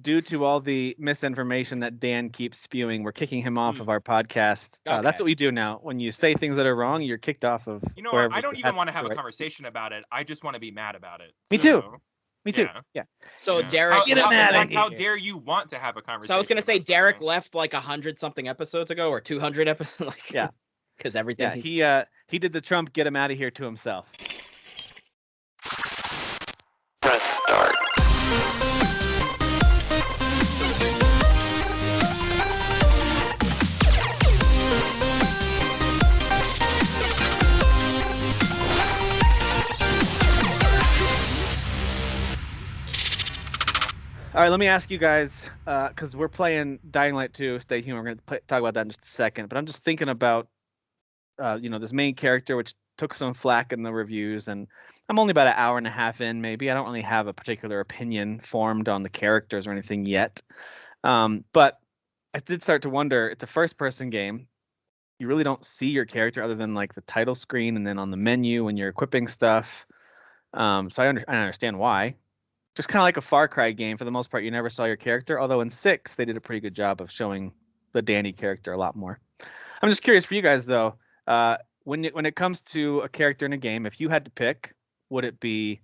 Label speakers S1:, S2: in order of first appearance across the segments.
S1: due to all the misinformation that Dan keeps spewing, we're kicking him off of our podcast. That's
S2: Okay.
S1: what we do now. When you say things that are wrong, you're kicked off of
S3: You know what?
S1: wherever
S3: I don't
S1: you
S3: even want to
S1: the
S3: have a
S1: right
S3: conversation about it. I just want to be mad about it.
S1: Me too.
S3: So,
S1: Me too.
S3: Yeah.
S1: Yeah.
S2: So
S3: Yeah.
S2: Derek,
S1: Get him outta
S3: how
S1: here.
S3: dare you want to have a conversation?
S2: so I was gonna say
S3: about
S2: Derek
S3: something?
S2: left like 100-something episodes ago, or 200 episodes. Like,
S1: Yeah.
S2: because everything.
S1: Yeah. He did the Trump get him out of here to himself.
S4: Press start.
S1: All right, let me ask you guys, because we're playing Dying Light 2, Stay Human. We're going to talk about that in just a second. But I'm just thinking about, this main character, which took some flack in the reviews. And I'm only about an hour and a half in, maybe. I don't really have a particular opinion formed on the characters or anything yet. But I did start to wonder, it's a first-person game. You really don't see your character other than like the title screen and then on the menu when you're equipping stuff. So I understand why. Just kind of like a Far Cry game, for the most part, you never saw your character. Although in 6, they did a pretty good job of showing the Danny character a lot more. I'm just curious for you guys, though. When it comes to a character in a game, if you had to pick, would it be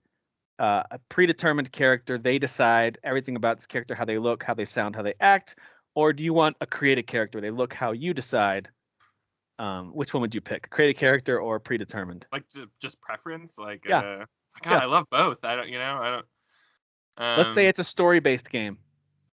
S1: a predetermined character? They decide everything about this character, how they look, how they sound, how they act, or do you want a created character? They look how you decide. Which one would you pick? Created character or predetermined?
S3: Like just preference? Like,
S1: Yeah.
S3: God, I love both. I don't.
S1: Let's say it's a story-based game.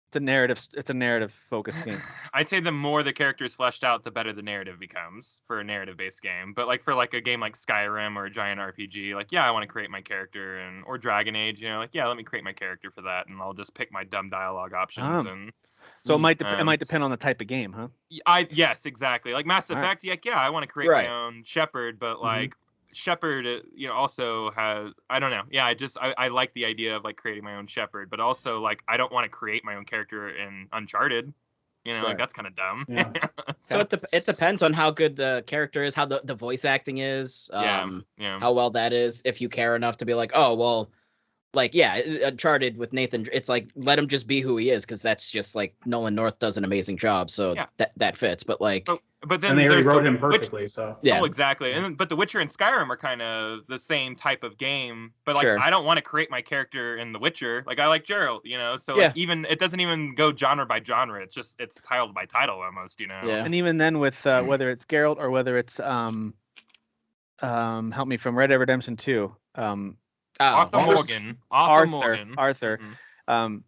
S1: It's a narrative-focused game.
S3: I'd say the more the character is fleshed out, the better the narrative becomes for a narrative-based game. But like for like a game like Skyrim or a giant RPG, like I want to create my character, or Dragon Age, let me create my character for that, and I'll just pick my dumb dialogue options.
S1: So it might depend on the type of game, huh?
S3: Yes, exactly. Like Mass Effect, I want to create my own Shepard, but like Shepard, also has, I don't know. Yeah, I like the idea of like creating my own Shepard, but also like I don't want to create my own character in Uncharted. Like that's kind of dumb.
S5: Yeah.
S2: So it depends on how good the character is, how the voice acting is, how well that is. If you care enough to be like, oh well, like Uncharted with Nathan, it's like let him just be who he is, because that's just like Nolan North does an amazing job, so that fits. But like,
S3: but then
S5: and they already
S3: there's
S5: wrote him perfectly, so
S2: yeah,
S3: exactly. But The Witcher and Skyrim are kind of the same type of game. But like, I don't want to create my character in The Witcher. Like I like Geralt, So like, even it doesn't even go genre by genre. It's just it's title by title almost,
S2: Yeah.
S1: And even then, with whether it's Geralt or whether it's help me, from Red Dead Redemption 2.
S3: Arthur Morgan.
S1: Arthur.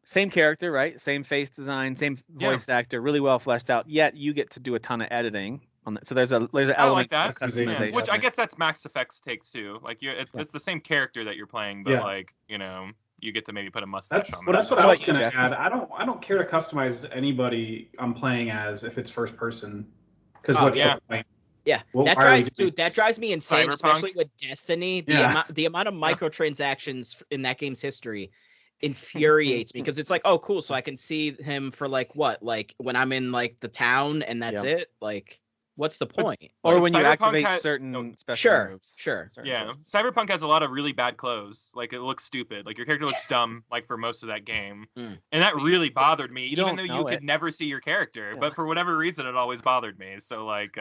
S1: Same character, right? Same face design, same voice actor, really well fleshed out. Yet you get to do a ton of editing on that. So there's an element of customization.
S3: Which I guess that's Mass Effect's takes too. Like it's the same character that you're playing, but like you get to maybe put a mustache on.
S5: That's what I was going to add. I don't care to customize anybody I'm playing as if it's first person, because what's the point?
S2: Yeah, that drives me insane, especially with Destiny. The amount of microtransactions in that game's history infuriates me, because it's like, oh, cool, so I can see him for like what, like when I'm in like the town and that's it. Like, what's the point?
S1: Or when you activate certain special moves.
S2: Sure.
S3: Yeah, Cyberpunk has a lot of really bad clothes. Like it looks stupid. Like your character looks dumb. Like for most of that game, and that really bothered me. Even though you could never see your character, but for whatever reason, it always bothered me. So like.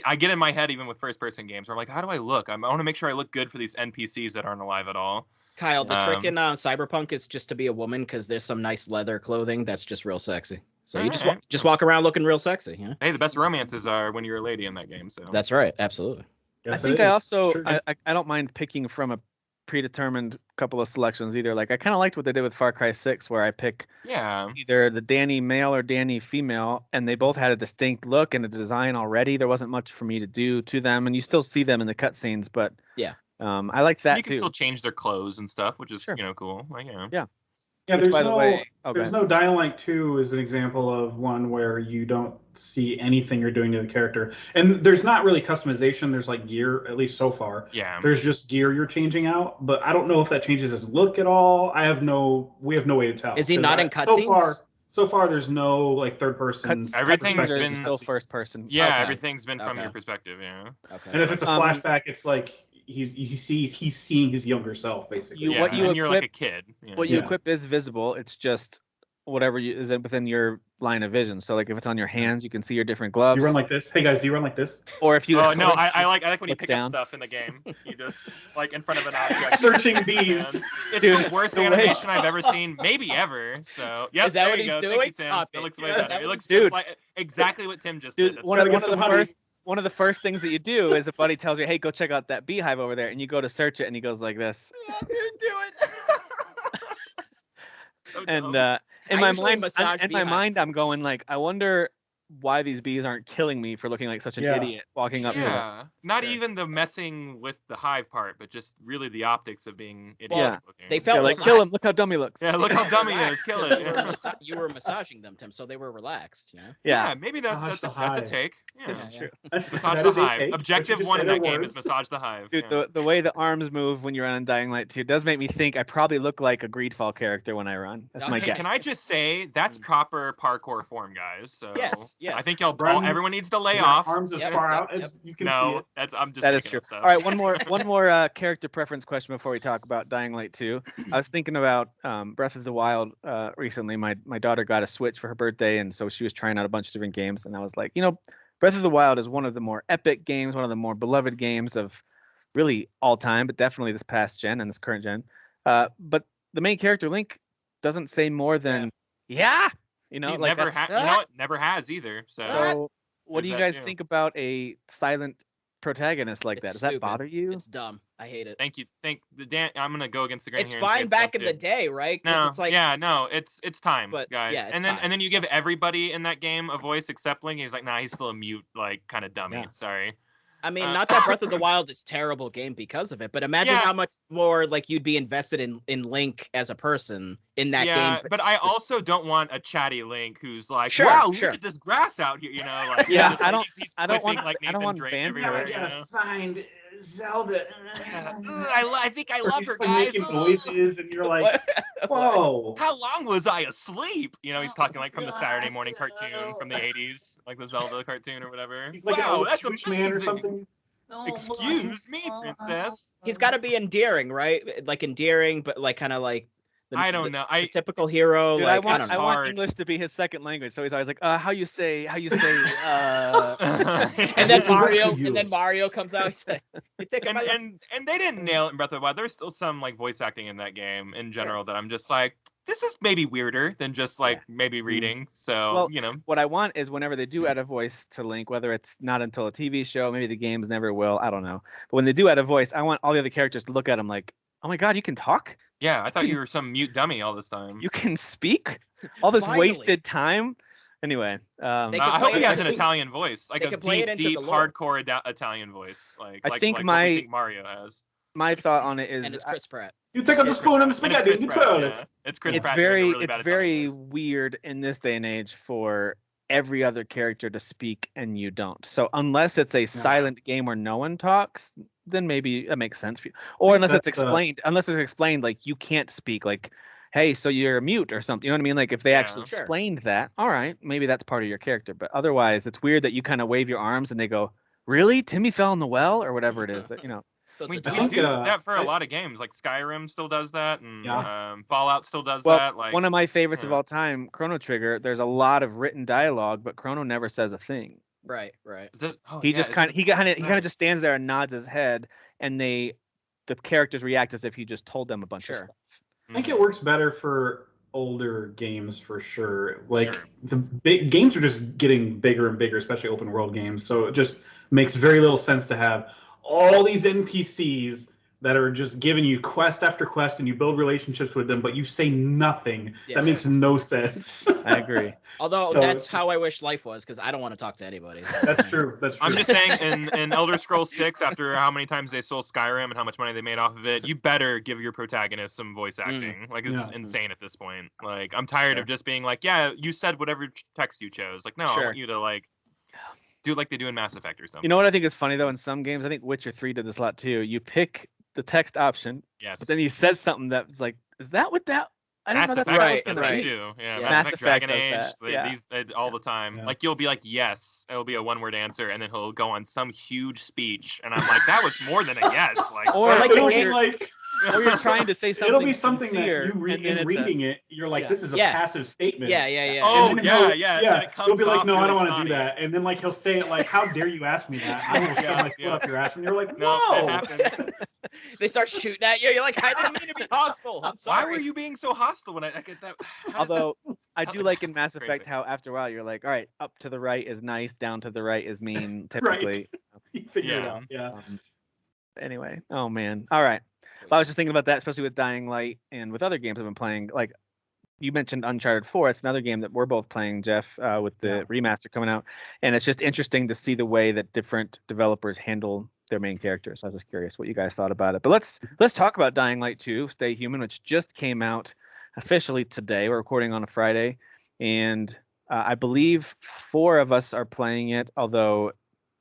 S3: I get in my head even with first-person games where I'm like, how do I look? I want to make sure I look good for these NPCs that aren't alive at all.
S2: Kyle, the trick in Cyberpunk is just to be a woman, because there's some nice leather clothing that's just real sexy. So you just walk around looking real sexy. Hey,
S3: the best romances are when you're a lady in that game. So
S2: that's right, absolutely.
S1: I think I don't mind picking from a predetermined couple of selections either. Like I kind of liked what they did with Far Cry 6, where I pick either the Danny male or Danny female, and they both had a distinct look and a design already. There wasn't much for me to do to them, and you still see them in the cutscenes, but I like that too.
S3: You can still change their clothes and stuff, which is cool. Like,
S5: there's no Dying Light 2 is an example of one where you don't see anything you're doing to the character, and there's not really customization. There's like gear, at least so far.
S3: Yeah,
S5: there's just gear you're changing out, but I don't know if that changes his look at all. We have no way to tell.
S2: Is he not in cutscenes?
S5: So far, there's no like third person.
S3: Everything's been
S1: still first person.
S3: Yeah, everything's been from your perspective. Yeah.
S2: Okay.
S5: And if it's a flashback, it's like he's seeing his younger self basically.
S3: You're like a kid.
S1: What you equip is visible. It's just whatever is within your line of vision. So like if it's on your hands, you can see your different gloves.
S5: You run like this. Hey guys, do you run like this?
S1: Or if you.
S3: Oh no, I like when you pick up stuff in the game. You just like in front of an object.
S5: Searching bees.
S3: It's the worst animation I've ever seen, maybe ever. So yeah,
S2: is that what he's doing? Stop
S3: it. It looks way better. It looks just like exactly what Tim just did.
S1: One of the first things that you do is a buddy tells you, "Hey, go check out that beehive over there," and you go to search it, and he goes like this.
S2: Yeah, dude, do it.
S1: And in my mind, I'm going like, I wonder why these bees aren't killing me for looking like such an idiot walking up.
S3: Yeah, not even the messing with the hive part, but just really the optics of being idiotic looking.
S2: They felt
S1: like, kill him. Look how dumb he looks.
S3: Yeah, look how dumb he is. Kill it.
S2: You were massaging them, Tim, so they were relaxed. You know.
S3: Yeah, maybe that's a take. Yeah.
S1: That's true.
S3: Massage the hive. Objective 1 in that game is massage the hive.
S1: Dude, the way the arms move when you run on Dying Light 2 does make me think I probably look like a Greedfall character when I run. That's my guess.
S3: Can I just say that's proper parkour form, guys? So
S2: yes.
S3: I think everyone needs to lay off.
S5: Arms as far out as you can see it.
S3: That
S1: is true. All right, one more character preference question before we talk about Dying Light 2. I was thinking about Breath of the Wild recently. My daughter got a Switch for her birthday, and so she was trying out a bunch of different games, and I was like, Breath of the Wild is one of the more epic games, one of the more beloved games of really all time, but definitely this past gen and this current gen. But the main character, Link, doesn't say more than,
S3: never has either. So
S1: what do you guys think about a silent protagonist like that? Does that bother you?
S2: It's dumb. I hate it.
S3: Thank you. I'm gonna go against the grain.
S2: It's fine back in the day, right?
S3: No,
S2: it's like,
S3: it's time,
S2: but,
S3: guys.
S2: Yeah,
S3: and then you give everybody in that game a voice except Link. He's like, nah, he's still a mute, like kind of dummy. Yeah. Sorry.
S2: I mean, not that Breath of the Wild is terrible game because of it, but imagine how much more like you'd be invested in Link as a person in that game.
S3: Yeah, but I also don't want a chatty Link who's like, wow, look at this grass out here, Like,
S1: I don't want banter.
S5: Now I gotta find Zelda.
S3: I think I love her, guys.
S5: Making noises, and you're like, whoa.
S3: How long was I asleep? He's talking like from the Saturday morning cartoon from the 80s, like the Zelda cartoon or whatever.
S5: He's like, wow, that's amazing. Man or something.
S3: Excuse me, princess.
S2: He's got to be endearing, right? Like endearing, but like kind of like.
S3: I don't know.
S2: The typical hero.
S1: Dude,
S2: like,
S1: I want English to be his second language, so he's always like, how you say.
S2: And then Mario comes out. He's like,
S3: and they didn't nail it in Breath of the Wild. There's still some like voice acting in that game in general that I'm just like, this is maybe weirder than just like maybe reading. So
S1: what I want is whenever they do add a voice to Link, whether it's not until a TV show, maybe the games never will, I don't know. But when they do add a voice, I want all the other characters to look at him like, oh my God, you can talk?
S3: Yeah, I thought you were some mute dummy all this time.
S1: You can speak? All this wasted time? Anyway.
S3: I hope he has an Italian voice. Like a deep, hardcore Italian voice. Like Mario has.
S1: My thought on it is...
S2: And it's Chris Pratt.
S5: You take out the spoon and the spaghetti and you twirl it.
S3: It's Chris Pratt.
S1: It's very weird in this day and age for every other character to speak and you don't. So unless it's a silent game where no one talks... then maybe it makes sense for you. Or unless it's explained, like you can't speak, like, hey, so you're a mute or something. You know what I mean? Like if they actually explained that, all right, maybe that's part of your character. But otherwise, it's weird that you kind of wave your arms and they go, really? Timmy fell in the well? Or whatever it is that,
S3: So we do that for a lot of games. Like Skyrim still does that, and Fallout still does that. Like
S1: one of my favorites of all time, Chrono Trigger. There's a lot of written dialogue, but Chrono never says a thing.
S2: Right.
S1: He kind of just stands there and nods his head, and the characters react as if he just told them a bunch of stuff.
S5: I think it works better for older games for sure. Like the big games are just getting bigger and bigger, especially open world games. So it just makes very little sense to have all these NPCs that are just giving you quest after quest, and you build relationships with them, but you say nothing. That makes no sense.
S1: I agree.
S2: Although that's how I wish life was, because I don't want to talk to anybody. So.
S5: That's true.
S3: I'm just saying, in Elder Scrolls 6, after how many times they stole Skyrim and how much money they made off of it, you better give your protagonist some voice acting. Like, it's insane at this point. Like, I'm tired of just being like, yeah, you said whatever text you chose. Like, no, I want you to, like, do it like they do in Mass Effect or something.
S1: You know what I think is funny, though? In some games, I think Witcher 3 did this a lot, too. You pick the text option, but then he says something that's like, is that what that? I don't know that's
S3: right. That's right. Too. Yeah, Mass Effect, Dragon Age, these all the time. Yeah. Like you'll be like, yes, it'll be a one-word answer, and then he'll go on some huge speech, and I'm like, that was more than a yes. Like,
S2: or like
S1: or you're trying to say something.
S5: It'll be something
S1: sincere,
S5: that you reading it, you're like, this is a passive statement.
S2: Yeah.
S3: Oh, yeah.
S5: He'll be like, no, I don't want to do that. And then like he'll say it like, how dare you ask me that? I will shove my foot up your ass. And you're like,
S3: no,
S5: whoa.
S3: it happens.
S2: They start shooting at you. You're like, I didn't mean to be hostile. I'm sorry.
S3: Why were you being so hostile when I get that?
S1: Although I do like in Mass Effect how after a while you're like, all right, up to the right is nice, down to the right is mean, typically.
S5: You figure it out. Yeah.
S1: Anyway, oh man. All right. Well, I was just thinking about that, especially with Dying Light and with other games I've been playing. Like you mentioned Uncharted 4. It's another game that we're both playing, Jeff, with the remaster coming out. And it's just interesting to see the way that different developers handle their main characters. I was just curious what you guys thought about it. But let's talk about Dying Light 2, Stay Human, which just came out officially today. We're recording on a Friday. And I believe 4 of us are playing it, although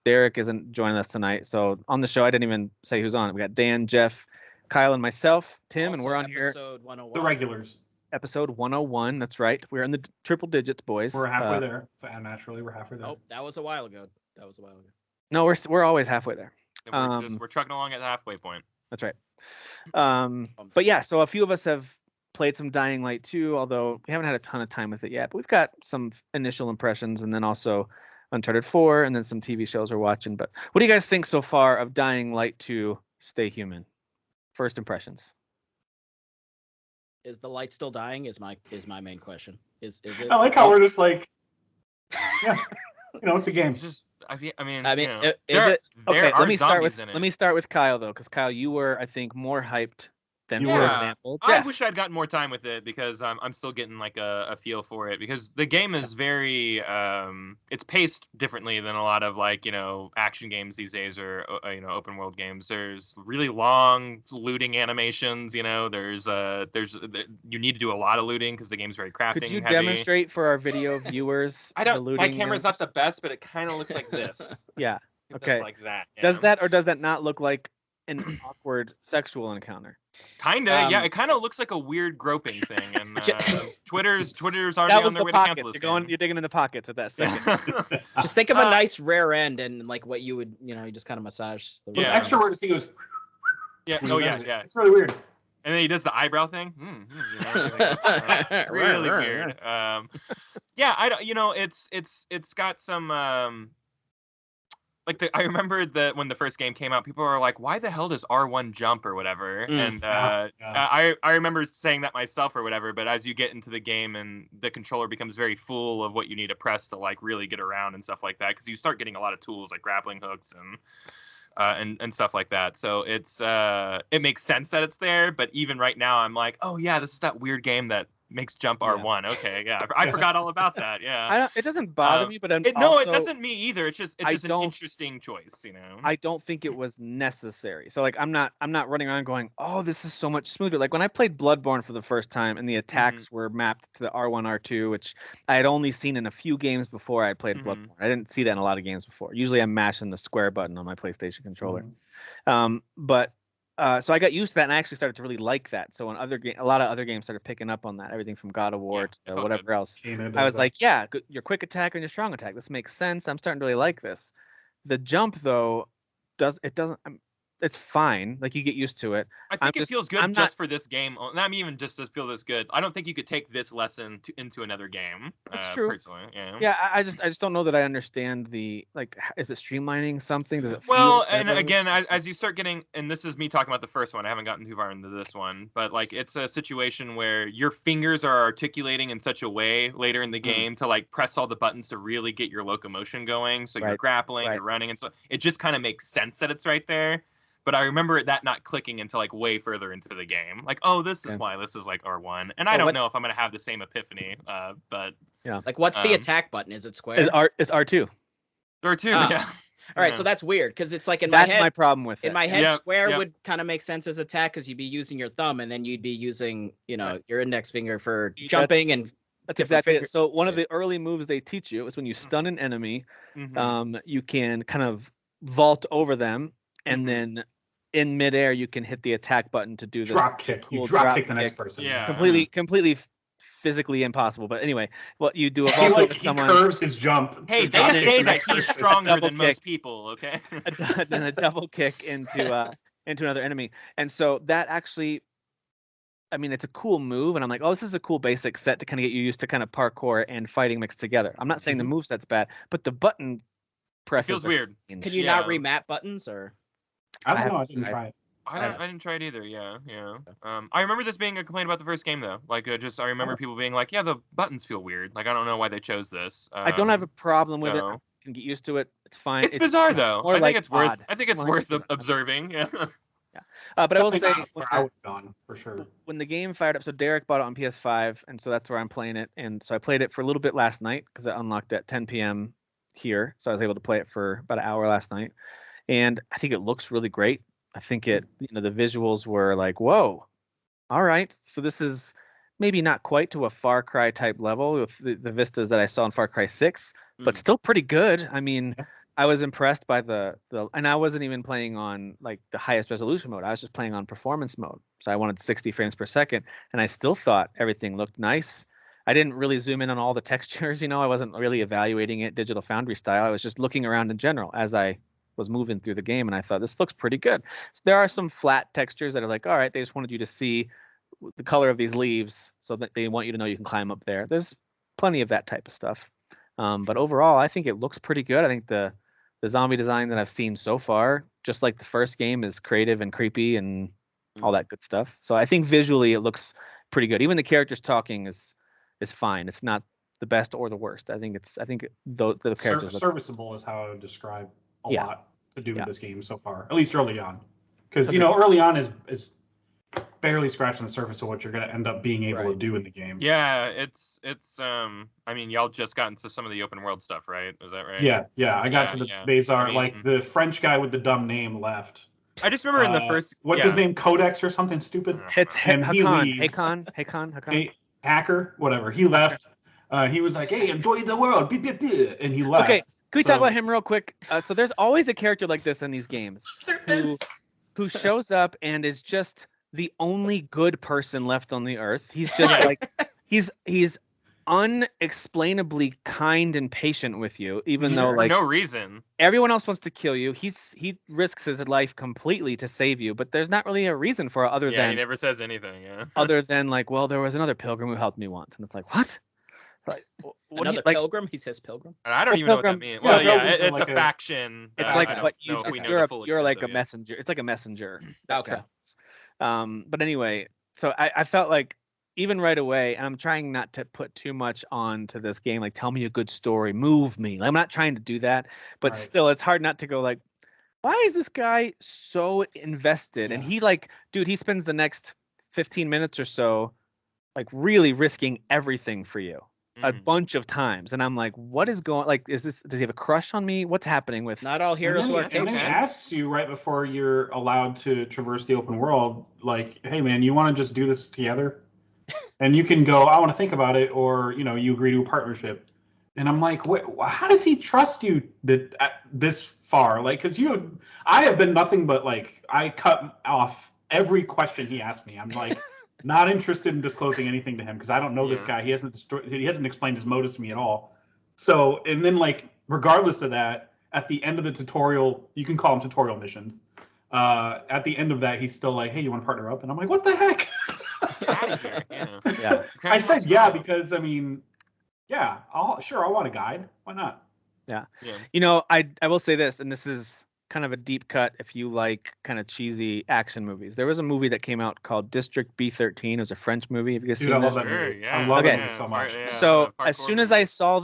S1: Derek isn't joining us tonight. So on the show, I didn't even say who's on it. We got Dan, Jeff, Kyle, and myself, Tim, and we're on here.
S2: Episode 101.
S5: The regulars.
S1: Episode 101. That's right. We're in the triple digits, boys.
S5: We're halfway there. Naturally, we're halfway there.
S2: Oh, that was a while ago.
S1: No, we're always halfway there.
S3: We're trucking along at the halfway point.
S1: That's right. But yeah, so a few of us have played some Dying Light 2, although we haven't had a ton of time with it yet. But we've got some initial impressions, and then also Uncharted 4, and then some TV shows we're watching. But what do you guys think so far of Dying Light 2, Stay Human? First impressions.
S2: Is the light still dying? Is my main question. Is it?
S5: I like how we're just like, yeah, it's a game.
S3: It's just, I mean,
S2: is it?
S1: Okay, let me start with Kyle though, because Kyle, you were, I think, more hyped than, for example, Jeff.
S3: I wish I'd gotten more time with it because I'm still getting like a feel for it, because the game is very it's paced differently than a lot of like action games these days, or open world games. There's really long looting animations. There's you need to do a lot of looting because the game's very crafting.
S1: Could you
S3: heavy.
S1: demonstrate for our video viewers?
S3: I don't. My camera's not the best, but it kind of looks like this.
S1: Yeah. Okay.
S3: Like that. Yeah.
S1: Does that or does that not look like an awkward sexual encounter?
S3: Kinda, yeah. It kind of looks like a weird groping thing, and Twitter's already on their way to cancel this.
S1: You're digging in the pockets with that second.
S2: Just think of a nice rear end and like what you would, you just kind of massage.
S5: What's extra weird to see goes.
S3: Yeah. Oh yeah.
S5: It's really weird.
S3: And then he does the eyebrow thing. Really weird. Yeah, I don't. It's got some. I remember that when the first game came out, people were like, "Why the hell does R1 jump or whatever?" And I remember saying that myself or whatever. But as you get into the game and the controller becomes very full of what you need to press to like really get around and stuff like that, because you start getting a lot of tools like grappling hooks and stuff like that. So it makes sense that it's there. But even right now, I'm like, oh yeah, this is that weird game that makes jump R1. Okay, yeah, I forgot all about that. Yeah,
S1: it doesn't bother me, but
S3: it doesn't me either. It's just an interesting choice,
S1: I don't think it was necessary. So like, I'm not running around going, oh, this is so much smoother. Like when I played Bloodborne for the first time, and the attacks were mapped to the R1, R2, which I had only seen in a few games before I played Bloodborne. I didn't see that in a lot of games before. Usually I'm mashing the square button on my PlayStation controller. So I got used to that, and I actually started to really like that. So when a lot of other games started picking up on that, everything from God of War to whatever else, I was like, yeah, your quick attack and your strong attack, this makes sense. I'm starting to really like this. The jump though, it's fine. Like you get used to it.
S3: I think it feels good just for this game. Not even just to feel this good. I don't think you could take this lesson into another game.
S1: That's true.
S3: Personally,
S1: yeah. I just don't know that I understand the is it streamlining something? Does it?
S3: Well, and again, as you start getting, and this is me talking about the first one. I haven't gotten too far into this one, but like it's a situation where your fingers are articulating in such a way later in the game to like press all the buttons to really get your locomotion going. So you're grappling, you're running, and so it just kind of makes sense that it's right there. But I remember that not clicking until like way further into the game. Like, oh, this is why this is like R1. And I don't know if I'm going to have the same epiphany. But
S1: yeah,
S2: like what's the attack button? Is it square?
S1: It's R2.
S3: R2, yeah.
S2: All right, so that's weird because it's like in my head.
S1: That's my problem with it.
S2: In my head, square would kind of make sense as attack because you'd be using your thumb and then you'd be using, your index finger for jumping and.
S1: That's exactly it. So one of the early moves they teach you is when you stun an enemy, you can kind of vault over them, and then in midair you can hit the attack button to do this
S5: drop kick. You drop kick the next person.
S3: Yeah,
S1: completely physically impossible. But anyway, what you do a vault over someone.
S5: He curves his jump.
S3: Hey, they say that he's stronger than most people. Okay.
S1: Then a double kick into into another enemy. And so that actually, I mean, it's a cool move, and I'm like, oh, this is a cool basic set to kind of get you used to kind of parkour and fighting mixed together. I'm not saying the moveset's bad, but the button presses
S3: feels weird.
S2: Can you not remap buttons, or?
S5: I don't know. I didn't try it.
S3: I didn't try it either. Yeah. I remember this being a complaint about the first game though. Like, I remember people being like, "Yeah, the buttons feel weird. Like, I don't know why they chose this."
S1: I don't have a problem with it. I can get used to it. It's fine.
S3: It's bizarre though. I think it's worth. I think it's worth observing. Yeah.
S1: But I will say,
S5: for sure.
S1: When the game fired up, so Derek bought it on PS5, and so that's where I'm playing it. And so I played it for a little bit last night because it unlocked at 10 p.m. here, so I was able to play it for about an hour last night. And I think it looks really great. I think the visuals were like, whoa, all right. So this is maybe not quite to a Far Cry type level with the vistas that I saw in Far Cry 6, but still pretty good. I mean, I was impressed by and I wasn't even playing on like the highest resolution mode. I was just playing on performance mode. So I wanted 60 frames per second, and I still thought everything looked nice. I didn't really zoom in on all the textures, I wasn't really evaluating it Digital Foundry style. I was just looking around in general as I was moving through the game, and I thought this looks pretty good. So there are some flat textures that are like, all right, they just wanted you to see the color of these leaves so that they want you to know you can climb up there. There's plenty of that type of stuff. But overall, I think it looks pretty good. I think the zombie design that I've seen so far, just like the first game, is creative and creepy and all that good stuff. So I think visually it looks pretty good. Even the characters talking is fine. It's not the best or the worst. I think the characters
S5: serviceable is how I would describe a lot to do with this game so far, at least early on, because early on is barely scratching the surface of what you're going to end up being able to do in the game.
S3: Yeah, it's I mean, y'all just got into some of the open world stuff, right? Is that right?
S5: Yeah, I got to the Bazar, like the French guy with the dumb name left.
S3: I just remember in the first
S5: what's his name, Codex or something stupid.
S1: It's Hakon.
S5: Hacker, whatever. He left. He was like, "Hey, enjoy the world," and he left.
S1: Okay. Can we talk about him real quick? So there's always a character like this in these games who shows up and is just the only good person left on the earth. He's just like he's unexplainably kind and patient with you, even though
S3: for no reason
S1: everyone else wants to kill you. He risks his life completely to save you, but there's not really a reason for it other than
S3: he never says anything.
S1: Other than like, well, there was another pilgrim who helped me once, and it's like, what? Like,
S2: another pilgrim? He says pilgrim.
S3: And I don't even know what that means. Well, it's like a faction.
S1: It's like what you're like a messenger. It's like a messenger.
S2: Okay.
S1: But anyway, so I felt like even right away, and I'm trying not to put too much onto this game. Like, tell me a good story, move me. Like, I'm not trying to do that, but still, it's hard not to go like, why is this guy so invested? And he he spends the next 15 minutes or so, like really risking everything for you. A bunch of times, and I'm like, what is going, like, does he have a crush on me? What's happening with
S2: not all heroes work?
S5: And then he asks you right before you're allowed to traverse the open world, like, hey man, you want to just do this together? And you can go, I want to think about it, or you agree to a partnership. And I'm like, how does he trust you this far? Like, because I have been nothing but like, I cut off every question he asked me. I'm like, not interested in disclosing anything to him because I don't know this guy. He hasn't explained his motives to me at all. So, and then like, regardless of that, at the end of the tutorial, you can call them tutorial missions. At the end of that, he's still like, hey, you want to partner up? And I'm like, what the heck?
S1: Yeah.
S5: I said because I mean, I'll want a guide. Why not?
S1: Yeah. I will say this, and this is kind of a deep cut if you like kind of cheesy action movies. There was a movie that came out called District B13. It was a French movie. Have you guys seen
S5: I
S1: this?
S5: love that movie. I love it so much.
S1: So as soon as I saw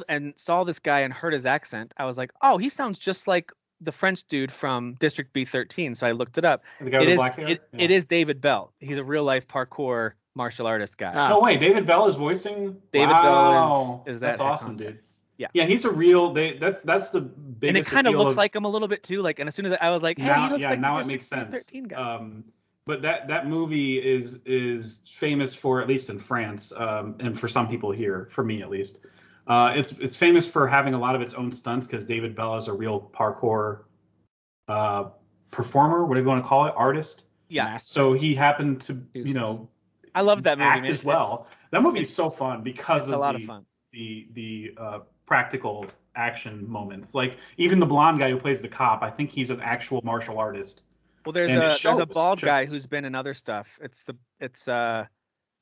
S1: this guy and heard his accent, I was like, oh, he sounds just like the French dude from District B13. So I looked it up.
S5: The guy with black hair?
S1: It is David Bell. He's a real life parkour martial artist guy.
S5: No way, David Bell is voicing.
S1: David Bell is that.
S5: That's awesome, dude.
S1: Yeah,
S5: he's a real. That's the biggest.
S1: And it kind of looks like him a little bit too. Like, and as soon as I was like, hey, he looks like
S5: now
S1: the
S5: it makes sense.
S1: B13 guy.
S5: But that movie is famous for, at least in France, and for some people here, for me at least, it's famous for having a lot of its own stunts because David Bell is a real parkour performer, whatever you want to call it, artist.
S1: Yeah.
S5: So he happened to,
S1: I love that movie,
S5: act as well. That movie is so fun because of
S1: a lot of fun.
S5: The practical action moments. Like even the blonde guy who plays the cop, I think he's an actual martial artist.
S1: Well, there's a bald guy who's been in other stuff. It's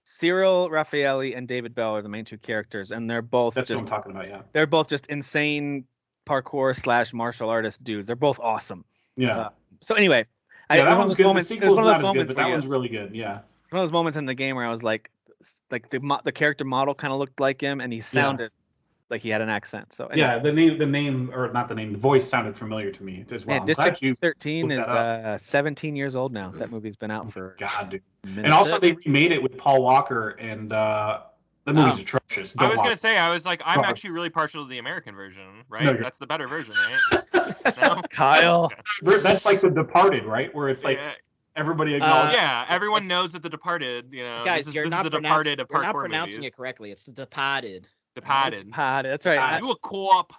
S1: Cyril Raffaelli and David Bell are the main two characters, and they're both
S5: what I'm talking about. Yeah,
S1: they're both just insane parkour / martial artist dudes. They're both awesome.
S5: Yeah.
S1: So anyway,
S5: that one's good. The sequel's not as good, but that one's really good. Yeah.
S1: One of those moments in the game where I was like the character model kind of looked like him, and he sounded like he had an accent. So anyway.
S5: Yeah, the name or not the name, the voice sounded familiar to me as well.
S1: Man, District 13 is 17 years old now. That movie's been out for
S5: dude. And also they remade it with Paul Walker, and the movie's atrocious.
S3: I was gonna say, I'm actually really partial to the American version, right? No, that's the better version, right?
S1: No? Kyle,
S5: that's like The Departed, right? Where it's like. Everybody acknowledges.
S3: Everyone knows that The Departed,
S2: guys,
S3: this
S2: you're
S3: is
S2: not
S3: the Departed of parkour
S2: You're not pronouncing
S3: movies.
S2: it correctly. It's The Departed.
S3: Departed.
S1: That's right.
S3: You a co-op.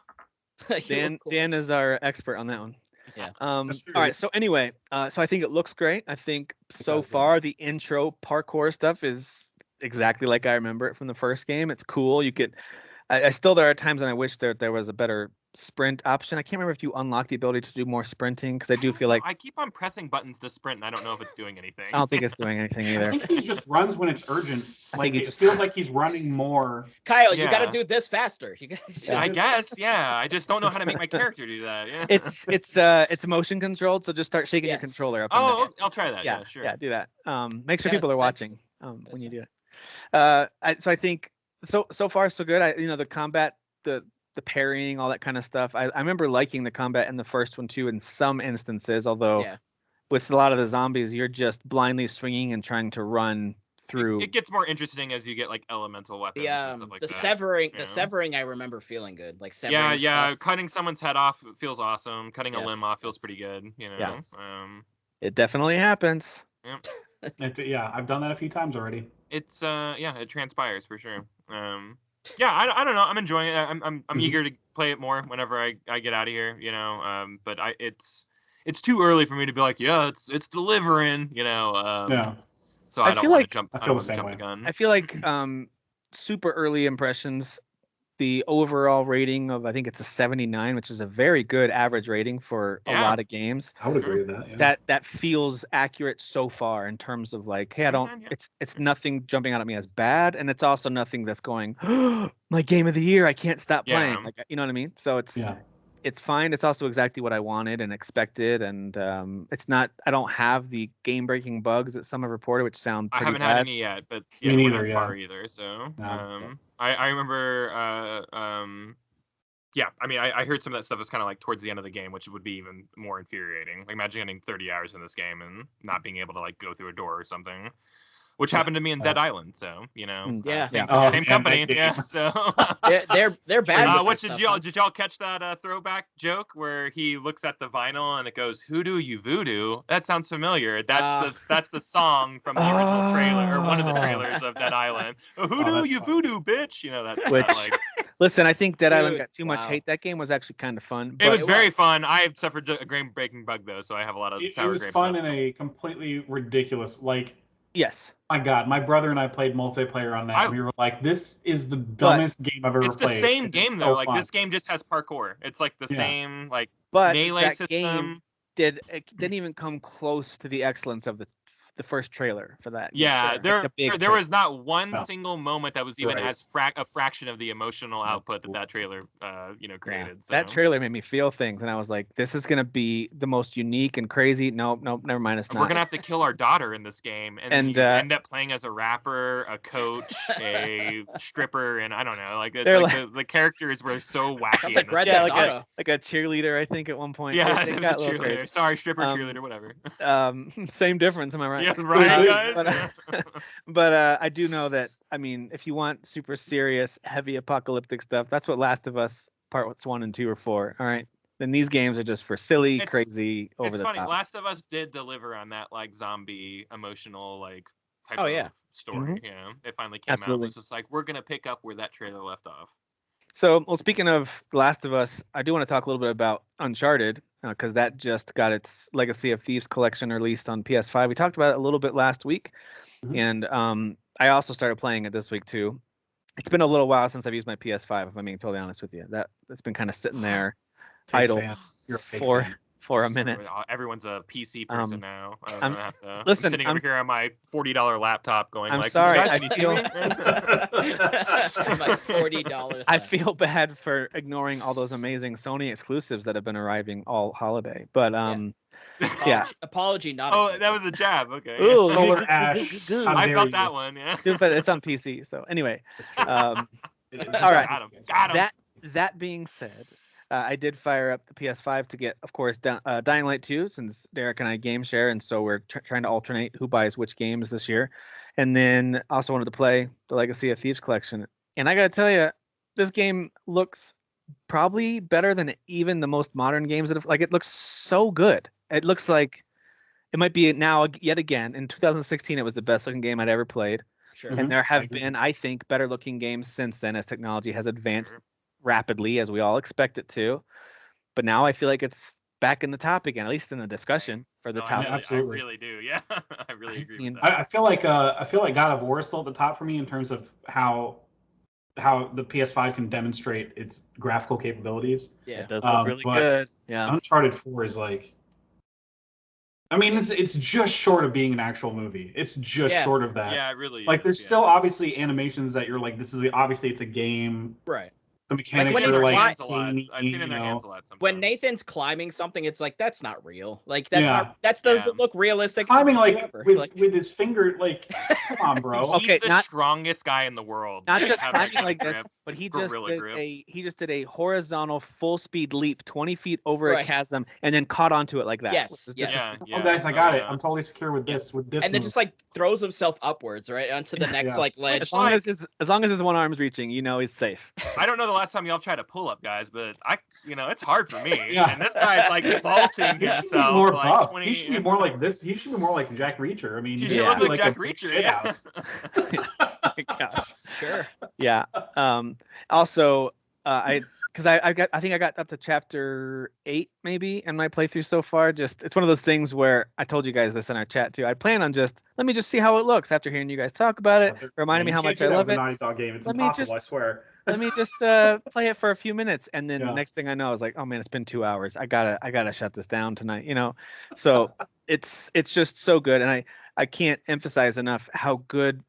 S1: Dan is our expert on that one.
S2: Yeah.
S1: All right. So anyway, so I think it looks great. I think so far the intro parkour stuff is exactly like I remember it from the first game. It's cool. You could. There are times when I wish there was a better sprint option. I can't remember if you unlock the ability to do more sprinting, because I do feel like
S3: I keep on pressing buttons to sprint, and I don't know if it's doing anything.
S1: I don't think it's doing anything either.
S5: I think he just runs when it's urgent. Like it just feels like he's running more.
S2: Kyle, you got to do this faster.
S3: I guess, yeah. I just don't know how to make my character do that. Yeah.
S1: It's motion controlled, so just start shaking your controller up.
S3: Oh, I'll try that. Yeah, sure.
S1: Yeah, do that. Make sure people are watching when you do it. So I think so far so good. The combat, the parrying, all that kind of stuff. I remember liking the combat in the first one too in some instances, although with a lot of the zombies, you're just blindly swinging and trying to run through.
S3: It gets more interesting as you get like elemental weapons and stuff like that.
S2: The severing I remember feeling good. Like severing
S3: stuff. Cutting someone's head off feels awesome. Cutting a limb off feels pretty good,
S1: Yes. It definitely happens.
S3: Yeah.
S5: I've done that a few times already.
S3: It's it transpires for sure. I don't know. I'm enjoying it. I'm eager to play it more whenever I get out of here, but it's too early for me to be like, it's delivering, So I don't want to jump the gun.
S1: I feel like super early impressions, the overall rating of, I think it's a 79, which is a very good average rating for a lot of games.
S5: I would agree with that. Yeah.
S1: That feels accurate so far in terms of like, hey, it's nothing jumping out at me as bad, and it's also nothing that's going, my game of the year, I can't stop playing. Like, you know what I mean? So it's fine. It's also exactly what I wanted and expected, and it's not. I don't have the game-breaking bugs that some have reported, which sound pretty bad.
S3: I haven't had any yet, but
S5: me neither.
S3: Either. So I remember. I heard some of that stuff was kind of like towards the end of the game, which would be even more infuriating. Like imagine getting 30 hours in this game and not being able to like go through a door or something. Which happened to me in Dead Island, so same company, So
S2: they're bad.
S3: Did y'all catch that throwback joke where he looks at the vinyl and it goes "Hoodoo you voodoo"? That sounds familiar. That's the song from the original trailer or one of the trailers of Dead Island. Hoodoo you voodoo, bitch.
S1: Listen, I think Dead Island got too much hate. That game was actually kind of fun.
S3: It was very fun. I have suffered a game-breaking bug though, so I have a lot of sour grapes.
S5: It was fun in a completely ridiculous
S1: Yes.
S5: My God, my brother and I played multiplayer on that. And we were like, "This is the dumbest game I've ever played."
S3: It's the same game though. Like this game just has parkour. It's like the same melee
S1: that
S3: system.
S1: It didn't even come close to the excellence of the first trailer for that.
S3: Yeah, there was not one single moment that was even as a fraction of the emotional output that trailer created.
S1: Yeah. So. That trailer made me feel things, and I was like, "This is gonna be the most unique and crazy." Nope, never mind. It's not.
S3: We're gonna have to kill our daughter in this game, and you end up playing as a rapper, a coach, a stripper, and I don't know. The characters were so wacky.
S1: Like a cheerleader, I think at one point.
S3: Yeah, it was a cheerleader. Sorry, stripper, cheerleader, whatever.
S1: Same difference, am I right?
S3: Yeah, right, guys.
S1: But I do know that, I mean, if you want super serious, heavy apocalyptic stuff, that's what Last of Us Parts 1 and 2 are for. All right. Then these games are just for silly, crazy, over the top. It's funny.
S3: Last of Us did deliver on that zombie emotional type of story. Mm-hmm. It finally came out. It was just we're gonna pick up where that trailer left off.
S1: So, well, speaking of Last of Us, I do want to talk a little bit about Uncharted, because that just got its Legacy of Thieves collection released on PS5. We talked about it a little bit last week, and I also started playing it this week too. It's been a little while since I've used my PS5, if I'm being totally honest with you. That's been kind of sitting there idle for a minute.
S3: Everyone's a PC person now.
S1: I'm
S3: sitting over here on my $40 laptop going,
S1: I'm sorry.
S3: Guys,
S1: I
S3: can you
S1: feel
S3: see me?
S2: My $40.
S1: I feel bad for ignoring all those amazing Sony exclusives that have been arriving all holiday. But
S2: Apology not.
S3: Oh, that was a jab. Okay.
S1: Ooh,
S5: Solar Ash.
S3: I felt that one. Yeah.
S1: Dude, but it's on PC. So anyway, all right.
S3: Got him.
S1: That being said, I did fire up the PS5 to get, of course, Dying Light 2, since Derek and I game share, and so we're trying to alternate who buys which games this year. And then also wanted to play the Legacy of Thieves Collection. And I got to tell you, this game looks probably better than even the most modern games that have, like, it looks so good. It looks like it might be now yet again. In 2016, it was the best looking game I'd ever played.
S2: Sure.
S1: And there have been, I think, better looking games since then as technology has advanced rapidly, as we all expect it to. But now I feel like it's back in the top again, at least in the discussion for the top.
S5: Absolutely.
S3: I really do. Yeah, I really agree with
S5: that. I feel like God of War is still at the top for me in terms of how the PS5 can demonstrate its graphical capabilities.
S1: Yeah, it does look really good. Yeah,
S5: Uncharted 4 is like, I mean, it's just short of being an actual movie. It's just short of that.
S3: Yeah, it really
S5: like
S3: is,
S5: there's still obviously animations that you're like, this is obviously it's a game.
S2: Right.
S5: The mechanics
S2: when
S5: are like
S3: I've seen in their hands a lot sometimes.
S2: When Nathan's climbing something, it's like, that's not real. Like that doesn't look realistic.
S5: Climbing like with his finger, like, come on, bro.
S3: He's the strongest guy in the world.
S1: Not just climbing like this, but he just did a horizontal full speed leap 20 feet over a chasm and then caught onto it like that.
S2: Yes.
S5: Oh guys, I got it. I'm totally secure with this.
S2: And then just like throws himself upwards, right, onto the next like ledge.
S1: As long as his one arm's reaching, he's safe.
S3: I don't know the last time y'all tried to pull up, guys, but it's hard for me. And this guy's like vaulting himself.
S5: More
S3: like
S5: buff.
S3: 20...
S5: He should be more like this. He should be more like Jack Reacher. I mean,
S3: he should look like Jack Reacher. Yeah.
S1: Oh my gosh.
S2: Sure.
S1: Yeah. Also, I think I got up to chapter 8 maybe in my playthrough so far. It's one of those things where I told you guys this in our chat too. I plan on let me just see how it looks after hearing you guys talk about it. Reminding me how much I love it.
S5: Naughty Dog game. It's impossible, I swear.
S1: Let me just play it for a few minutes, and then next thing I know, I was like, oh man, it's been 2 hours. I gotta shut this down tonight. So it's just so good, and I can't emphasize enough how good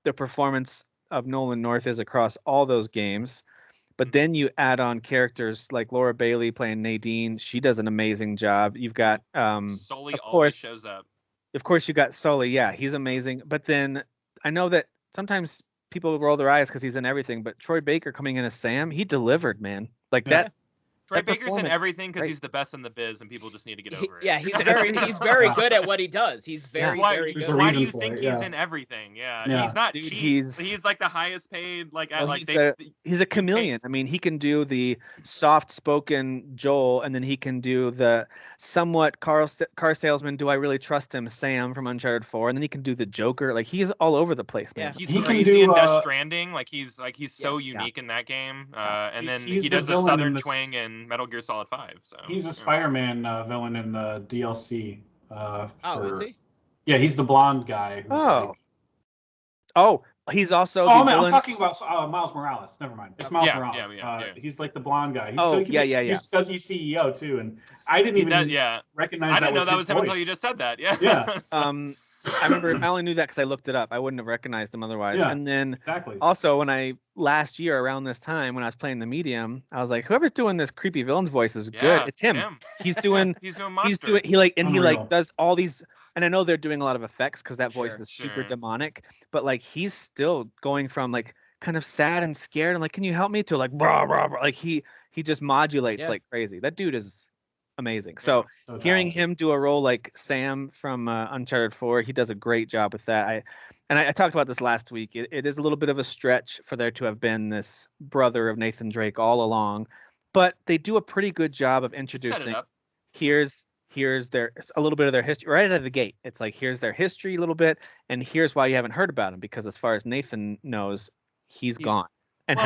S1: the performance of Nolan North is across all those games. But then you add on characters like Laura Bailey playing Nadine. She does an amazing job. You've got
S3: Sully always shows up.
S1: Of course, you got Sully. Yeah, he's amazing. But then I know that sometimes people roll their eyes because he's in everything. But Troy Baker coming in as Sam, he delivered, man. Like that.
S3: Troy Baker's in everything because he's the best in the biz, and people just need to get over it.
S2: Yeah, he's very good at what he does. He's very good.
S3: Why do you think he's in everything? Yeah. He's not cheap. He's like the highest paid.
S1: He's a chameleon. I mean, he can do the soft-spoken Joel, and then he can do the somewhat car salesman. Do I really trust him? Sam from Uncharted 4, and then he can do the Joker. Like he's all over the place, man.
S3: He's crazy in Death Stranding. Like he's so unique in that game. And then he does a Southern twang in Metal Gear Solid 5. So
S5: he's a Spider-Man villain in the DLC.
S2: Is he?
S5: Yeah, he's the blonde guy.
S1: He's also.
S5: I'm talking about Miles Morales. Never mind. It's Miles Morales.
S3: Yeah.
S5: He's like the blonde guy.
S1: He's
S5: Scuzzy CEO too, and I didn't even recognize.
S3: I didn't know that was him until you just said that. Yeah.
S1: I remember I only knew that because I looked it up. I wouldn't have recognized him otherwise.
S5: Yeah,
S1: and then
S5: exactly.
S1: Also when last year around this time when I was playing the medium, I was like, whoever's doing this creepy villain's voice is good. It's him. He's doing
S3: monster.
S1: He does all these, and I know they're doing a lot of effects because that voice is super demonic, but like he's still going from like kind of sad and scared and like, can you help me, to like brah, brah, brah. Like he just modulates like crazy. That dude is amazing. So hearing him do a role like Sam from Uncharted 4, he does a great job with that. I talked about this last week. It is a little bit of a stretch for there to have been this brother of Nathan Drake all along, but they do a pretty good job of introducing. Here's a little bit of their history right out of the gate. It's like, here's their history a little bit, and here's why you haven't heard about him, because as far as Nathan knows, he's gone. And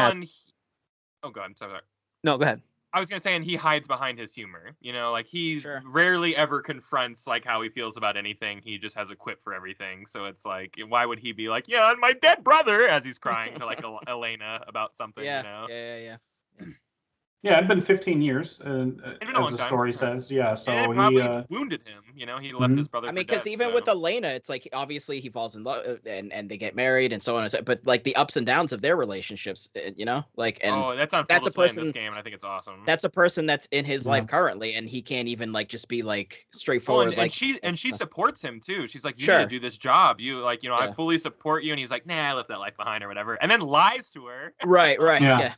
S3: oh god, I'm sorry.
S1: No, go ahead.
S3: I was gonna say, and he hides behind his humor. Like he rarely ever confronts like how he feels about anything. He just has a quip for everything. So it's like, why would he be like, yeah, and my dead brother, as he's crying to like Elena about something?
S2: Yeah.
S5: Yeah, it'd been 15 years, as the story says. Yeah, so
S3: and it probably wounded him. He left his brother.
S2: I mean,
S3: because
S2: even with Elena, it's like obviously he falls in love and they get married and so on and so. But like the ups and downs of their relationships, like
S3: that's on full display in this game, and I think it's awesome.
S2: That's a person that's in his life currently, and he can't even like just be like straightforward.
S3: And she supports him too. She's like, you need to do this job. You like, I fully support you. And he's like, nah, I left that life behind or whatever, and then lies to her.
S2: Right. Yeah.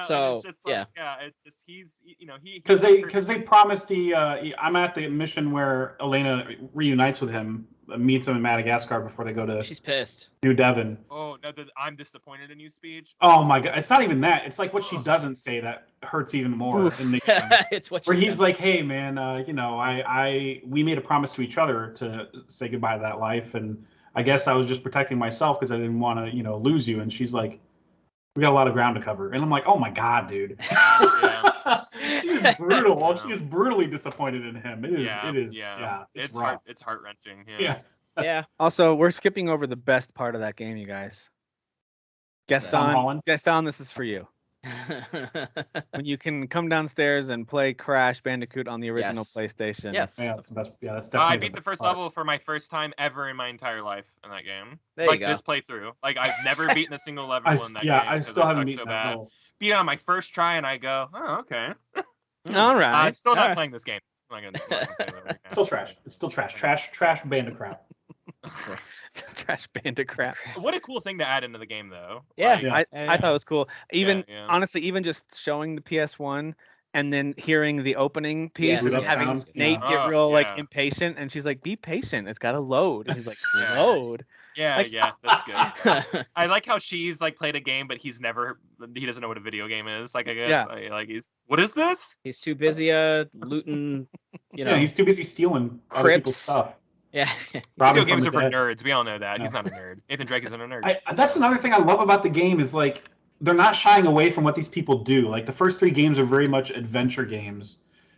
S3: So it's just like, it's just he's
S5: because they promised I'm at the mission where Elena reunites with him, meets him in Madagascar before they go to.
S2: She's pissed.
S5: New Devon.
S3: Oh no, I'm disappointed in you speech.
S5: Oh my god, it's not even that. It's like what she doesn't say that hurts even more. In the
S2: it's what
S5: where he's like, hey man, we made a promise to each other to say goodbye to that life, and I guess I was just protecting myself because I didn't want to lose you. And she's like, we got a lot of ground to cover. And I'm like, oh my god, dude. She is brutal. Yeah. She is brutally disappointed in him. It's rough.
S3: It's heart-wrenching.
S2: Yeah.
S1: Also, we're skipping over the best part of that game, you guys. Gaston, this is for you. When you can come downstairs and play Crash Bandicoot on the original PlayStation.
S2: Yes.
S5: Yeah, that's definitely.
S3: I beat the first level for my first time ever in my entire life in that game.
S2: There you go.
S3: This playthrough. Like I've never beaten a single level in that game.
S5: Yeah, I still haven't beaten
S3: so
S5: that
S3: bad.
S5: level.
S3: Beat it on my first try, and I go, oh, okay.
S1: All right.
S3: I'm still not playing this game.
S5: Still trash. It's still trash. Trash Bandicoot.
S1: Trash Bandicoot.
S3: What a cool thing to add into the game, though.
S1: I thought it was cool. Honestly, even just showing the PS1 and then hearing the opening piece and having Nate get real impatient, and she's like, "Be patient. It's got to load." And he's like, "Load."
S3: Yeah, that's good. I like how she's like played a game, but he doesn't know what a video game is. Like, I guess, what is this?
S2: He's too busy looting.
S5: He's too busy stealing other people's stuff.
S2: Yeah.
S3: Video games are for nerds. We all know that. He's not a nerd. Nathan Drake isn't a nerd.
S5: That's another thing I love about the game is like they're not shying away from what these people do. Like the first 3 games are very much adventure games,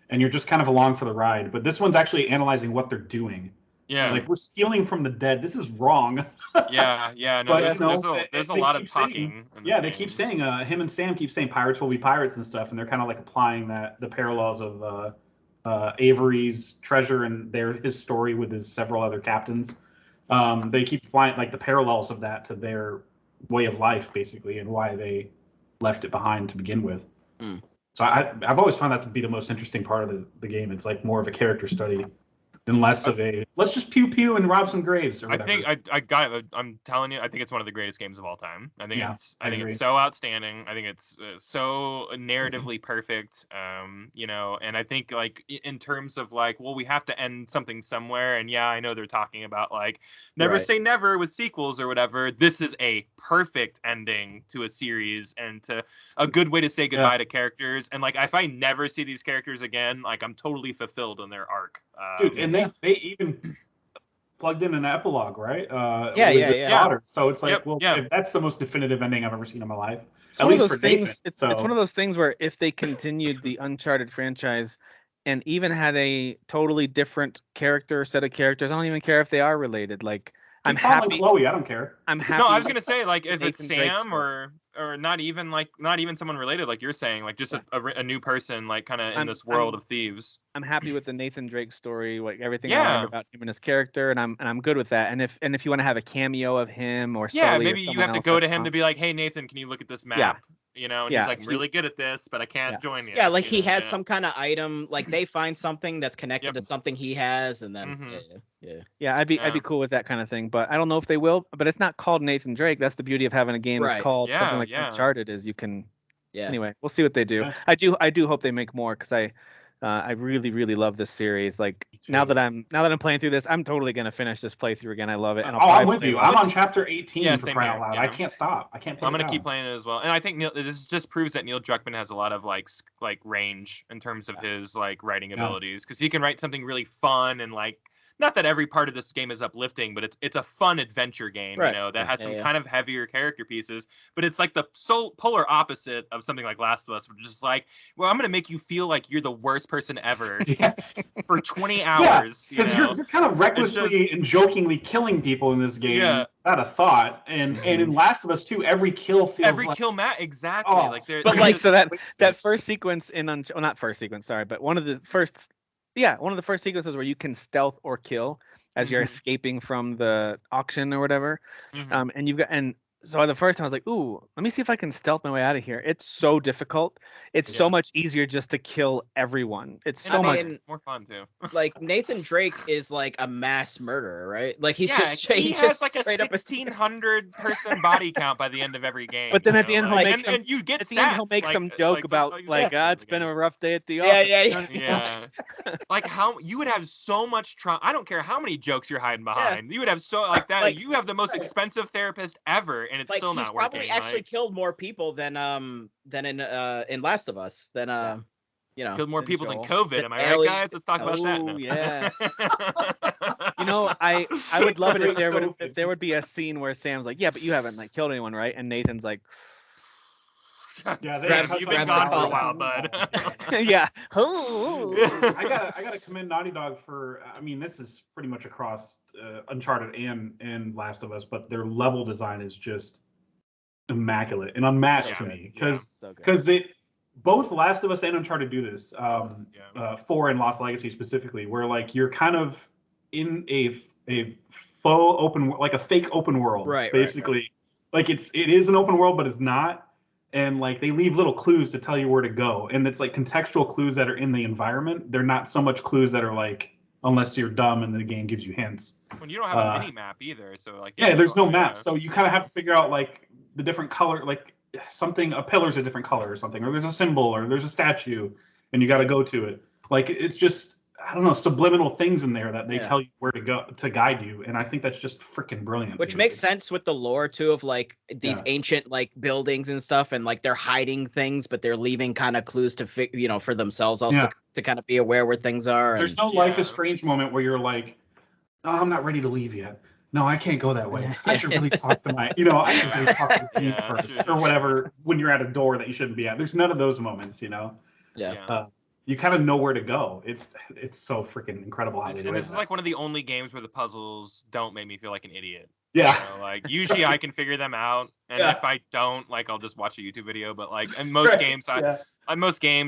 S5: and you're just kind of along for the ride. But this one's actually analyzing what they're doing.
S3: Yeah.
S5: Like we're stealing from the dead. This is wrong.
S3: Yeah. No, but there's a lot of talking.
S5: They keep saying him and Sam keep saying pirates will be pirates and stuff, and they're kind of like applying the parallels of Avery's treasure and his story with his several other captains. They keep applying like the parallels of that to their way of life, basically, and why they left it behind to begin with. So I've always found that to be the most interesting part of the game. It's like more of a character study than less of a let's just pew pew and rob some graves. Or whatever.
S3: I'm telling you, I think it's one of the greatest games of all time. I think it's so outstanding. I think it's so narratively perfect. And I think like in terms of like, well, we have to end something somewhere. And I know they're talking about like never say never with sequels or whatever. This is a perfect ending to a series and to a good way to say goodbye to characters. And like, if I never see these characters again, like I'm totally fulfilled in their arc.
S5: Dude, and they even plugged in an epilogue, right?
S2: Daughter.
S5: So it's like, if that's the most definitive ending I've ever seen in my life.
S1: It's one of those things where if they continued the Uncharted franchise and even had a totally different set of characters, I don't even care if they are related. Like, I'm happy.
S5: Chloe, I don't care.
S1: I'm happy.
S3: No, I was gonna say like if it's Sam or not even someone related, like you're saying, like just a new person, like kind of in this world of thieves.
S1: I'm happy with the Nathan Drake story, like everything I learned about him and his character, and I'm good with that. And if you want to have a cameo of him or Sully
S3: maybe you have to go to him to be like, hey Nathan, can you look at this map?
S1: Yeah.
S3: And he's like, I'm really good at this, but I can't join you.
S2: Yeah, like he has some kind of item, like they find something that's connected to something he has, and then
S1: I'd be cool with that kind of thing. But I don't know if they will. But it's not called Nathan Drake. That's the beauty of having a game that's called something like Uncharted. Is you can. Yeah. Anyway, we'll see what they do. Yeah. I do hope they make more because I really, really love this series. Like now that I'm playing through this, I'm totally gonna finish this playthrough again. I love it. And
S5: I'm with you. I'm on chapter 18 for crying out loud. I can't stop. I can't.
S3: I'm gonna keep playing it as well. And I think this just proves that Neil Druckmann has a lot of like range in terms of his like writing abilities because he can write something really fun and like not that every part of this game is uplifting, but it's a fun adventure game,
S2: Right.
S3: you know, that has some kind of heavier character pieces, but it's like the polar opposite of something like Last of Us, which is like, well, I'm gonna make you feel like you're the worst person ever for 20 hours.
S5: Because you're kind of recklessly and jokingly killing people in this game without a thought, and in Last of Us 2, every kill feels
S3: exactly like
S1: but like so that first sequence in not first sequence, sorry, but one of the first sequences where you can stealth or kill as you're escaping from the auction or whatever, and so the first time I was like, ooh, let me see if I can stealth my way out of here. It's so difficult. It's so much easier just to kill everyone. It's so much
S3: more fun too.
S2: Like Nathan Drake is like a mass murderer, right? Like he has
S3: like a 1,600 person body count by the end of every game.
S1: But then at the end,
S3: he'll
S1: make some joke about it's been a rough day at the office.
S3: Yeah. Like how you would have so much trauma. I don't care how many jokes you're hiding behind. You would have so like that. Like, you have the most expensive therapist ever, and it's still not working.
S2: He's probably actually killed more people than in Last of Us than
S3: killed more people than COVID. Am I right, guys? Let's talk about that now.
S1: Yeah. I would love it if there would be a scene where Sam's like, yeah, but you haven't like killed anyone, right? And Nathan's like,
S3: yeah, you've been gone for a while, bud.
S1: Yeah.
S5: I gotta commend Naughty Dog for. I mean, this is pretty much across Uncharted and Last of Us, but their level design is just immaculate and unmatched to me because both Last of Us and Uncharted do this. 4 and Lost Legacy specifically, where like you're kind of in a faux open, like a fake open world,
S2: right?
S5: Basically, like it is an open world, but it's not. And like they leave little clues to tell you where to go, and it's like contextual clues that are in the environment. They're not so much clues that are like, unless you're dumb and the game gives you hints.
S3: When you don't have a mini map either, so like
S5: there's no map, so you kind of have to figure out like the different color, like a pillar's a different color or something, or there's a symbol or there's a statue, and you got to go to it. Like it's just, I don't know, subliminal things in there that they tell you where to go to guide you, and I think that's just freaking brilliant.
S2: Which makes sense with the lore too, of like these ancient like buildings and stuff, and like they're hiding things, but they're leaving kind of clues to for themselves also to kind of be aware where things are.
S5: There's no Life is Strange moment where you're like, oh, I'm not ready to leave yet. No, I can't go that way. I should really talk to I should really talk to the team first, or whatever. When you're at a door that you shouldn't be at, there's none of those moments, you kind of know where to go. It's so freaking incredible how they do it.
S3: This is like one of the only games where the puzzles don't make me feel like an idiot.
S5: Yeah.
S3: Like usually I can figure them out, and if I don't, like I'll just watch a YouTube video. But like in most games,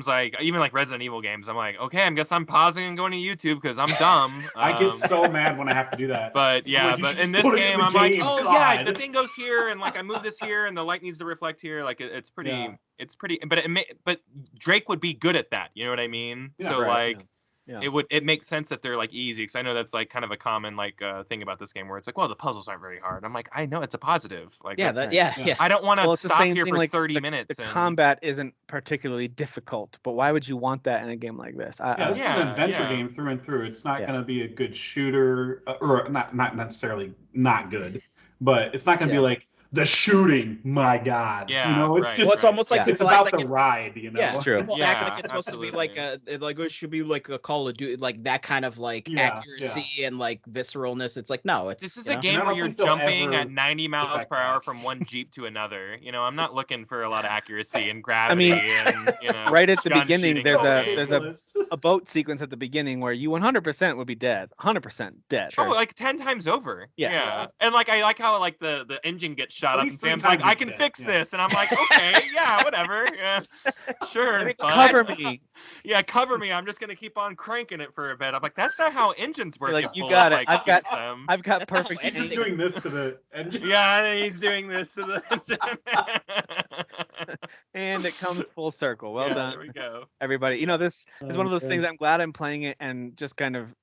S3: like even like Resident Evil games, I'm like, okay, I guess I'm pausing and going to YouTube because I'm dumb.
S5: I get so mad when I have to do that.
S3: But but in this game, I'm like, the thing goes here, and like I move this here, and the light needs to reflect here. Like it's pretty. It's pretty, but Drake would be good at that. You know what I mean? It makes sense that they're like easy, because I know that's like kind of a common like thing about this game where it's like, well, the puzzles aren't very hard. I'm like, I know it's a positive. Like I don't want to stop here for like 30 minutes.
S1: The combat isn't particularly difficult, but why would you want that in a game like this?
S5: This is an adventure game through and through. It's not going to be a good shooter, or not necessarily not good, but it's not going to be like the shooting, my God. It's just
S2: it's almost like
S5: it's about the ride,
S1: Yeah, it's true.
S2: People act like it's supposed to be like it should be like a Call of Duty, like that kind of like accuracy and like visceralness. It's like, no,
S3: this is a game where you're jumping at 90 miles per hour from one Jeep to another. I'm not looking for a lot of accuracy and gravity. And
S1: right at the beginning, there's a boat sequence at the beginning where you 100% would be dead. 100% dead.
S3: Oh, like 10 times over.
S1: Yes.
S3: Yeah. And like I like how like the engine gets shot up, and Sam's like, I can fix this, and I'm like, okay, whatever, sure,
S1: cover me.
S3: Yeah, cover me. I'm just gonna keep on cranking it for a bit. I'm like, that's not how engines work.
S1: Like, you got it. I've got perfect.
S5: He's just doing this to the engine.
S3: Yeah, he's doing this to the engine.
S1: And it comes full circle. Well done.
S3: There we go.
S1: Everybody. This is one of those things. I'm glad I'm playing it and just kind of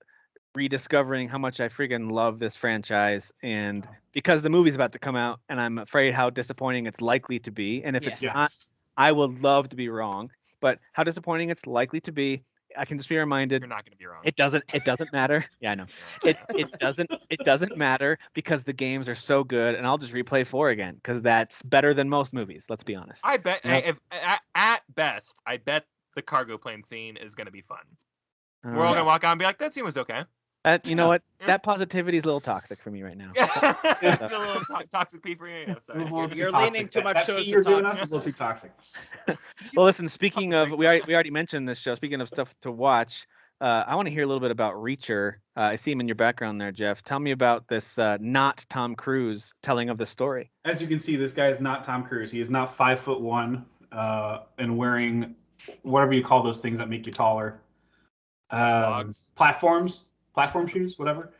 S1: rediscovering how much I freaking love this franchise, and because the movie's about to come out, and I'm afraid how disappointing it's likely to be. And if it's not, I would love to be wrong, but how disappointing it's likely to be, I can just be reminded
S3: you're not going to be wrong.
S1: It doesn't matter. Yeah, I know. It doesn't matter, because the games are so good, and I'll just replay 4 again, because that's better than most movies. Let's be honest.
S3: I bet at best, I bet the cargo plane scene is going to be fun. We're all going to walk out and be like, that scene was okay.
S1: You know what? That positivity is a little toxic for me right now.
S3: It's a little toxic pee for you.
S2: You're leaning too much towards
S5: you're giving us is a little too toxic.
S1: Well, listen. Speaking of, we already mentioned this show. Speaking of stuff to watch, I want to hear a little bit about Reacher. I see him in your background there, Jeff. Tell me about this not Tom Cruise telling of the story.
S5: As you can see, this guy is not Tom Cruise. He is not 5'1" and wearing whatever you call those things that make you taller. Platform shoes, whatever.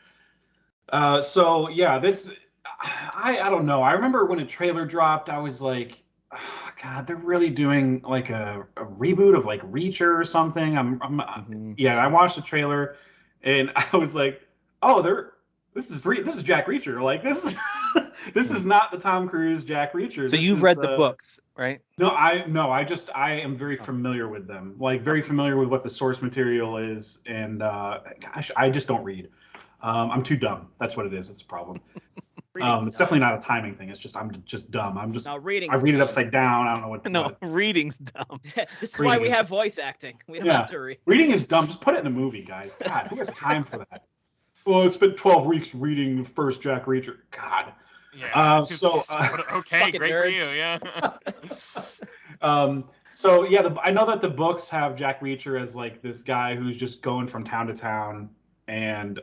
S5: So yeah, this I don't know. I remember when a trailer dropped, I was like, oh, God, they're really doing like a reboot of like Reacher or something. Yeah. I watched the trailer, and I was like, oh, this is Jack Reacher. Like this is this is not the Tom Cruise Jack Reacher.
S1: So you've read the books, right?
S5: No, I am very familiar with them. Like very familiar with what the source material is, and gosh, I just don't read. I'm too dumb. That's what it is. It's a problem. It's definitely not a timing thing. It's just I'm just dumb. I read it upside down. I don't know what.
S1: No, reading's dumb.
S2: This is why we have voice acting. We don't have to read.
S5: Reading is dumb. Just put it in a movie, guys. God, who has time for that? Well, it's been 12 weeks reading the first Jack Reacher. God.
S3: Yeah. Okay, great
S2: nerds.
S3: for you.
S5: Yeah. So yeah, I know that the books have Jack Reacher as like this guy who's just going from town to town and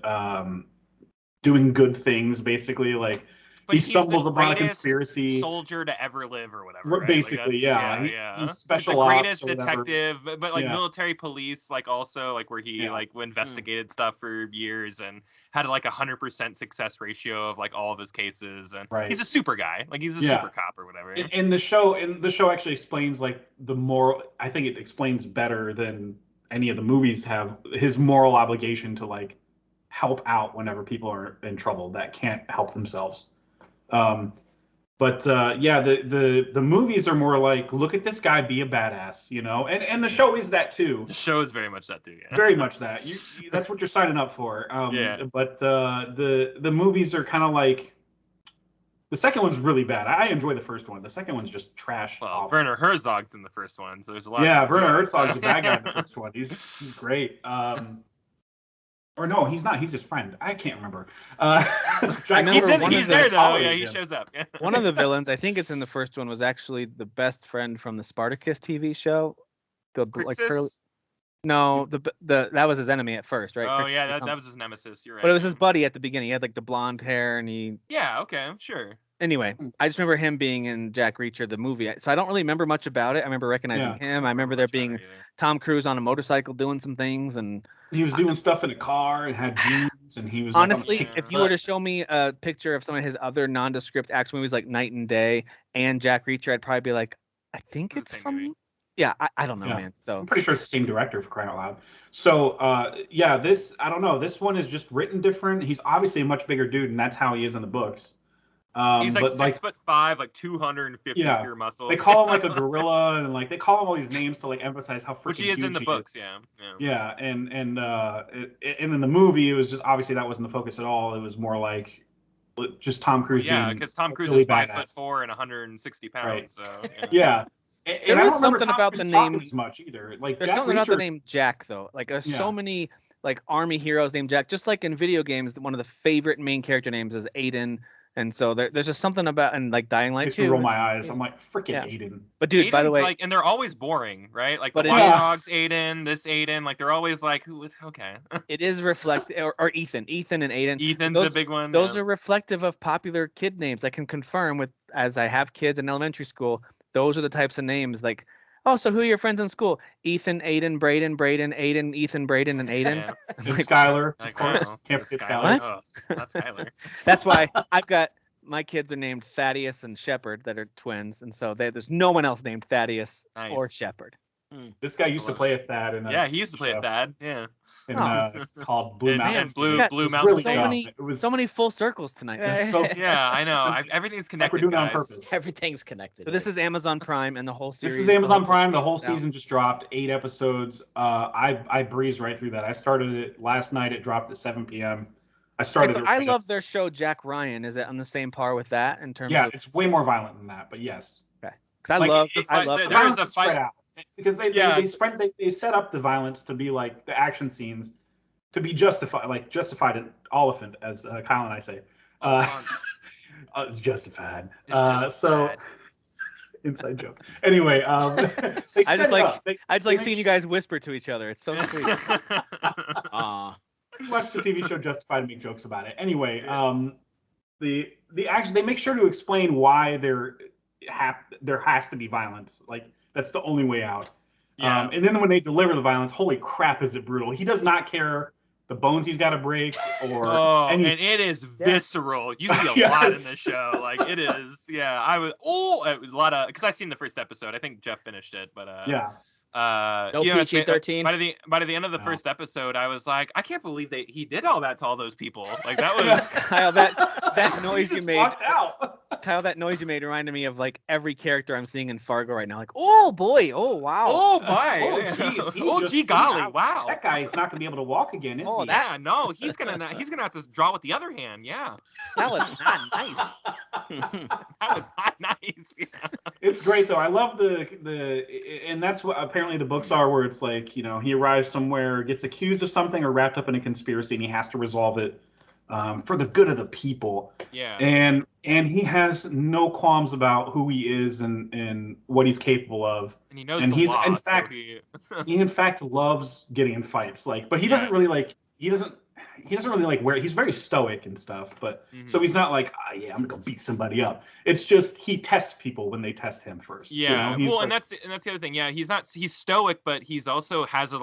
S5: doing good things, basically. Like he stumbles upon a conspiracy.
S3: Soldier to ever live, or whatever. Right?
S5: Basically,
S3: like
S5: he's special
S3: the
S5: ops.
S3: Greatest detective, but like military police, like also like where he like investigated stuff for years and had like 100% success ratio of like all of his cases. And he's a super guy, like he's a super cop or whatever.
S5: And the show actually explains like the moral. I think it explains better than any of the movies have his moral obligation to like help out whenever people are in trouble that can't help themselves. But the movies are more like, look at this guy be a badass, you know, and the show is that too.
S3: The show is very much that too. Yeah.
S5: Very much that. That's what you're signing up for. But the movies are kind of like. The second one's really bad. I enjoy the first one. The second one's just trash.
S3: Well, Werner Herzog's in the first one, so there's a lot.
S5: Yeah, Werner Herzog's a bad guy in the first one. He's great. Or no, he's not. He's his friend. I can't remember.
S3: He's there though. Yeah, he shows up.
S1: One of the villains, I think it's in the first one, was actually the best friend from the Spartacus TV show. No, that was his enemy at first, right?
S3: Oh yeah, that was his nemesis. You're right.
S1: But it was his buddy at the beginning. He had like the blonde hair, and he.
S3: Yeah. Okay. Sure.
S1: Anyway, I just remember him being in Jack Reacher, the movie. So I don't really remember much about it. I remember recognizing him. I remember there being Tom Cruise on a motorcycle doing some things, and
S5: he was doing stuff in a car and had jeans, and he was
S1: honestly, if you were to show me a picture of some of his other nondescript action movies like Night and Day and Jack Reacher, I'd probably be like, I think it's from. Movie. Yeah, I don't know, man. So
S5: I'm pretty sure it's the same director, for crying out loud. So this I don't know. This one is just written different. He's obviously a much bigger dude, and that's how he is in the books.
S3: He's like 6'5", like 250 pure muscle.
S5: They call him like a gorilla, and like they call him all these names to like emphasize how freaking
S3: which he is in the books.
S5: Yeah, and in the movie, it was just obviously that wasn't the focus at all. It was more like just Tom Cruise.
S3: Yeah, because Tom Cruise is 5'4" and 160 pounds. Right. So
S5: yeah.
S1: There was something about the name
S5: as much either. Like
S1: there's something about the name Jack though. Like there's so many like army heroes named Jack. Just like in video games, one of the favorite main character names is Aiden. And so there's just something about, and like Dying Light 2.
S5: Roll my eyes. I'm like, freaking Aiden.
S1: But dude,
S3: Aiden's
S1: by the way,
S3: like, and they're always boring, right? Like the White Dogs, Aiden, this Aiden, like they're always like, who? Okay.
S1: It is reflective, or Ethan and Aiden.
S3: Ethan's a big one.
S1: Those are reflective of popular kid names. I can confirm with, as I have kids in elementary school, those are the types of names like. Oh, so who are your friends in school? Ethan, Aiden, Braden, Aiden, Ethan, Braden, and Aiden.
S5: Yeah. And Skylar, of course. Can't forget Skylar.
S3: Oh, not Skylar.
S1: That's why I've got my kids are named Thaddeus and Shepard that are twins, and so there's no one else named Thaddeus or Shepard.
S5: This guy used to play a Thad in
S3: he used to play a Thad. Yeah.
S5: Called Blue Mountain.
S3: Blue Mountain.
S5: Really
S1: so many full circles tonight.
S3: Yeah, I know. Everything's connected.
S5: Like we're doing it on purpose.
S2: Everything's connected.
S1: So this is Amazon Prime, and the whole series.
S5: This is Amazon Prime. The whole season just dropped. 8 episodes. I breezed right through that. I started it last night. It dropped at 7 p.m. I
S1: love their show Jack Ryan. Is it on the same par with that in terms of?
S5: Yeah, it's way more violent than that, but yes.
S1: Okay. Because I love.
S3: There's a fight
S5: out because they set up the violence to be like the action scenes, to be justified, like justified an oliphant, as Kyle and I say. It's justified. So inside joke. Anyway,
S1: I just like seeing you guys whisper to each other. It's so sweet.
S5: Watch the TV show Justified and make jokes about it. Anyway, the action, they make sure to explain why there has to be violence. Like that's the only way out. Yeah. And then when they deliver the violence, holy crap, is it brutal? He does not care the bones he's got to break or
S3: and it is visceral. You see a lot in this show. Like it is. Yeah, it was a lot of, because I've seen the first episode. I think Jeff finished it, but
S2: no PG-13.
S3: By the end of the first episode, I was like, I can't believe he did all that to all those people. Like that was
S1: Kyle, that noise you made. Kyle, that noise you made reminded me of like every character I'm seeing in Fargo right now. Like, oh boy, oh wow,
S3: oh my, oh gee golly, wow.
S5: That guy is not gonna be able to walk again, is he?
S3: Yeah, no, he's gonna have to draw with the other hand. Yeah,
S1: that was not nice.
S3: That was not nice. Yeah.
S5: It's great though. I love and that's what apparently the books are, where it's like, he arrives somewhere, gets accused of something or wrapped up in a conspiracy, and he has to resolve it for the good of the people.
S3: Yeah.
S5: And he has no qualms about who he is and what he's capable of.
S3: And he knows the law,
S5: in fact, he in fact loves getting in fights. Like, but he doesn't really like. He doesn't really like where he's very stoic and stuff, but so he's not like, I'm gonna go beat somebody up. It's just he tests people when they test him first.
S3: Yeah, well, and that's the other thing. Yeah, he's stoic, but he's also has a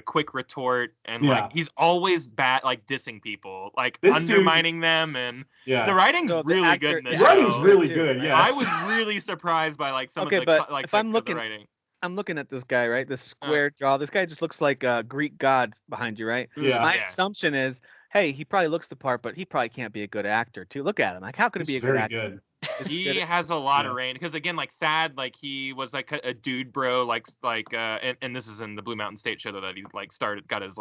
S3: quick retort, and like he's always like dissing people, like undermining them, and the writing's really good in this.
S5: The writing's really good. Yeah,
S3: I was really surprised by like some of the writing.
S1: I'm looking at this guy, right? This square jaw. This guy just looks like a Greek god behind you, right?
S5: Yeah.
S1: My assumption is, hey, he probably looks the part, but he probably can't be a good actor too. Look at him. Like, how could he be a good actor?
S5: Good.
S3: He has a lot of range, because again, like Thad, like he was like a dude bro, and this is in the Blue Mountain State show that he like got his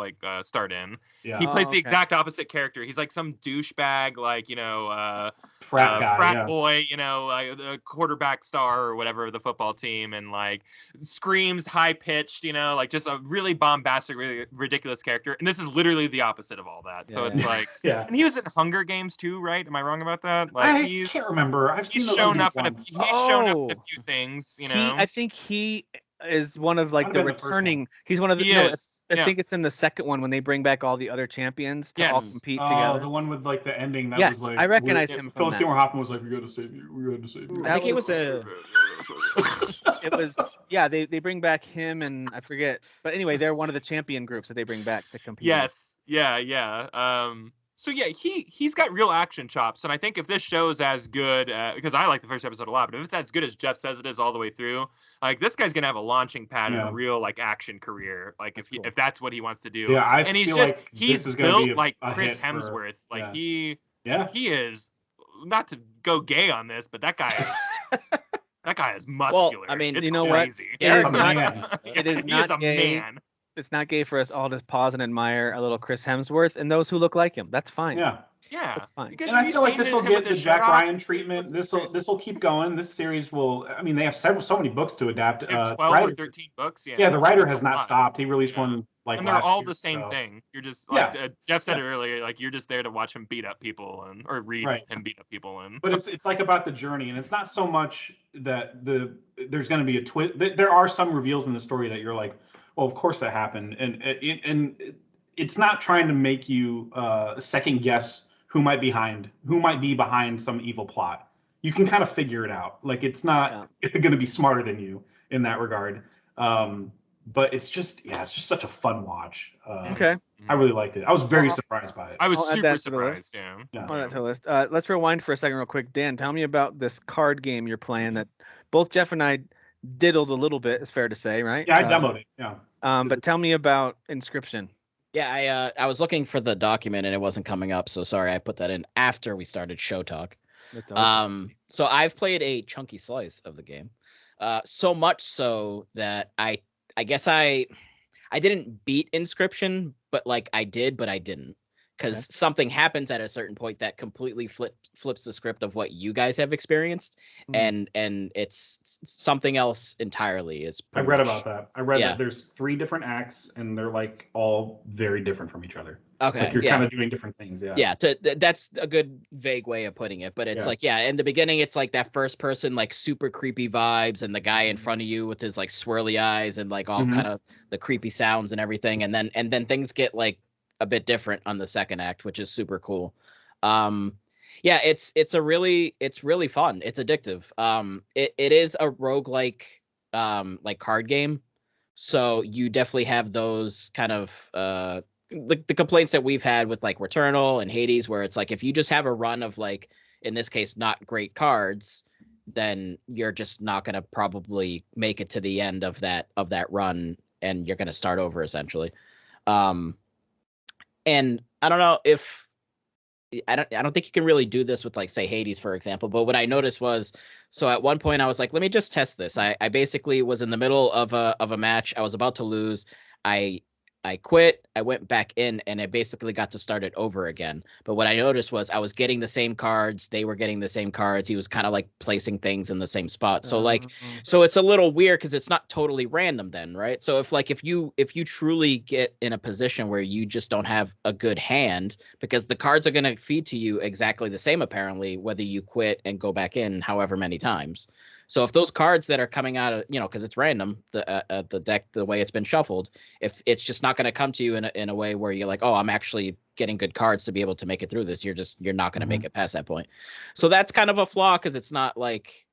S3: start in. Yeah. He plays the exact opposite character. He's like some douchebag, like
S5: frat
S3: boy, a quarterback star or whatever of the football team, and like screams high pitched, like just a really bombastic, really ridiculous character. And this is literally the opposite of all that. So it's like, and he was in Hunger Games too, right? Am I wrong about that? Like,
S5: I can't remember. He's
S3: shown up in a few things.
S1: I think he is one of like the returning. He's one of the. I think it's in the second one when they bring back all the other champions to all compete together.
S5: The one with like the ending. That was like,
S1: I recognize him from that.
S5: Philip Hoffman was like, "We got to save you. We got to save you."
S2: I think it was a.
S1: It was They bring back him and I forget, but anyway, they're one of the champion groups that they bring back to compete.
S3: Yes, yeah. So yeah, he's got real action chops, and I think if this show is as good, because I like the first episode a lot, but if it's as good as Jeff says it is all the way through, like this guy's gonna have a launching pad in a real like action career, like if that's what he wants to do.
S5: Yeah,
S3: he's built like Chris Hemsworth, like he is, not to go gay on this, but that guy is muscular.
S2: Well, I mean,
S3: it's
S1: you know
S3: crazy.
S1: What? It is not gay.
S3: Man.
S1: It's not gay for us all to pause and admire a little Chris Hemsworth and those who look like him. That's fine.
S3: Yeah.
S1: That's fine.
S5: And I feel like this will get the Jack Ryan treatment. This will keep going. This series will. I mean, they have so many books to adapt.
S3: 12 or 13 books.
S5: Yeah, the writer has not stopped. He released one like
S3: and they're
S5: last
S3: all
S5: year,
S3: the same thing. You're just like Jeff said it earlier. Like you're just there to watch him beat up people or read him beat up people.
S5: But it's like about the journey, and it's not so much that there's going to be a twist. There are some reveals in the story that you're like, well, of course that happened, and it's not trying to make you second guess who might be behind some evil plot. You can kind of figure it out. Like it's not going to be smarter than you in that regard. But it's just such a fun watch.
S1: Okay.
S5: I really liked it. I was very surprised by it.
S3: I was super surprised.
S1: Yeah. I'll add that to the list. Let's rewind for a second real quick. Dan, tell me about this card game you're playing that both Jeff and I diddled a little bit, it's fair to say, right?
S5: Yeah, I demoed it. Yeah.
S1: But tell me about Inscryption.
S2: Yeah, I was looking for the document and it wasn't coming up, so sorry, I put that in after we started Show Talk. So I've played a chunky slice of the game, so much so that I guess I didn't beat Inscryption, but like I did, but I didn't. because something happens at a certain point that completely flips the script of what you guys have experienced, and it's something else entirely.
S5: I read about that. I read that there's 3 different acts, and they're like all very different from each other.
S2: Okay,
S5: like you're kind of doing different things.
S2: That's a good vague way of putting it, but it's like in the beginning it's like that first person like super creepy vibes, and the guy in front of you with his like swirly eyes and like all kind of the creepy sounds and everything, and then things get like a bit different on the second act, which is super cool. It's really fun. It's addictive. It is a roguelike like card game, so you definitely have those kind of the complaints that we've had with like Returnal and Hades, where it's like if you just have a run of like, in this case, not great cards, then you're just not going to probably make it to the end of that run, and you're going to start over essentially. And I don't know if I don't think you can really do this with like say Hades, for example. But what I noticed was, so at one point I was like, let me just test this. I basically was in the middle of a match. I was about to lose. I quit, I went back in, and I basically got to start it over again. But what I noticed was I was getting the same cards, they were getting the same cards. He was kind of like placing things in the same spot. So like, so it's a little weird because it's not totally random then, right? So if you truly get in a position where you just don't have a good hand, because the cards are going to feed to you exactly the same, apparently, whether you quit and go back in however many times. So if those cards that are coming out of, because it's random, the deck, the way it's been shuffled, if it's just not going to come to you in a way where you're like, oh, I'm actually getting good cards to be able to make it through this, you're not going to make it past that point. So that's kind of a flaw, because it's not like,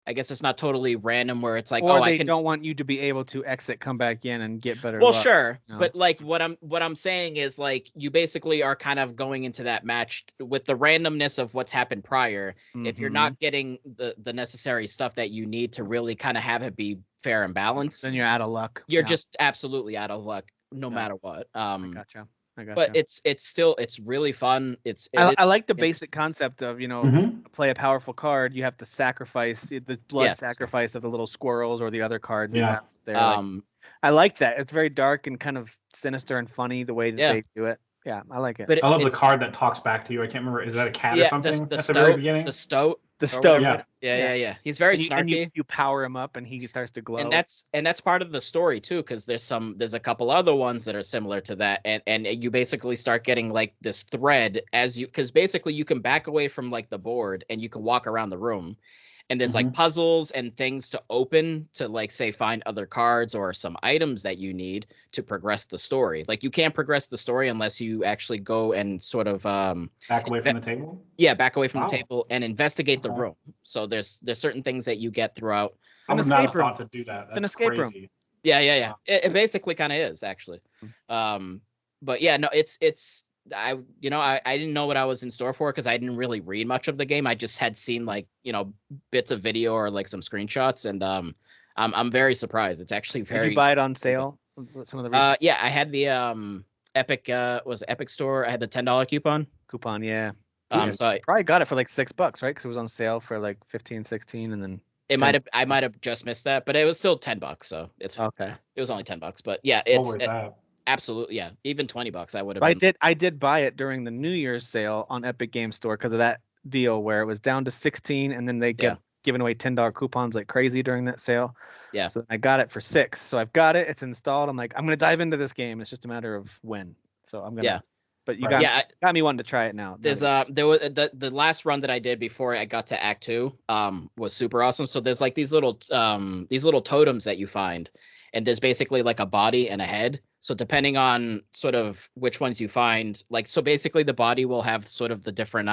S2: I guess it's not totally random where it's like,
S1: or they don't want you to be able to exit, come back in, and get better.
S2: Well, luck. Sure, but like what I'm saying is like you basically are kind of going into that match with the randomness of what's happened prior. If you're not getting the necessary stuff that you need to really kind of have it be fair and balanced,
S1: then you're out of luck.
S2: You're just absolutely out of luck, no matter what. I
S1: gotcha.
S2: But it's really fun.
S1: I like the basic concept of play a powerful card. You have to sacrifice the blood sacrifice of the little squirrels or the other cards.
S5: Yeah,
S1: there. I like that. It's very dark and kind of sinister and funny the way that they do it. Yeah, I like it.
S5: But I love the card that talks back to you. I can't remember. Is that a cat or something at the very beginning?
S2: The stoat.
S1: The stoat.
S2: Yeah. He's very snarky.
S1: And you power him up, and he starts to glow.
S2: And that's part of the story too, because there's a couple other ones that are similar to that, and you basically start getting like this thread because basically you can back away from like the board and you can walk around the room. And there's like puzzles and things to open to like say find other cards or some items that you need to progress the story. Like you can't progress the story unless you actually go and sort of
S5: back away from the table.
S2: Yeah, back away from the table and investigate the room. So there's certain things that you get throughout.
S5: I would not have thought to do that. That's
S1: an escape room.
S2: Yeah. It basically kind of is actually. But yeah, no, it's. I didn't know what I was in store for because I didn't really read much of the game. I just had seen like bits of video or like some screenshots, and I'm very surprised. It's actually very.
S1: Did you buy it on sale? Some of the
S2: yeah, I had the Epic Epic Store. I had the $10 coupon.
S1: Yeah.
S2: So I
S1: probably got it for like $6, right? Because it was on sale for like 15, 16, and then
S2: I might have just missed that, but it was still $10. So it's okay. It was only $10, but yeah, it's. Absolutely, yeah. Even $20, I would have.
S1: I did buy it during the New Year's sale on Epic Game Store because of that deal where it was down to 16, and then they kept giving away $10 coupons like crazy during that sale.
S2: Yeah.
S1: So I got it for $6. So I've got it. It's installed. I'm like, I'm gonna dive into this game. It's just a matter of when. So I'm gonna. Yeah. But you got me wanting to try it now.
S2: There's there was the last run that I did before I got to Act 2 was super awesome. So there's like these little totems that you find. And there's basically like a body and a head. So depending on sort of which ones you find, like, so basically the body will have sort of the different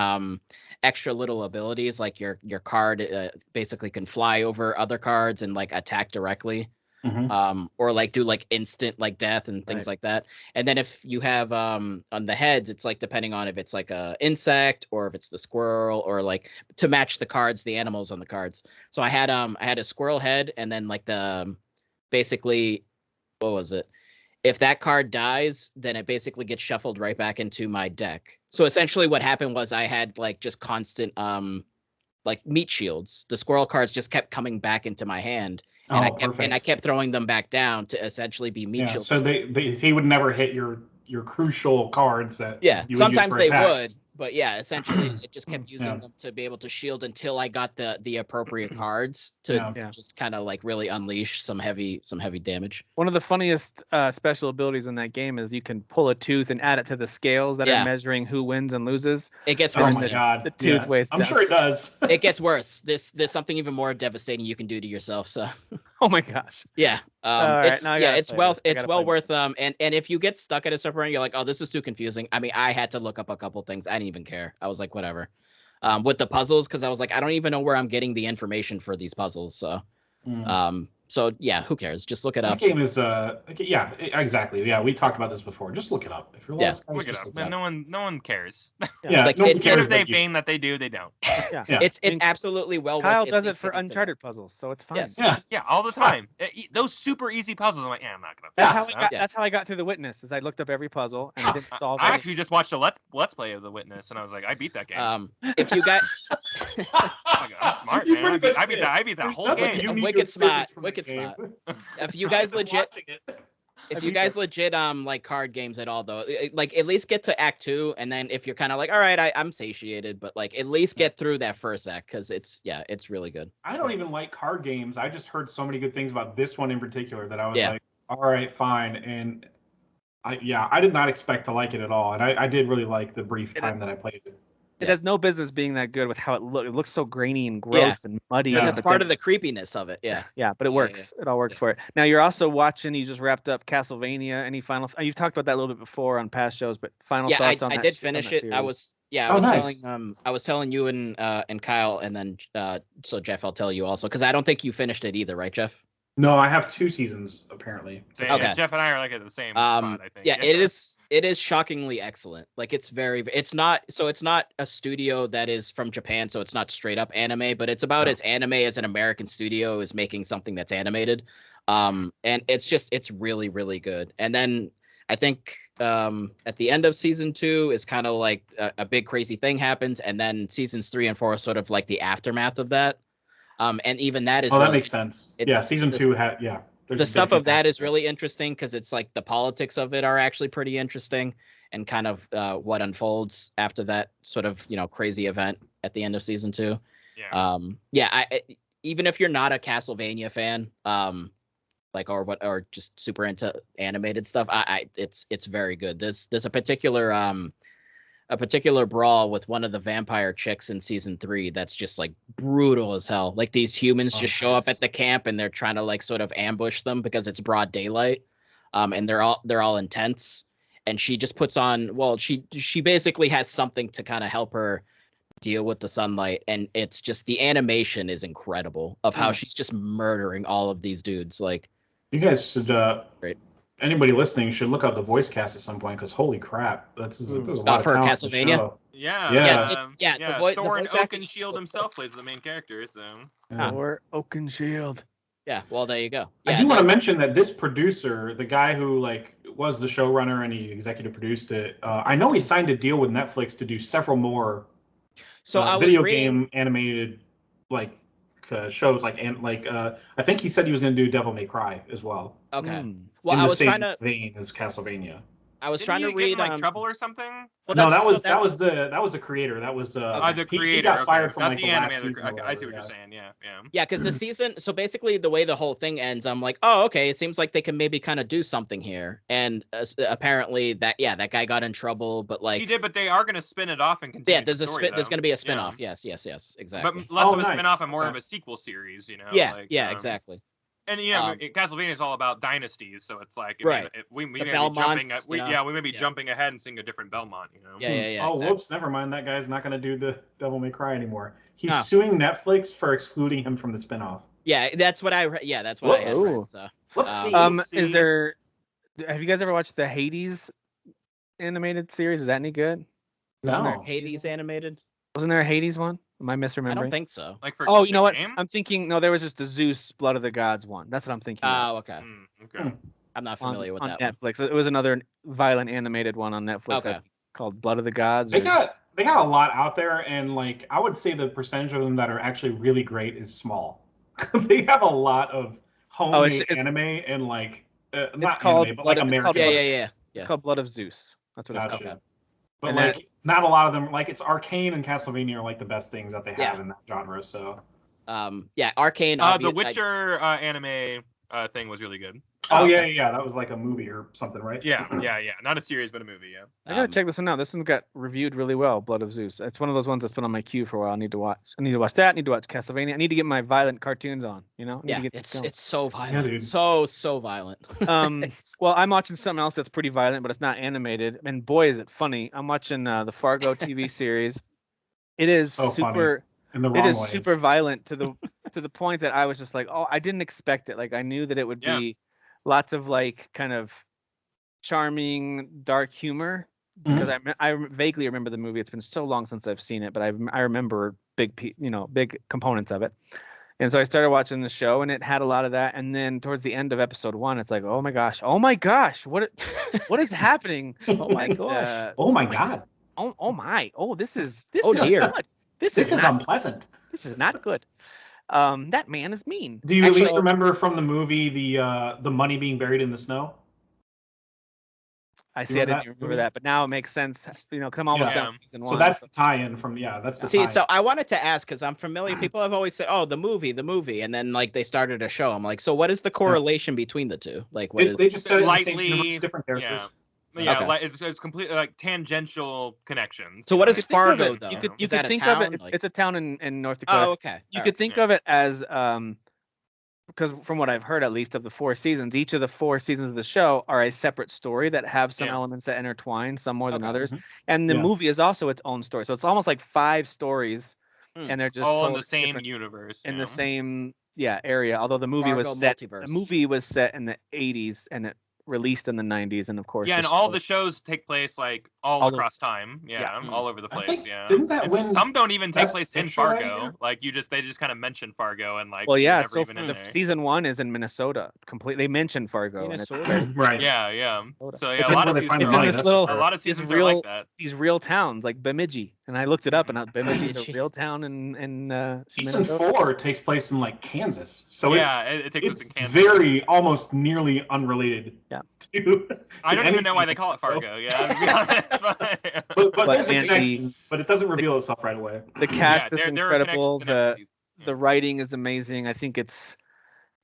S2: extra little abilities, like your card basically can fly over other cards and like attack directly, or like do like instant like death and things like that. And then if you have on the heads, it's like depending on if it's like a insect or if it's the squirrel or like to match the cards, the animals on the cards. So I had a squirrel head, and then like basically, what was it? If that card dies, then it basically gets shuffled right back into my deck. So essentially what happened was I had like just constant like meat shields. The squirrel cards just kept coming back into my hand. And I kept throwing them back down to essentially be meat shields.
S5: So he would never hit your your crucial cards that
S2: you sometimes would use for attacks. Would. But yeah, essentially, it just kept using them to be able to shield until I got the appropriate cards to just kind of like really unleash some heavy damage.
S1: One of the funniest special abilities in that game is you can pull a tooth and add it to the scales that are measuring who wins and loses.
S2: It gets worse.
S5: Oh my god,
S1: the tooth weighs.
S5: I'm sure it does.
S2: It gets worse. There's something even more devastating you can do to yourself. So.
S1: Oh my gosh.
S2: Yeah. It's well worth and if you get stuck at a certain point, you're like, oh, this is too confusing. I mean, I had to look up a couple things. I didn't even care. I was like, whatever. With the puzzles, because I was like, I don't even know where I'm getting the information for these puzzles. So So yeah, who cares? Just look it up.
S5: The game is yeah, exactly. Yeah, we talked about this before. Just look it up. If you're lost,
S3: look it up. Man, no one cares.
S5: Yeah,
S3: like no even if they feign that they do, they don't.
S2: Yeah. It's absolutely well.
S1: Kyle does it for Uncharted puzzles, so it's fine.
S2: Yes.
S3: Yeah, all the time. Those super easy puzzles. I'm like, I'm not gonna.
S1: That's how I got through The Witness. Is I looked up every puzzle and I didn't solve.
S3: I actually just watched a let's play of The Witness, and I was like, I beat that game.
S2: If you got,
S3: I'm smart, man. I beat that whole game.
S2: I'm wicked smart. If you guys legit, like card games at all though, like at least get to Act 2, and then if you're kind of like, all right, I'm satiated, but like at least get through that first act because it's really good.
S5: I don't even like card games. I just heard so many good things about this one in particular that I was like, all right, fine, and I did not expect to like it at all, and I did really like the brief time that I played it.
S1: It has no business being that good with how it looks. It looks so grainy and gross and muddy.
S2: Yeah, that's part of the creepiness of it. Yeah.
S1: Yeah, but it works. It all works for it. Now you're also watching. You just wrapped up Castlevania. Any final? You've talked about that a little bit before on past shows, but final thoughts on that?
S2: I did finish it. I was telling you and Kyle, and then so Jeff, I'll tell you also because I don't think you finished it either, right, Jeff?
S5: No, I have 2 seasons apparently.
S3: Okay. Jeff and I are like at the same spot, I think.
S2: Yeah, it is shockingly excellent. Like it's not a studio that is from Japan, so it's not straight up anime, but it's about as anime as an American studio is making something that's animated. And it's really, really good. And then I think at the end of season 2 is kind of like a big crazy thing happens, and then seasons 3 and 4 are sort of like the aftermath of that. And even that is
S5: that makes sense. Season 2 had
S2: the stuff of that is really interesting because it's like the politics of it are actually pretty interesting, and kind of what unfolds after that sort of crazy event at the end of season 2. Even if you're not a Castlevania fan, or just super into animated stuff, it's very good. There's a particular brawl with one of the vampire chicks in season 3 that's just like brutal as hell. Like these humans just show up at the camp and they're trying to like sort of ambush them because it's broad daylight. And they're all intense. And she just puts on, she basically has something to kind of help her deal with the sunlight. And it's just, the animation is incredible of how she's just murdering all of these dudes. Like,
S5: you guys should,
S2: great.
S5: Anybody listening should look up the voice cast at some point because holy crap, there's a lot
S2: for
S5: of
S2: Castlevania.
S3: The Thorin Oakenshield himself plays the main character. So
S1: Thor Oakenshield.
S2: Yeah, well there you go.
S5: I do want to mention that this producer, the guy who like was the showrunner and he executive produced it, I know he signed a deal with Netflix to do several more video game animated like shows I think he said he was going to do Devil May Cry as well.
S2: Okay.
S5: Well, I was trying to vein as Castlevania.
S2: I was trying to read
S3: Trouble or something.
S5: Well, no, that was the creator. That was
S3: the creator.
S5: He got fired from like
S3: the
S5: last season.
S3: I see what you're saying. Yeah.
S2: Yeah, because the season. So basically, the way the whole thing ends, I'm like, oh, okay. It seems like they can maybe kind of do something here. And apparently, that guy got in trouble, but like
S3: he did. But they are going to spin it off and continue.
S2: Yeah, there's going to be a spin-off. Yes, exactly.
S3: But less of a spin-off and more of a sequel series.
S2: Yeah, exactly.
S3: And Castlevania is all about dynasties, so it's like we may be jumping ahead and seeing a different Belmont.
S2: Yeah.
S5: Oh,
S2: exactly.
S5: Whoops! Never mind. That guy's not going to do the Devil May Cry anymore. He's suing Netflix for excluding him from the spinoff.
S2: Yeah, that's what I. Yeah, that's what I heard. So.
S1: Is there? Have you guys ever watched the Hades animated series? Is that any good?
S5: No.
S2: Hades animated.
S1: Wasn't there a Hades one? Am I misremembering?
S2: I don't think so.
S3: Like for
S1: you know what? I'm thinking. No, there was just the Zeus Blood of the Gods one. That's what I'm thinking.
S2: Oh, okay. Okay. I'm not familiar with that
S1: Netflix. It was another violent animated one on Netflix called Blood of the Gods.
S5: They got a lot out there, and like I would say the percentage of them that are actually really great is small. They have a lot of homemade anime and like
S1: it's called
S5: anime, but like American.
S1: It's called Blood of Zeus. That's what it's called.
S5: Okay. But and not a lot of them. Like it's Arcane and Castlevania are like the best things that they have in that genre. So,
S2: Arcane.
S3: The Witcher anime thing was really good.
S5: Yeah. That was like a movie or something, right?
S3: Yeah. Not a series, but a movie. Yeah.
S1: I gotta check this one out. This one's got reviewed really well. Blood of Zeus. It's one of those ones that's been on my queue for a while. I need to watch that. I need to watch Castlevania. I need to get my violent cartoons on.
S2: It's so violent. So violent.
S1: Well, I'm watching something else that's pretty violent, but it's not animated. And boy, is it funny! I'm watching the Fargo TV series. It is super. It is super violent to the point that I was just like, I didn't expect it. Like I knew that it would be lots of like kind of charming dark humor because I vaguely remember the movie. It's been so long since I've seen it, but I remember big components of it. And so I started watching the show, and it had a lot of that. And then towards the end of episode 1, it's like, oh my gosh, what is happening?
S2: Oh my gosh,
S5: oh my god,
S1: this is
S2: dear.
S1: not good. This is
S5: unpleasant.
S1: This is not good. That man is mean.
S5: Do you at least remember from the movie the money being buried in the snow?
S1: I didn't even remember that, but now it makes sense. Come almost down to season 1.
S5: So that's the tie-in from that's the tie-in.
S2: So I wanted to ask because I'm familiar. People have always said, "Oh, the movie," and then like they started a show. I'm like, so what is the correlation between the two? Like,
S5: they just said
S3: lightly
S5: different characters.
S3: Yeah, it's completely like tangential connections.
S2: So what is Fargo though?
S1: You could think of it. It's a town in North Dakota.
S2: Oh, okay.
S1: You could think of it as because from what I've heard, at least of the 4 seasons, each of the 4 seasons of the show are a separate story that have some elements that intertwine, some more than others. And the movie is also its own story. So it's almost like 5 stories, and they're just
S3: all in the same universe,
S1: in the same area. Although the movie was set, in the 80s, and it released in the 90s, and of course
S3: and all the shows take place like all across time, all over the place.
S5: Didn't that win?
S3: Some don't even take place in Fargo. Like they just kind of mention Fargo and like.
S1: Well, so the season 1 is in Minnesota. Completely, they mention Fargo.
S2: Minnesota,
S5: right?
S3: Yeah. So a lot of seasons are like that.
S1: These real towns like Bemidji, and I looked it up, and Bemidji is a real town in
S5: season 4 takes place in like Kansas. So
S3: it takes place in Kansas.
S5: Very almost nearly unrelated.
S1: Yeah.
S3: I don't even know why they call it Fargo. Yeah, to be honest.
S5: but there's a connection, but it doesn't reveal itself right away.
S1: The cast is incredible. The writing is amazing. I think it's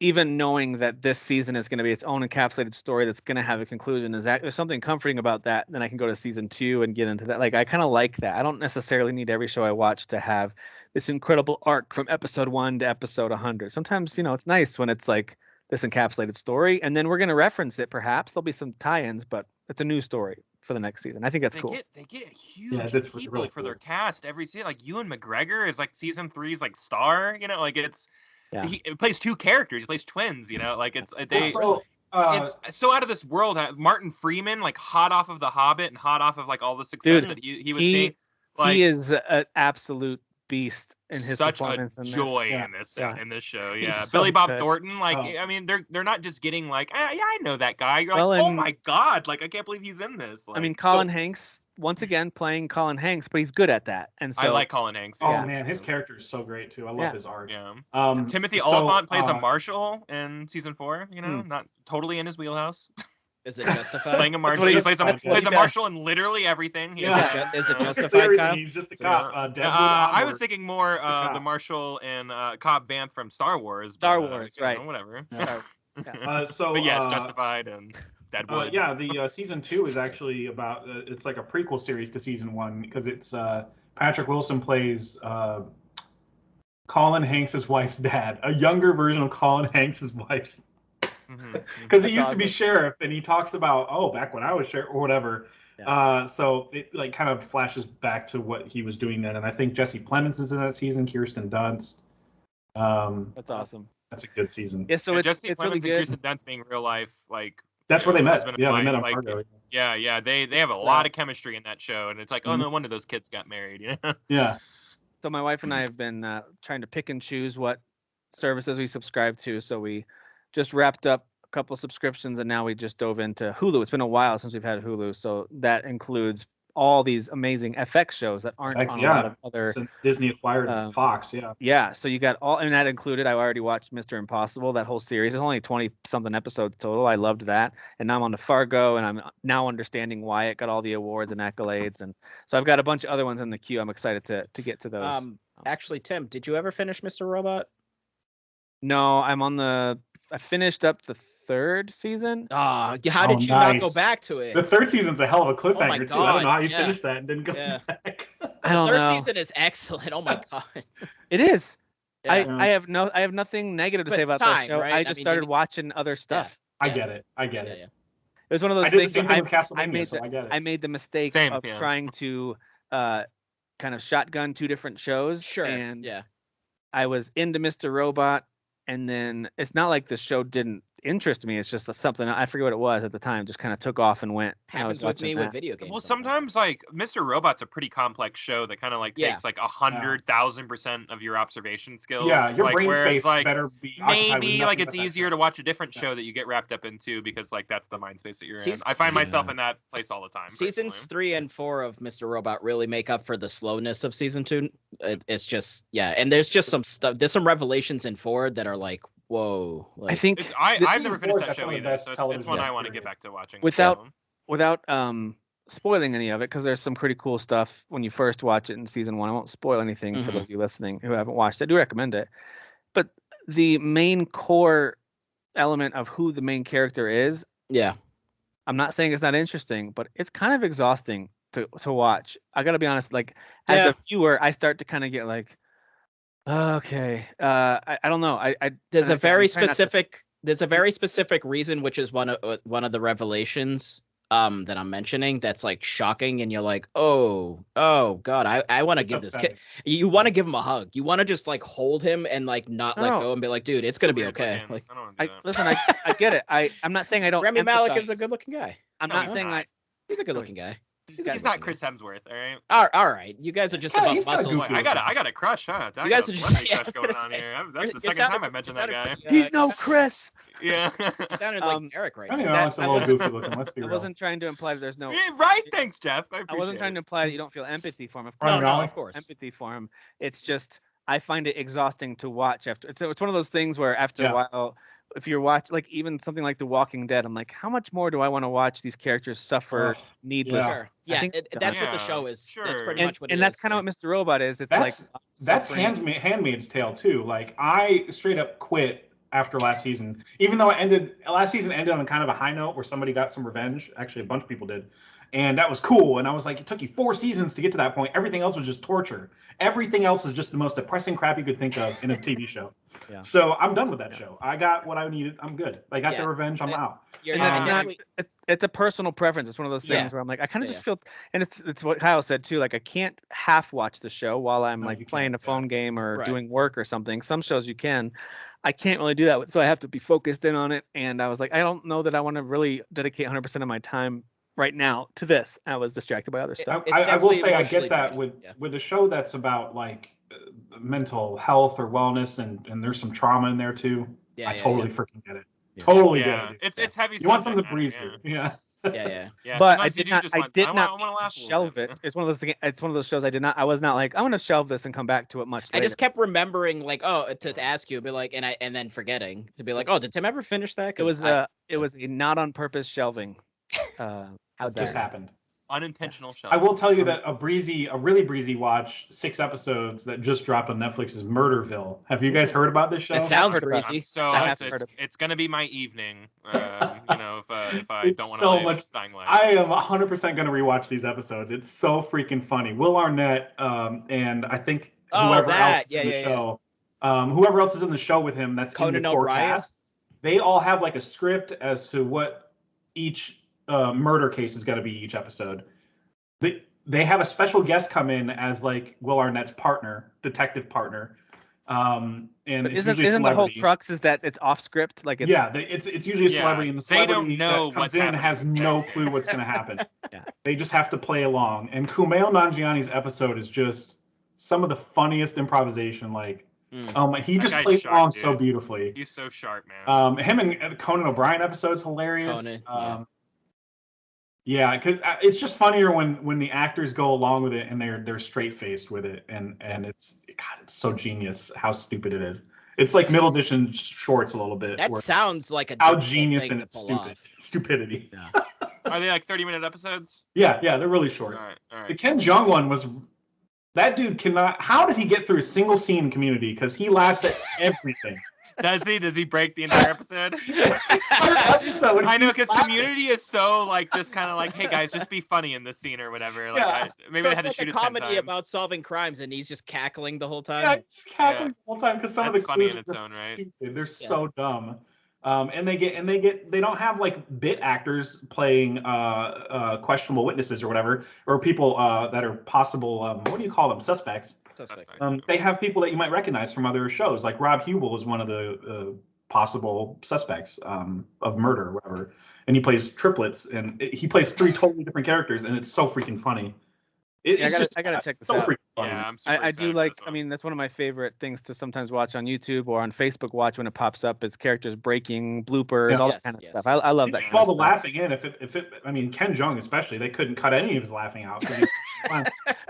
S1: even knowing that this season is going to be its own encapsulated story that's going to have a conclusion. There's something comforting about that. Then I can go to season 2 and get into that. Like I kind of like that. I don't necessarily need every show I watch to have this incredible arc from episode 1 to episode 100. Sometimes it's nice when it's like this encapsulated story, and then we're going to reference it. Perhaps there'll be some tie-ins, but it's a new story for the next season. I think that's cool.
S3: They get a huge people really for their cast every season. Like Ewan McGregor is like season 3's like star. Like it's he plays 2 characters. He plays twins. Like it's it's so out of this world. Martin Freeman, like hot off of The Hobbit and hot off of like all the success that he was seeing. Like,
S1: he is an absolute beast in his performance.
S3: Such a joy in this show. Yeah, Billy Bob Thornton. Like, I mean, they're not just getting like, I know that guy. You're like, oh my god, like I can't believe he's in this. Like,
S1: I mean, Colin Hanks once again playing Colin Hanks, but he's good at that. And so
S3: I like Colin Hanks.
S5: Oh man, his character is so great too. I love his art.
S3: Yeah. Timothy Olyphant plays a marshal in season 4. Not totally in his wheelhouse.
S2: Is it justified?
S3: Playing a marshal. He plays a marshal in literally everything.
S2: Is it justified, Kyle?
S5: He's just a cop.
S3: I was thinking more the marshal in Cobb Vanth from Star Wars.
S1: Star Wars, right?
S3: Whatever.
S5: But
S3: yes, Justified and Deadwood.
S5: The season 2 is actually about. It's like a prequel series to season 1 because it's Patrick Wilson plays Colin Hanks' wife's dad, a younger version of Colin Hanks' wife's. Because he used to be sheriff, and he talks about back when I was sheriff or whatever. So it like kind of flashes back to what he was doing then, and I think Jesse Plemons is in that season. Kirsten Dunst.
S1: That's awesome.
S5: That's a good season.
S1: Yeah, so
S3: Jesse
S1: it's
S3: Plemons
S1: really good.
S3: And Kirsten Dunst being real life like.
S5: That's where they met. Yeah, they met on Fargo.
S3: Yeah, they have a lot of chemistry in that show, and it's like, no wonder those kids got married.
S5: Yeah.
S1: So my wife and I have been trying to pick and choose what services we subscribe to. So we just wrapped up a couple subscriptions, and now we just dove into Hulu. It's been a while since we've had Hulu, so that includes all these amazing FX shows that aren't on a lot of other.
S5: Since Disney acquired Fox,
S1: Yeah, so you got all, and that included. I already watched Mr. Impossible, that whole series. It's only 20-something episodes total. I loved that, and now I'm on to Fargo, and I'm now understanding why it got all the awards and accolades, and so I've got a bunch of other ones in the queue. I'm excited to get to those.
S2: Actually, Tim, did you ever finish Mr. Robot?
S1: No, I finished up the 3rd season.
S2: How did you not go back to it?
S5: The 3rd season's a hell of a cliffhanger too. I don't know how you finished that and didn't go back.
S1: I don't know.
S2: The 3rd season is excellent. Oh my god.
S1: It is. Yeah. I have nothing negative to say about that show. Right? I just started watching other stuff.
S5: I get it.
S1: Yeah. It was one of those things
S5: where
S1: I made the mistake of trying to kind of shotgun 2 different shows.
S2: Sure.
S1: And I was into Mr. Robot, and then it's not like the show didn't interest me. It's just something, I forget what it was at the time, just kind of took off and went.
S2: Happens with me with video games.
S3: Well, sometimes like Mr. Robot's a pretty complex show that kind of like takes like 100,000% of your observation skills.
S5: Yeah, your brain space
S3: like,
S5: better be
S3: maybe like it's easier to watch a different show that you get wrapped up into because like that's the mind space that you're in. I find myself in that place all the time.
S2: Seasons 3 and 4 of Mr. Robot really make up for the slowness of season 2. It's just and there's just some stuff. There's some revelations in 4 that are like, whoa.
S1: I think
S3: I've never finished that show either, so it's one I want to get back to watching.
S1: Without spoiling any of it, because there's some pretty cool stuff when you first watch it in season 1. I won't spoil anything for those of you listening who haven't watched it. I do recommend it. But the main core element of who the main character is, I'm not saying it's not interesting, but it's kind of exhausting to watch. I gotta be honest, like as a viewer, I start to kind of get like, okay, I don't know.
S2: There's a very specific reason, which is one of the revelations that I'm mentioning that's like shocking, and you're like, oh god, I want to give this kid. You want to give him a hug. You want to just like hold him and like not let go and be like, dude, it's gonna be okay. Like,
S1: listen, I get it. I'm not saying I don't.
S2: Rami Malek is a good-looking guy.
S1: I'm not saying
S2: he's a good-looking guy.
S3: He's not Chris Hemsworth, all right?
S2: All right. You guys are just about muscles.
S3: I got a crush, huh?
S2: You guys are just
S3: going on here. That's the second time I mentioned that guy.
S1: He's no Chris.
S3: Yeah.
S2: He sounded like Eric right now.
S5: That's a little goofy looking. Let's be real.
S1: I wasn't trying to imply that there's no.
S3: Right. Thanks, Jeff.
S1: I wasn't trying to imply that you don't feel empathy for him.
S2: Of course.
S1: Empathy for him. It's just I find it exhausting to watch after. It's one of those things where after a while, if you're watching, like even something like The Walking Dead, I'm like, how much more do I want to watch these characters suffer needless?
S2: That's what the show is. Sure. That's pretty much what it is.
S1: And that's kind of what Mr. Robot is.
S5: That's Handmaid's Tale too. Like I straight up quit after last season, even though last season ended on kind of a high note where somebody got some revenge. Actually, a bunch of people did. And that was cool. And I was like, it took you 4 seasons to get to that point. Everything else was just torture. Everything else is just the most depressing crap you could think of in a TV show. Yeah. So I'm done with that show. I got what I needed. I'm good. I got the revenge. I'm out.
S1: It's a personal preference. It's one of those things where I'm like, I kind of just feel, and it's what Kyle said too. Like I can't half watch the show while I'm playing a phone game or doing work or something. Some shows you can. I can't really do that. So I have to be focused in on it. And I was like, I don't know that I want to really dedicate 100% of my time right now to this. I was distracted by other stuff.
S5: I will say I get that with a show that's about like mental health or wellness and there's some trauma in there too. I totally freaking get it. Totally get it.
S3: It's heavy.
S5: You want something to breathe through. Yeah.
S1: But I did not shelve it. It's one of those things. It's one of those shows I was not like, I'm going to shelve this and come back to it much later.
S2: I just kept remembering like, to ask you, be like, and then forgetting to be like, did Tim ever finish that?
S1: It was a not on purpose shelving.
S5: How it just happened.
S3: Unintentional shelving.
S5: I will tell you that a really breezy watch, 6 episodes that just dropped on Netflix is Murderville. Have you guys heard about this show?
S2: It sounds breezy.
S3: So it's going to be my evening. If I don't want to play Dying Light.
S5: I am 100% going to rewatch these episodes. It's so freaking funny. Will Arnett and I think whoever else is in the show, whoever else is in the show with him, that's
S2: Conan
S5: in the core cast. They all have like a script as to what each murder case is going to be each episode. They have a special guest come in as like Will Arnett's detective partner. And
S1: but isn't the whole crux is that it's off script? Like
S5: it's usually a celebrity, and the celebrity that comes in has no clue what's going to happen. They just have to play along. And Kumail Nanjiani's episode is just some of the funniest improvisation. Like, he just plays along so beautifully.
S3: He's so sharp, man.
S5: Him and Conan O'Brien episode's hilarious. Yeah, because it's just funnier when the actors go along with it and they're straight faced with it, and it's so genius how stupid it is. It's like middle edition shorts a little bit.
S2: That sounds like a
S5: how genius and it's stupidity.
S3: Yeah. Are they like 30-minute episodes?
S5: Yeah, they're really short.
S3: All right.
S5: The Ken Jeong one was. That dude cannot. How did he get through a single scene in Community? Because he laughs at everything.
S3: Does he? Does he break the entire episode? I know, because Community is so like just kind of like, hey guys, just be funny in this scene or whatever. Like, maybe I had to shoot it 10 times. It's like a comedy
S2: about solving crimes, and he's just cackling the whole time.
S5: Yeah, he's just cackling the whole time because some of the
S3: funny
S5: clues
S3: in its own right.
S5: Stupid. They're so dumb. And they don't have like bit actors playing questionable witnesses or whatever, or people that are possible what do you call them, suspects. They have people that you might recognize from other shows, like Rob Hubel is one of the possible suspects of murder or whatever, and he plays triplets, and he plays 3 totally different characters, and it's so freaking funny. I
S1: gotta check this out.
S3: Yeah,
S1: I do like. I mean, that's one of my favorite things to sometimes watch on YouTube or on Facebook. Watch when it pops up. It's characters breaking, bloopers, all that kind of stuff. I love that.
S5: All the laughing in. If it, I mean, Ken Jeong especially, they couldn't cut any of his laughing out.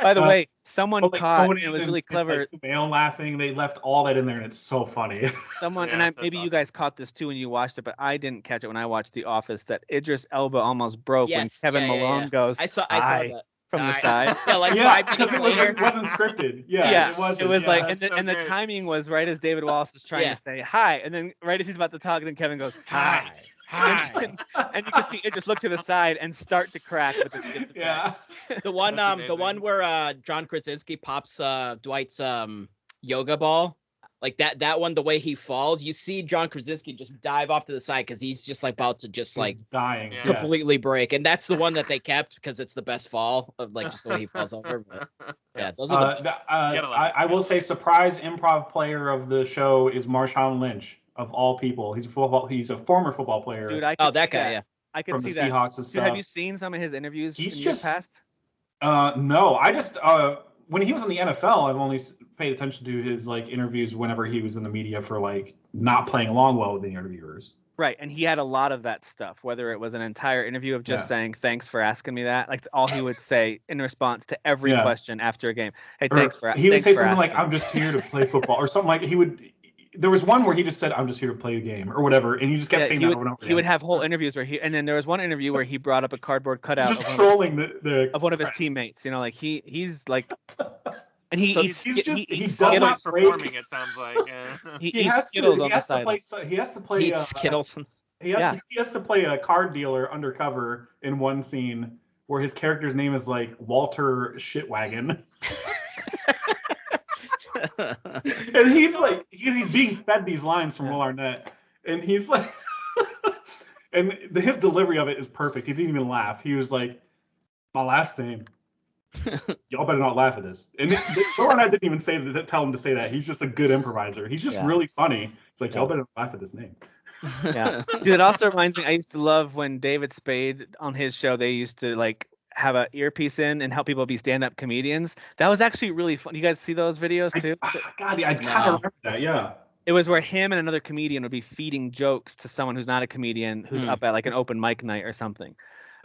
S1: By the way, someone caught. And it was really clever.
S5: Like, male laughing. They left all that in there, and it's so funny.
S1: Maybe you guys caught this too when you watched it, but I didn't catch it when I watched The Office. That Idris Elba almost broke when Kevin Malone goes.
S2: I saw that.
S1: From the side.
S5: Because it wasn't scripted.
S1: It was like, and the timing was right as David Wallace was trying to say hi, and then right as he's about to talk, then Kevin goes hi. And you can see it just look to the side and start to crack with
S2: the one where John Krasinski pops Dwight's yoga ball. Like that one, the way he falls, you see John Krasinski just dive off to the side because he's just like about to just like
S5: dying,
S2: completely break, and that's the one that they kept because it's the best fall of like just the way he falls over. But yeah, those are the best.
S5: I will say, surprise improv player of the show is Marshawn Lynch of all people. He's a former football player.
S1: Dude,
S2: that guy. Yeah,
S1: I can see
S5: that. Seahawks and stuff.
S1: Dude, have you seen some of his interviews in years past?
S5: No, I just when he was in the NFL, I've only paid attention to his like interviews whenever he was in the media for like not playing along well with the interviewers.
S1: Right, and he had a lot of that stuff, whether it was an entire interview of just saying, thanks for asking me that. Like, all he would say in response to every question after a game. Hey, thanks for asking me.
S5: He would say something like, I'm just here to play football, or something like there was one where he just said, I'm just here to play the game, or whatever, and he just kept saying that over and over.
S1: He would have whole interviews where and then there was one interview where he brought up a cardboard cutout
S5: just trolling
S1: of one of his teammates. You know, like he's like... And he eats
S3: Skittles. Performing, it sounds like.
S1: He eats Skittles on the side.
S5: He has to play
S2: Skittles.
S5: He has to play a card dealer undercover in one scene where his character's name is like Walter Shitwagon. And he's being fed these lines from Will Arnett, and he's like, and his delivery of it is perfect. He didn't even laugh. He was like, my last name. Y'all better not laugh at this. And Will Arnett didn't even tell him to say that. He's just a good improviser. He's just really funny. It's like, y'all better not laugh at this name.
S1: Yeah, dude. It also reminds me. I used to love when David Spade on his show. They used to like have an earpiece in and help people be stand-up comedians. That was actually really fun. You guys see those videos too?
S5: I kind of remember that. Yeah.
S1: It was where him and another comedian would be feeding jokes to someone who's not a comedian who's up at like an open mic night or something.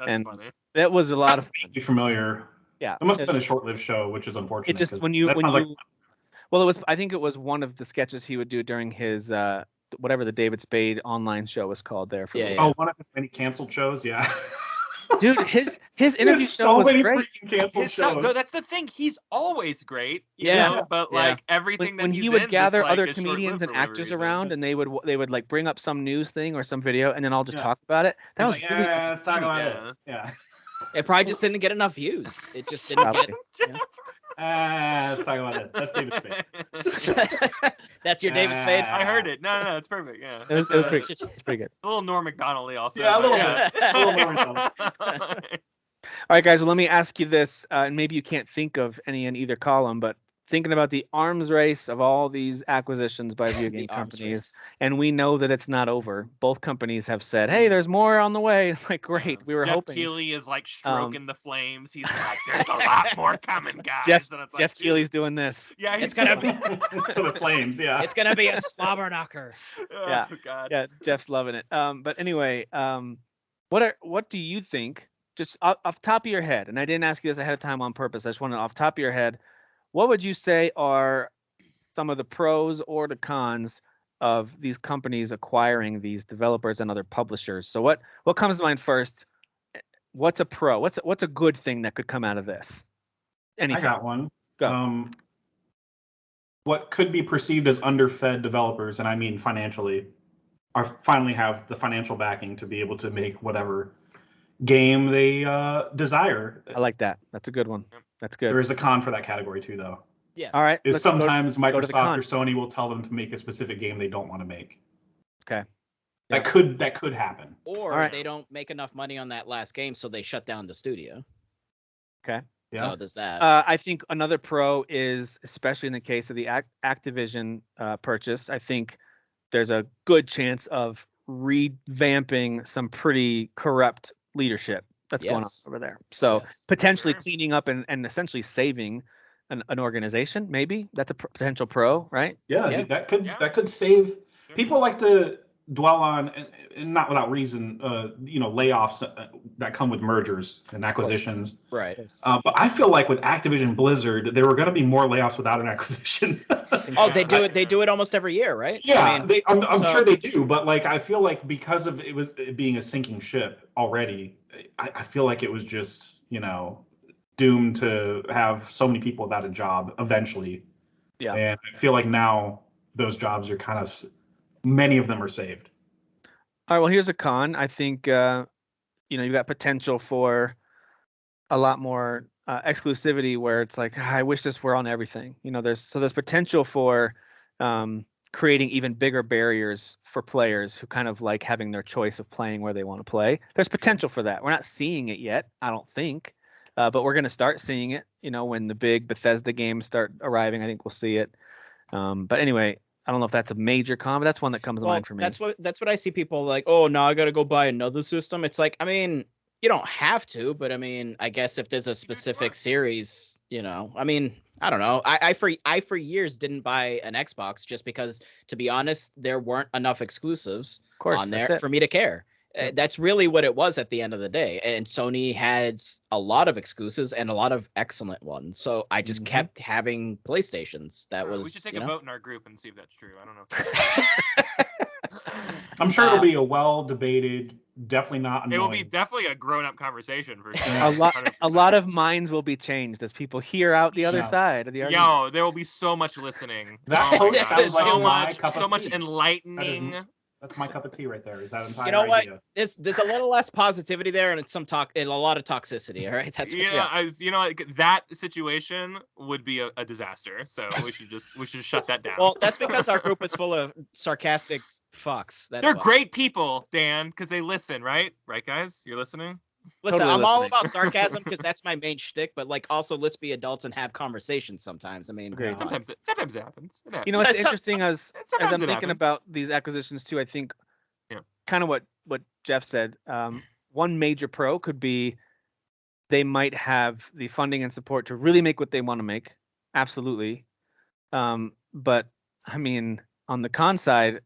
S3: That's funny.
S1: That was a lot of fun.
S5: Familiar.
S1: Yeah,
S5: it must have been a short-lived show, which is unfortunate.
S1: It just well, it was. I think it was one of the sketches he would do during his whatever the David Spade online show was called. There for
S5: one of his many canceled shows. Yeah,
S1: dude, his interview show was great.
S5: Canceled shows.
S3: That's the thing. He's always great. You know, but like everything
S1: when he would gather other comedians and actors around, and they would like bring up some news thing or some video, and then all just talk about it. That was really
S5: let's talk about this. Yeah.
S2: It probably just didn't get enough views. It just didn't get.
S5: Let's talk about this. That's David Spade.
S2: That's your David Spade.
S3: I heard it. No, it's perfect. Yeah,
S1: it's pretty good.
S3: A little Norm Macdonald-y also.
S5: Yeah, a little bit. A little Norm Macdonald.
S1: All right, guys. Well, let me ask you this, and maybe you can't think of any in either column, but thinking about the arms race of all these acquisitions by video game companies, and we know that it's not over. Both companies have said, "Hey, there's more on the way." It's like, great, we were hoping.
S3: Jeff Keighley is like stroking the flames. He's like, "There's a lot more coming, guys."
S1: Jeff Keighley's doing this.
S3: Yeah,
S2: it's gonna be
S5: to the flames. Yeah,
S2: it's gonna be a slobber knocker.
S1: Yeah, Jeff's loving it. But anyway, what do you think just off top of your head, and I didn't ask you this ahead of time on purpose. I just wanted off top of your head, what would you say are some of the pros or the cons of these companies acquiring these developers and other publishers? So what comes to mind first? What's a pro? What's a good thing that could come out of this? Anything.
S5: I got one.
S1: Go.
S5: What could be perceived as underfed developers, and I mean financially, are finally have the financial backing to be able to make whatever game they desire.
S1: I like that. That's a good one. That's good.
S5: There is a con for that category too, though.
S2: Yes.
S1: All right.
S5: Is sometimes Microsoft or Sony will tell them to make a specific game they don't want to make.
S1: Okay.
S5: That could happen.
S2: Or they don't make enough money on that last game, so they shut down the studio.
S1: Okay.
S5: Yeah.
S2: So there's that.
S1: I think another pro is, especially in the case of the Activision purchase, I think there's a good chance of revamping some pretty corrupt leadership that's going on over there. So potentially cleaning up and essentially saving an organization. Maybe that's a potential pro, right?
S5: Yeah. That could save. People like to dwell on, and not without reason, layoffs that come with mergers and acquisitions.
S2: Right.
S5: But I feel like with Activision Blizzard, there were going to be more layoffs without an acquisition.
S2: They do it. They do it almost every year, right?
S5: Yeah, I'm sure they do. But like, I feel like because of it being a sinking ship already, I feel like it was just doomed to have so many people without a job eventually.
S1: Yeah.
S5: And I feel like now those jobs are kind of, many of them are saved.
S1: All right. Well, here's a con. I think you've got potential for a lot more exclusivity, where it's like, I wish this were on everything. There's potential for creating even bigger barriers for players who kind of like having their choice of playing where they want to play. There's potential for that. We're not seeing it yet, I don't think, but we're going to start seeing it. When the big Bethesda games start arriving, I think we'll see it. But anyway, I don't know if that's a major con, but that's one that comes to mind for me.
S2: That's what I see people like, oh, now I got to go buy another system. It's like, I mean, you don't have to, but I mean, I guess if there's a specific series, I mean, I don't know. I for years didn't buy an Xbox just because, to be honest, there weren't enough exclusives on there for me to care. That's really what it was at the end of the day. And Sony has a lot of exclusives and a lot of excellent ones. So I just kept having PlayStations.
S3: We should take a vote in our group and see if that's true. I don't know.
S5: I'm sure it'll be a well-debated, definitely not annoying.
S3: It will be definitely a grown-up conversation for sure.
S1: A lot of minds will be changed as people hear out the other side of the argument.
S3: Yo, there will be so much listening. So much enlightening.
S5: That's my cup of tea right there. Is that entire
S2: You know what?
S5: idea.
S2: There's a little less positivity there, and it's and a lot of toxicity. All right, that's
S3: that situation would be a disaster. So we should shut that down.
S2: Well, that's because our group is full of sarcastic fucks.
S3: They're great people, Dan, because they listen, right? Right, guys, you're listening.
S2: Listen, I'm all about sarcasm because that's my main shtick. But like, also, let's be adults and have conversations sometimes. I mean,
S3: sometimes it happens.
S1: It's interesting as I'm thinking about these acquisitions too. I think kind of what Jeff said. One major pro could be they might have the funding and support to really make what they want to make. Absolutely. But I mean, on the con side,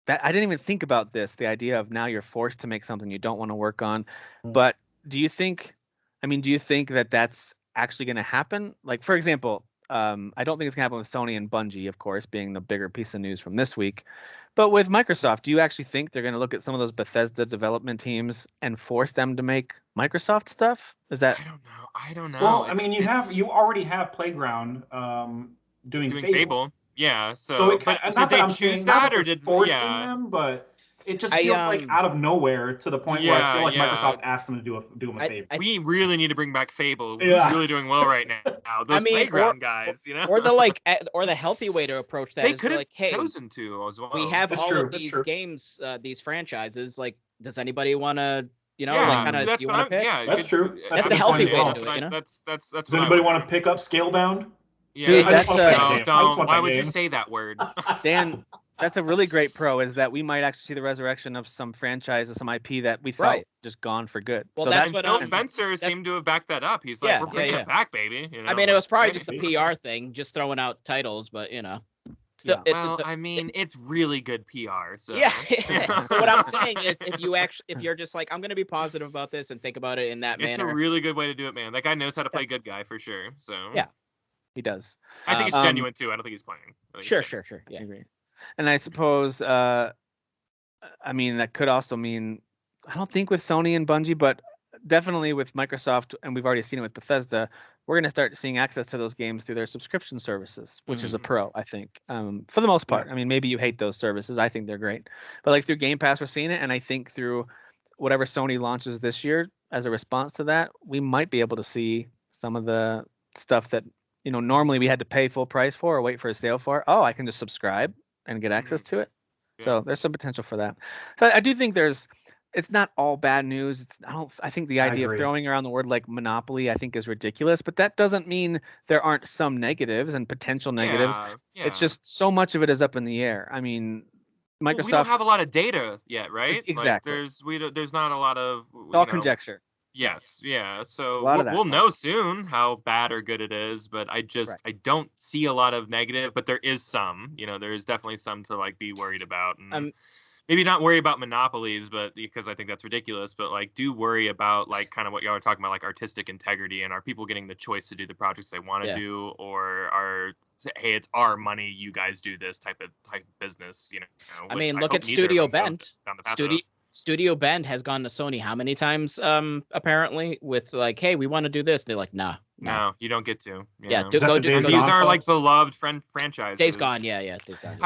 S1: that I didn't even think about this, the idea of now you're forced to make something you don't want to work on. But do you think that that's actually going to happen? Like, for example, I don't think it's going to happen with Sony and Bungie, of course, being the bigger piece of news from this week. But with Microsoft, do you actually think they're going to look at some of those Bethesda development teams and force them to make Microsoft stuff? Is that?
S3: I don't know.
S5: Well, I mean, you already have Playground doing Fable.
S3: Yeah, so
S5: did they choose that, or did forcing them? But it just feels like out of nowhere to the point where I feel like Microsoft asked them to do them a favor.
S3: We really need to bring back Fable. It's really doing well right now. Those Playground guys,
S2: or the healthy way to approach that is like, hey,
S3: chosen to as well.
S2: We have of these games, these franchises. Like, does anybody want to? Do you want to pick?
S3: Yeah,
S5: that's true.
S2: That's the healthy way to do it.
S3: That's
S5: does anybody want to pick up Scalebound?
S3: Yeah,
S1: dude,
S3: why would you say that word?
S1: Dan, that's a really great pro, is that we might actually see the resurrection of some franchise or some IP that we thought just gone for good.
S2: Well,
S3: so that's what Phil Spencer seemed to have backed that up. He's like, we're bringing it back, baby.
S2: I mean, it was probably just a PR thing, just throwing out titles, but Still,
S3: I mean, it's really good PR. So
S2: yeah. But what I'm saying is, if you're just like, I'm gonna be positive about this and think about it in that manner,
S3: it's a really good way to do it, man. That guy knows how to play good guy for sure. So
S2: yeah,
S1: he does.
S3: I think it's genuine too. I don't think he's playing.
S2: Sure. Yeah,
S1: I agree. And I suppose, I mean, that could also mean, I don't think with Sony and Bungie, but definitely with Microsoft, and we've already seen it with Bethesda, we're going to start seeing access to those games through their subscription services, which is a pro, I think, for the most part. I mean, maybe you hate those services. I think they're great. But like through Game Pass, we're seeing it. And I think through whatever Sony launches this year as a response to that, we might be able to see some of the stuff that, you know, normally we had to pay full price for or wait for a sale for. Oh, I can just subscribe and get access to it. Yeah. So there's some potential for that. So I do think it's not all bad news. I think the idea of throwing around the word like monopoly, I think, is ridiculous, but that doesn't mean there aren't some negatives and potential negatives. Yeah. It's just so much of it is up in the air. I mean, Microsoft.
S3: We don't have a lot of data yet, right?
S1: Exactly.
S3: Like there's not a lot of.
S1: It's all conjecture.
S3: Yes, yeah. So we'll know soon how bad or good it is, but I don't see a lot of negative, but there is some. You know, there is definitely some to like be worried about. And maybe not worry about monopolies, but because I think that's ridiculous, but like do worry about like kind of what y'all are talking about, like artistic integrity, and are people getting the choice to do the projects they want to do, or hey, it's our money, you guys do this type of business, you know.
S2: I mean, look at Studio Bend. Studio Bend has gone to Sony how many times, apparently, with like, hey, we want to do this. They're like, nah.
S3: No, you don't get to.
S2: Yeah, go do.
S3: These are like beloved franchises.
S2: Days Gone, yeah, Days Gone.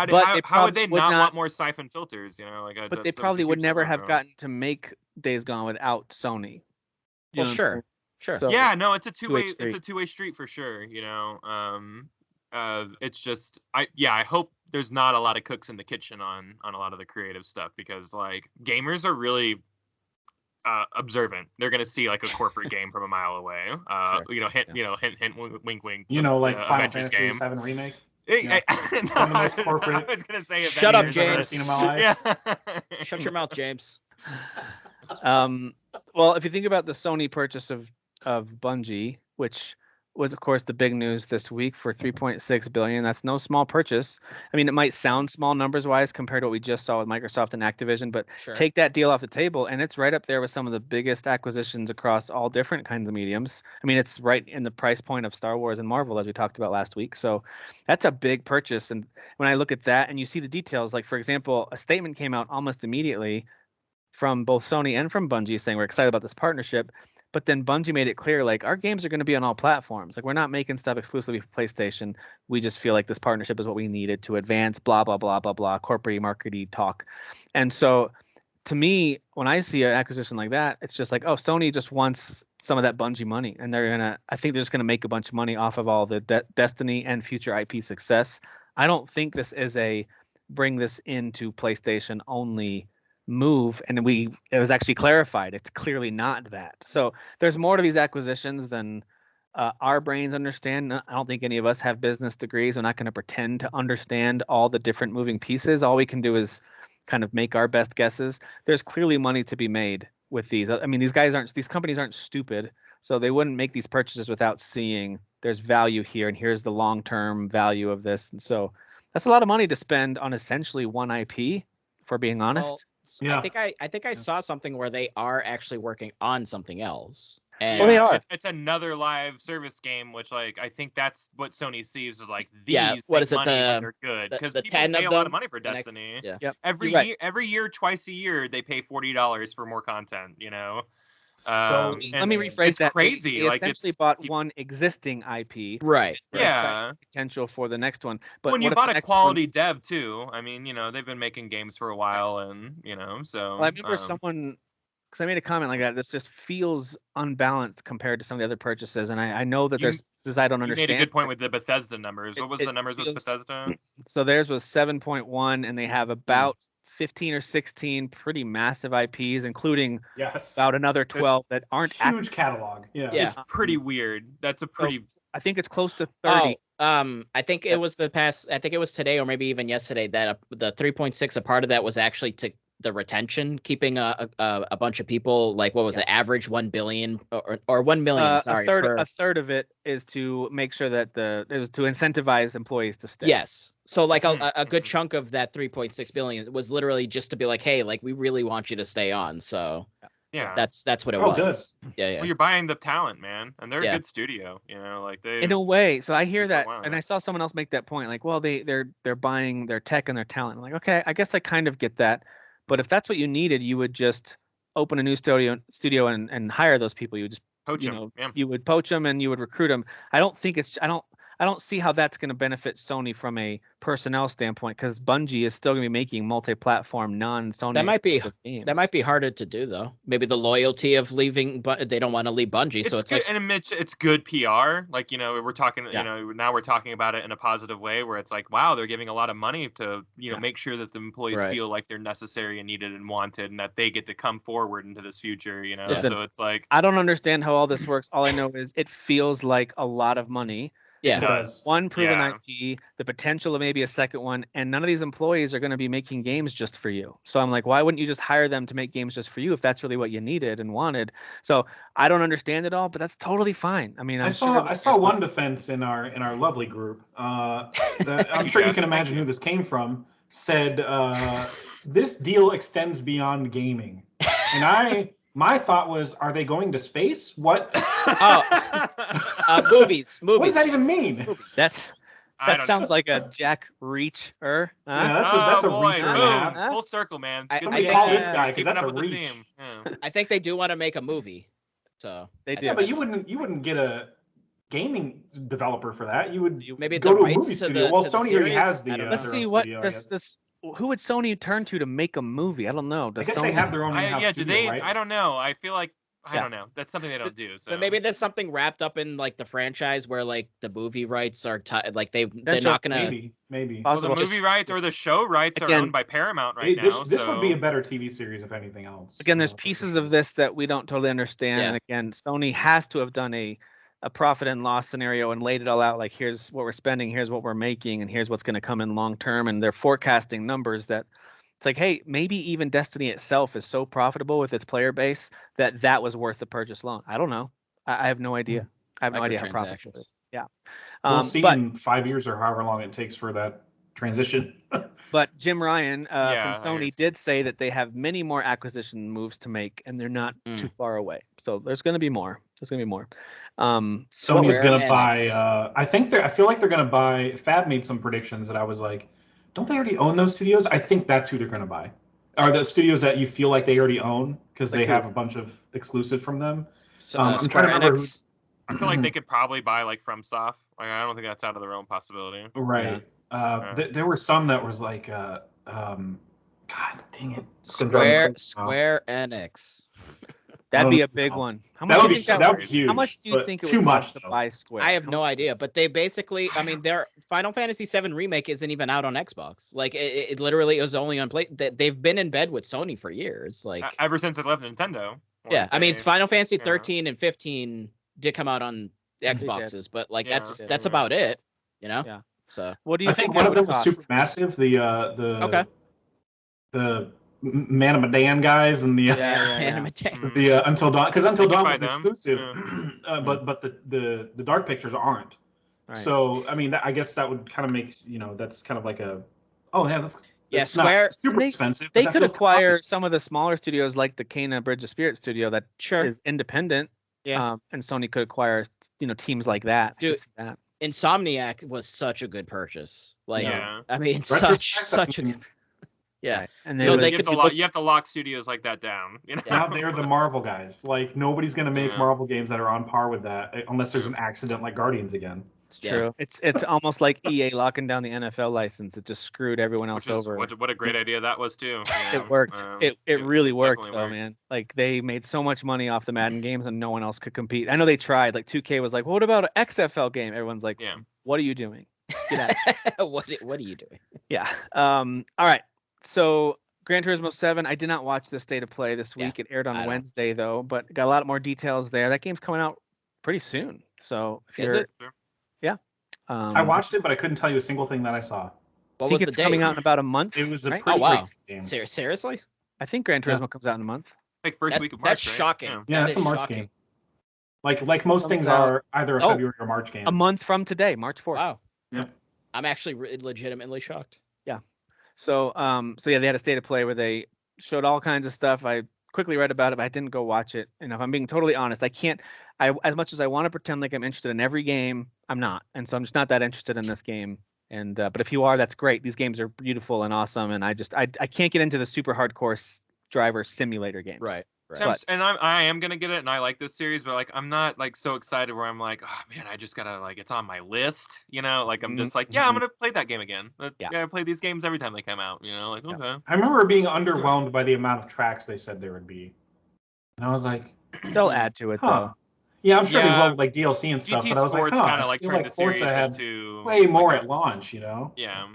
S3: How would they not want more siphon filters? You know, like.
S1: But they probably would never have gotten to make Days Gone without Sony.
S2: Well, sure.
S3: So, yeah, no, it's a two-way street for sure. You know, it's just I hope there's not a lot of cooks in the kitchen on a lot of the creative stuff, because like gamers are really observant. They're gonna see like a corporate game from a mile away. You know, hint, wink, wink.
S5: You know, like Final Fantasy VII Remake.
S3: No,
S5: I was
S3: gonna say.
S2: Shut up, James.
S5: Yeah.
S2: Shut your mouth, James.
S1: Well, if you think about the Sony purchase of Bungie, which was, of course, the big news this week for $3.6 billion. That's no small purchase. I mean, it might sound small numbers-wise compared to what we just saw with Microsoft and Activision, but take that deal off the table, and it's right up there with some of the biggest acquisitions across all different kinds of mediums. I mean, it's right in the price point of Star Wars and Marvel, as we talked about last week. So that's a big purchase. And when I look at that and you see the details, like, for example, a statement came out almost immediately from both Sony and from Bungie saying we're excited about this partnership. But then Bungie made it clear, like, our games are going to be on all platforms. Like, we're not making stuff exclusively for PlayStation. We just feel like this partnership is what we needed to advance, blah, blah, blah, blah, blah, corporate marketing talk. And so, to me, when I see an acquisition like that, it's just like, oh, Sony just wants some of that Bungie money. And I think they're just going to make a bunch of money off of all the Destiny and future IP success. I don't think this is a bring this into PlayStation only move, and it was actually clarified it's clearly not that. So there's more to these acquisitions than our brains understand. I don't think any of us have business degrees. We're not going to pretend to understand all the different moving pieces. All we can do is kind of make our best guesses. There's clearly money to be made with these. I mean, these companies aren't stupid, so they wouldn't make these purchases without seeing there's value here, and here's the long-term value of this. And so that's a lot of money to spend on essentially one IP, for being honest.
S2: Well, yeah. I think I saw something where they are actually working on something else. And
S1: they are.
S3: It's another live service game, which like I think that's what Sony sees as like these.
S2: Yeah, what is it?
S3: They're good because people
S2: 10
S3: pay
S2: of
S3: a lot
S2: them,
S3: of money for Destiny.
S1: Yep.
S3: Every year, twice a year, they pay $40 for more content. You know.
S1: So let me rephrase that.
S3: Crazy.
S1: They essentially bought one existing IP,
S2: right?
S3: Yeah,
S1: potential for the next one. But
S3: when you bought a quality dev too, I mean, you know, they've been making games for a while, and you know, so.
S1: Well, I remember someone, because I made a comment like that. This just feels unbalanced compared to some of the other purchases, and I know that there's I don't understand.
S3: You made a good point with the Bethesda numbers. What was the numbers with Bethesda?
S1: So theirs was 7.1, and they have about 15 or 16 pretty massive IPs, including about another 12 that aren't
S5: huge catalog. Yeah,
S3: it's pretty weird. That's a pretty.
S1: So I think it's close to 30.
S2: I think it was I think it was today or maybe even yesterday that the 3.6. A part of that was actually to the retention, keeping a bunch of people, like what was it, average 1 billion or 1 million? Sorry,
S1: a third of it is to make sure that it was to incentivize employees to stay.
S2: Yes, so like a good chunk of that 3.6 billion was literally just to be like, hey, like we really want you to stay on. So
S3: yeah,
S2: that's what it was.
S5: Good.
S2: Yeah.
S3: Well, you're buying the talent, man, and they're a good studio. Like they.
S1: In a way, so I hear that, and I saw someone else make that point. Like, well, they're buying their tech and their talent. I'm like, okay, I guess I kind of get that. But if that's what you needed, you would just open a new studio and hire those people. You would just
S3: poach them.
S1: You would poach them and you would recruit them. I don't see how that's going to benefit Sony from a personnel standpoint, because Bungie is still going to be making multi-platform non-Sony.
S2: That might be harder to do though. Maybe the loyalty of leaving, but they don't want to leave Bungie. So it's
S3: good,
S2: like,
S3: and it's good PR. Like we're talking. Now we're talking about it in a positive way, where it's like, wow, they're giving a lot of money to make sure that the employees feel like they're necessary and needed and wanted, and that they get to come forward into this future.
S1: Listen,
S3: so it's like,
S1: I don't understand how all this works. All I know is it feels like a lot of money.
S2: Yeah,
S3: it does.
S1: One proven IP, the potential of maybe a second one, and none of these employees are going to be making games just for you. So I'm like, why wouldn't you just hire them to make games just for you if that's really what you needed and wanted? So I don't understand it all, but that's totally fine. I mean,
S5: I saw one defense in our lovely group. I'm sure you can imagine who this came from. Said this deal extends beyond gaming, and my thought was, are they going to space? What?
S2: Movies.
S5: What does that even mean?
S1: That sounds like a Jack Reacher.
S5: Yeah, that's a reacher.
S3: Full circle, man.
S5: Somebody call this guy, because that's a reach.
S2: I think they do want to make a movie. So
S1: they do.
S5: Yeah, but you wouldn't get a gaming developer for that. You would
S2: maybe
S5: go to a
S2: rights
S5: movie
S2: to
S5: studio.
S2: the
S5: Well, Sony already has the.
S1: Let's see what does this. Who would Sony turn to make a movie? I don't know.
S5: I guess they have their own in-house studio, right?
S3: I don't know. I feel like I don't know. That's something they don't do. So.
S2: But maybe there's something wrapped up in like the franchise where like the movie rights are like they're not gonna
S5: maybe.
S3: Well, the movie rights or the show rights are owned by Paramount now.
S5: This would be a better TV series if anything else.
S1: Again, there's pieces of this that we don't totally understand.
S2: Yeah.
S1: And again, Sony has to have done a profit and loss scenario and laid it all out. Like, here's what we're spending, here's what we're making, and here's what's going to come in long term. And they're forecasting numbers that it's like, hey, maybe even Destiny itself is so profitable with its player base that was worth the purchase alone. I don't know. I have no idea. I have no idea how profitable it is. Yeah.
S5: We'll see in 5 years or however long it takes for that transition.
S1: But Jim Ryan from Sony did say that they have many more acquisition moves to make, and they're not too far away. So there's going to be more.
S5: Sony's going to buy. I feel like they're going to buy. Fab made some predictions that I was like, don't they already own those studios? I think that's who they're going to buy. Are the studios that you feel like they already own because they have a bunch of exclusive from them? I'm trying to remember.
S3: I feel like they could probably buy like FromSoft. Like, I don't think that's out of the realm possibility.
S5: Right. Yeah. There were some that was like, God dang it,
S2: Square Enix.
S1: That'd be a big one. How much
S5: that would be huge.
S1: How much do you think it would cost to buy Square?
S2: I have no idea, but they basically, I mean, their Final Fantasy VII Remake isn't even out on Xbox. Like, it literally is only on Play. They've been in bed with Sony for years. Like,
S3: ever since it left Nintendo.
S2: Yeah, I mean, Final Fantasy 13 and 15 did come out on Xboxes, but like that's about it,
S1: Yeah.
S2: So
S1: what do you think?
S5: I think one of them was super massive. The Man of Medan guys and the Until Dawn, because Until Dawn was exclusive, but the Dark Pictures aren't. Right. So I mean, I guess that would kind of make that's kind of like
S2: Square
S5: super expensive.
S1: They could acquire some of the smaller studios like the Kena Bridge of Spirits studio that is independent. Yeah, and Sony could acquire teams like that.
S2: Dude, Insomniac was such a good purchase. Like, I mean, such a good. Yeah,
S3: right. And so you have to lock studios like that down.
S5: Now they're the Marvel guys. Like, nobody's gonna make Marvel games that are on par with that unless there's an accident like Guardians again.
S1: It's true. It's almost like EA locking down the NFL license. It just screwed everyone else over.
S3: What a great idea that was too.
S1: It worked. It really worked though, man. Like, they made so much money off the Madden games and no one else could compete. I know they tried. Like 2K was like, well, what about an XFL game? Everyone's like, what are you doing? Get out.
S2: What are you doing?
S1: Yeah. All right. So Gran Turismo 7, I did not watch the state of play this week. It aired on Wednesday though, but got a lot more details there. That game's coming out pretty soon. So if
S2: is it?
S1: Yeah.
S5: I watched it, but I couldn't tell you a single thing that I saw.
S1: I think it's coming out in about a month.
S5: It was a pretty great game.
S2: Seriously?
S1: I think Gran Turismo comes out in a month.
S3: Like first week of March.
S2: That's shocking.
S5: Yeah, that's a March game. Like most things are either a February or March game.
S1: A month from today, March 4th.
S2: Wow.
S5: Yeah.
S2: I'm actually legitimately shocked.
S1: Yeah. So yeah, they had a state of play where they showed all kinds of stuff. I quickly read about it, but I didn't go watch it. And if I'm being totally honest, as much as I want to pretend like I'm interested in every game, I'm not. And so I'm just not that interested in this game. And but if you are, that's great. These games are beautiful and awesome. And I can't get into the super hardcore driver simulator games.
S2: Right.
S3: But, and I am gonna get it, and I like this series, but like I'm not like so excited where I'm like, oh man, I just gotta like it's on my list, like I'm just like, yeah, I'm gonna play that game again. Yeah, I play these games every time they come out, like okay.
S5: I remember being underwhelmed by the amount of tracks they said there would be, and I was like,
S1: they'll add to it though.
S5: Yeah, I'm sure they will like DLC and stuff,
S3: GT
S5: but I was
S3: Sports
S5: like,
S3: kind of like turned the series into
S5: way more at launch,
S3: Yeah.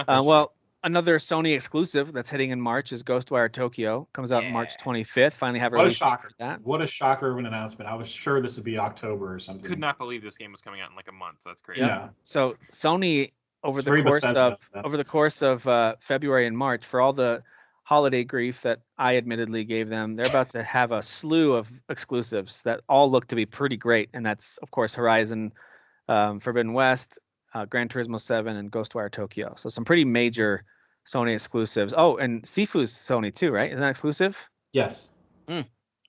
S1: Well, another Sony exclusive that's hitting in March is Ghostwire Tokyo. Comes out March 25th. Finally have a release date for that.
S5: What a shocker of an announcement. I was sure this would be October or something.
S3: Could not believe this game was coming out in like a month. That's crazy.
S5: Yeah.
S1: So Sony over the course of February and March, for all the holiday grief that I admittedly gave them, they're about to have a slew of exclusives that all look to be pretty great. And that's, of course, Horizon Forbidden West, Gran Turismo 7, and Ghostwire Tokyo. So some pretty major Sony exclusives. Oh, and Sifu's Sony too, right? Isn't that exclusive?
S5: Yes.
S1: So,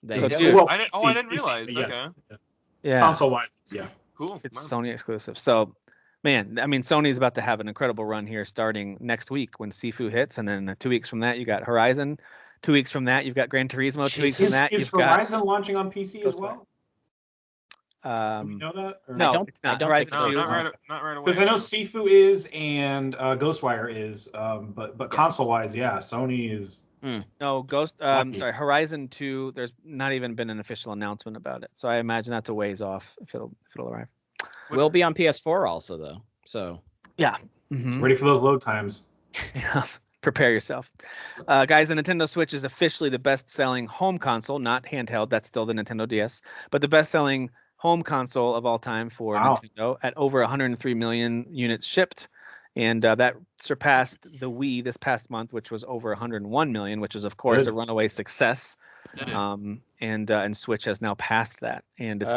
S3: dude, I didn't realize.
S5: Yes.
S3: Okay.
S1: Yeah.
S5: Console-wise, yeah.
S3: Cool.
S1: It's Sony exclusive. So, man, I mean, Sony's about to have an incredible run here starting next week when Sifu hits, and then 2 weeks from that, you got Horizon. 2 weeks from that, you've got Gran Turismo. 2 weeks from that,
S5: is
S1: you've got
S5: Horizon launching on PC as well? Do we know that? Or?
S1: No, it's not. Horizon 2.
S3: Not right away.
S5: Because I know Sifu is and Ghostwire is, but console-wise, yeah, Sony is.
S1: No, Horizon 2. There's not even been an official announcement about it, so I imagine that's a ways off if it'll arrive.
S2: Will be on PS4 also though. So
S1: yeah,
S5: ready for those load times.
S1: Yeah. Prepare yourself. Guys, the Nintendo Switch is officially the best-selling home console, not handheld. That's still the Nintendo DS, but the best-selling home console of all time for Nintendo at over 103 million units shipped. And that surpassed the Wii this past month, which was over 101 million, which is, of course, a runaway success. And Switch has now passed that. And it's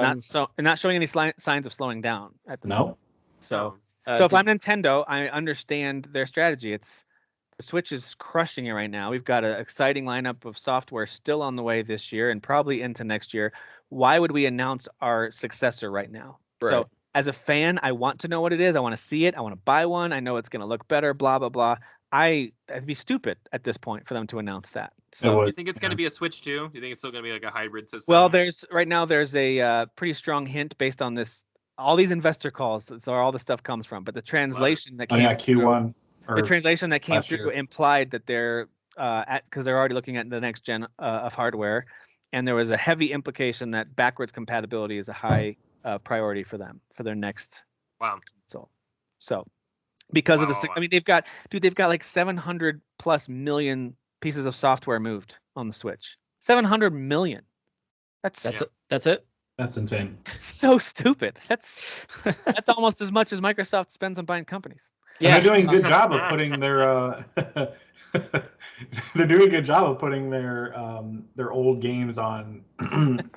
S1: not showing any signs of slowing down at the moment. So if I'm Nintendo, I understand their strategy. The Switch is crushing it right now. We've got an exciting lineup of software still on the way this year and probably into next year. Why would we announce our successor right now? Right. So as a fan, I want to know what it is. I want to see it. I want to buy one. I know it's going to look better, blah, blah, blah. I'd be stupid at this point for them to announce that. So
S3: do you think it's going to be a Switch too? Do you think it's still going to be like a hybrid system?
S1: Well, there's a pretty strong hint based on this. All these investor calls, that's where all the stuff comes from. But the translation that came
S5: Q1.
S1: The translation that came through implied that they're because they're already looking at the next gen of hardware, and there was a heavy implication that backwards compatibility is a high priority for them for their next console. So because of the, I mean, they've got like 700 plus million pieces of software moved on the Switch. 700 million. That's
S2: it.
S5: That's insane.
S1: So stupid. That's almost as much as Microsoft spends on buying companies.
S5: Yeah, they're doing a good job of putting their their old games on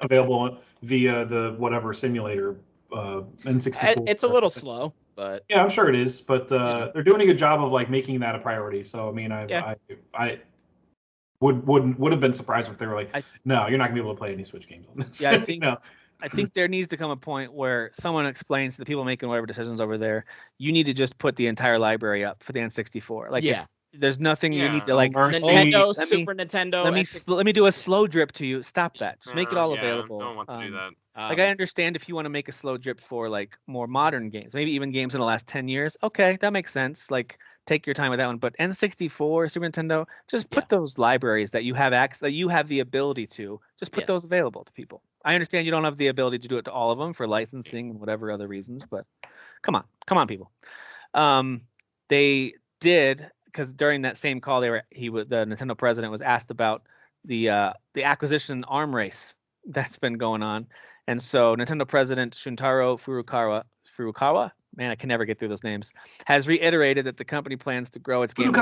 S5: available via the whatever simulator N64.
S2: It's a little slow, but
S5: yeah, I'm sure it is. But they're doing a good job of like making that a priority. So I mean, I would have been surprised if they were like, no, you're not gonna be able to play any Switch games on this.
S1: Yeah, I think there needs to come a point where someone explains to the people making whatever decisions over there, you need to just put the entire library up for the N64. Like, there's nothing you need to like.
S2: Nintendo, Super Nintendo.
S1: Let me do a slow drip to you. Stop that. Just make it all available.
S3: No one wants to do that.
S1: Like, I understand if you want to make a slow drip for like more modern games, maybe even games in the last 10 years. Okay, that makes sense. Like, take your time with that one. But N64, Super Nintendo, just put those libraries that you have that you have the ability to just put those available to people. I understand you don't have the ability to do it to all of them for licensing and whatever other reasons, but come on, people. They did, because during that same call, the Nintendo president was asked about the acquisition arm race that's been going on, and so Nintendo president Shuntaro Furukawa, man, I can never get through those names, has reiterated that the company plans to grow its game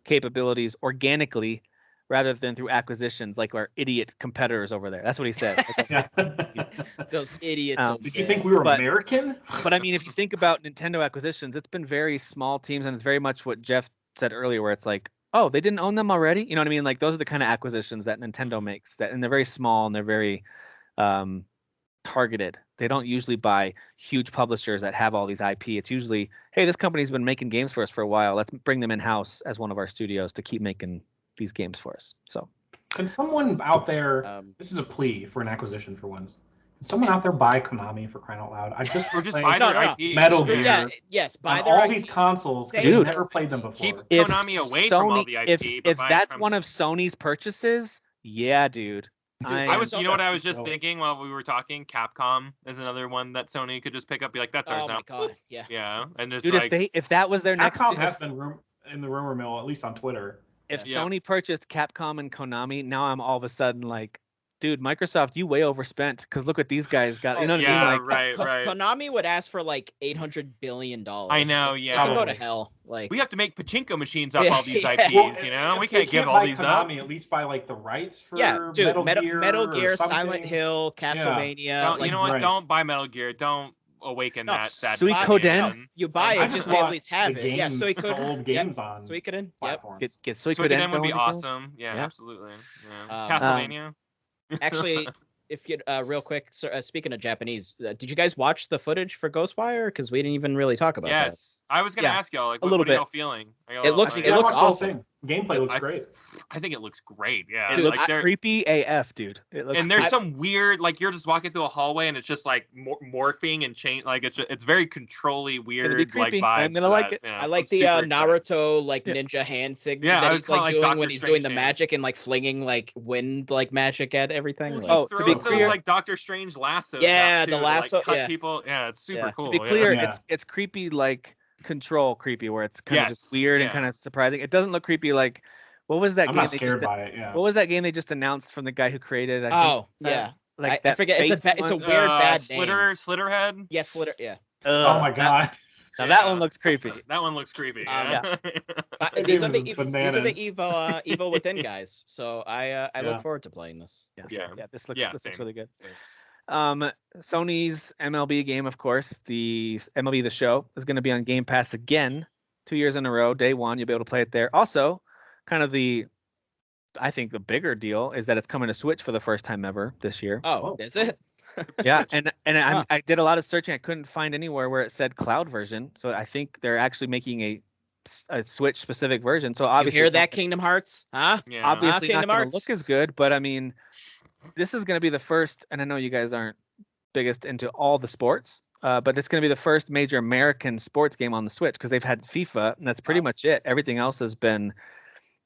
S1: capabilities organically rather than through acquisitions like our idiot competitors over there. That's what he said.
S2: Those idiots.
S5: Did you think we were American?
S1: But I mean, if you think about Nintendo acquisitions, it's been very small teams, and it's very much what Jeff said earlier, where it's like, oh, they didn't own them already. You know what I mean? Like those are the kind of acquisitions that Nintendo makes, and they're very small and they're very targeted. They don't usually buy huge publishers that have all these IP. It's usually, hey, this company's been making games for us for a while. Let's bring them in house as one of our studios to keep making these games for us. So,
S5: can someone out there? This is a plea for an acquisition for once. Can someone out there buy Konami for crying out loud? I just
S3: buy their IP.
S5: Metal Gear.
S2: Yeah, yes, buy their
S5: all
S2: IP.
S5: These consoles.
S1: Dude,
S5: I've never played them before.
S3: Keep Konami away from all the IP.
S1: If that's one of Sony's purchases, yeah, dude.
S3: You know what I was just thinking while we were talking? Capcom is another one that Sony could just pick up, be like, that's ours now.
S2: Oh my god, yeah.
S3: Yeah, and just
S1: dude, if that was their next,
S5: Capcom has been in the rumor mill, at least on Twitter.
S1: If Sony purchased Capcom and Konami, now I'm all of a sudden like, dude, Microsoft, you way overspent because look what these guys got. You know what I mean?
S3: Like, right.
S2: Konami would ask for like $800 billion.
S3: I know, yeah.
S2: They can go to hell. Like
S3: we have to make pachinko machines off all these IPs. You know, we can't give all these
S5: Konami,
S3: up.
S5: At least buy like the rights for
S2: Metal Gear, Silent Hill, Castlevania.
S3: You know what? Don't buy Metal Gear. Don't awaken that
S1: Suikoden.
S2: You buy it just to at least have it. Yeah, Suikoden.
S5: Old games on
S2: Suikoden.
S5: Yep.
S1: Get Suikoden
S3: would be awesome. Yeah, absolutely. Yeah. Castlevania.
S2: Actually, if you real quick, speaking of Japanese, did you guys watch the footage for Ghostwire? Because we didn't even really talk about that.
S3: Yes, I was gonna ask y'all, like, what are y'all feeling?
S2: It looks awesome.
S5: Gameplay looks great.
S3: I think it looks great. Yeah,
S1: it looks creepy AF, dude. It looks.
S3: And there's some weird, like you're just walking through a hallway and it's just like morphing and change. Like it's very controlly weird, like vibes.
S1: I'm gonna like it.
S2: I like the Naruto like ninja hand signal that he's like doing when he's doing the magic and like flinging like wind like magic at everything.
S3: Well, to be clear, like Doctor Strange lassos.
S2: Yeah, the lasso.
S3: Like, cut people. Yeah, it's super cool.
S1: To be clear, it's creepy like Control creepy, where it's kind of just weird and kind of surprising. It doesn't look creepy like. What was that game?
S5: Not scared by it. Yeah.
S1: What was that game they just announced from the guy who created it?
S2: Like I forget. It's a weird bad name.
S3: Slitterhead.
S2: Yes, Slitter. Yeah.
S5: Oh my god.
S1: Now that one looks creepy.
S3: That one looks creepy.
S2: These are the Evil Within guys. So I look forward to playing this.
S1: Yeah. This looks really good. Sony's MLB game, of course, the MLB The Show is going to be on Game Pass again, 2 years in a row. Day one, you'll be able to play it there. Also, kind of I think the bigger deal is that it's coming to Switch for the first time ever this year.
S2: Oh, is it?
S1: Yeah, and I did a lot of searching. I couldn't find anywhere where it said cloud version. So I think they're actually making a Switch specific version. So obviously,
S2: you hear that, Kingdom Hearts? Huh?
S1: Yeah. Obviously, not going to look as good. But I mean, this is going to be the first. And I know you guys aren't biggest into all the sports, but it's going to be the first major American sports game on the Switch because they've had FIFA, and that's pretty much it. Everything else has been,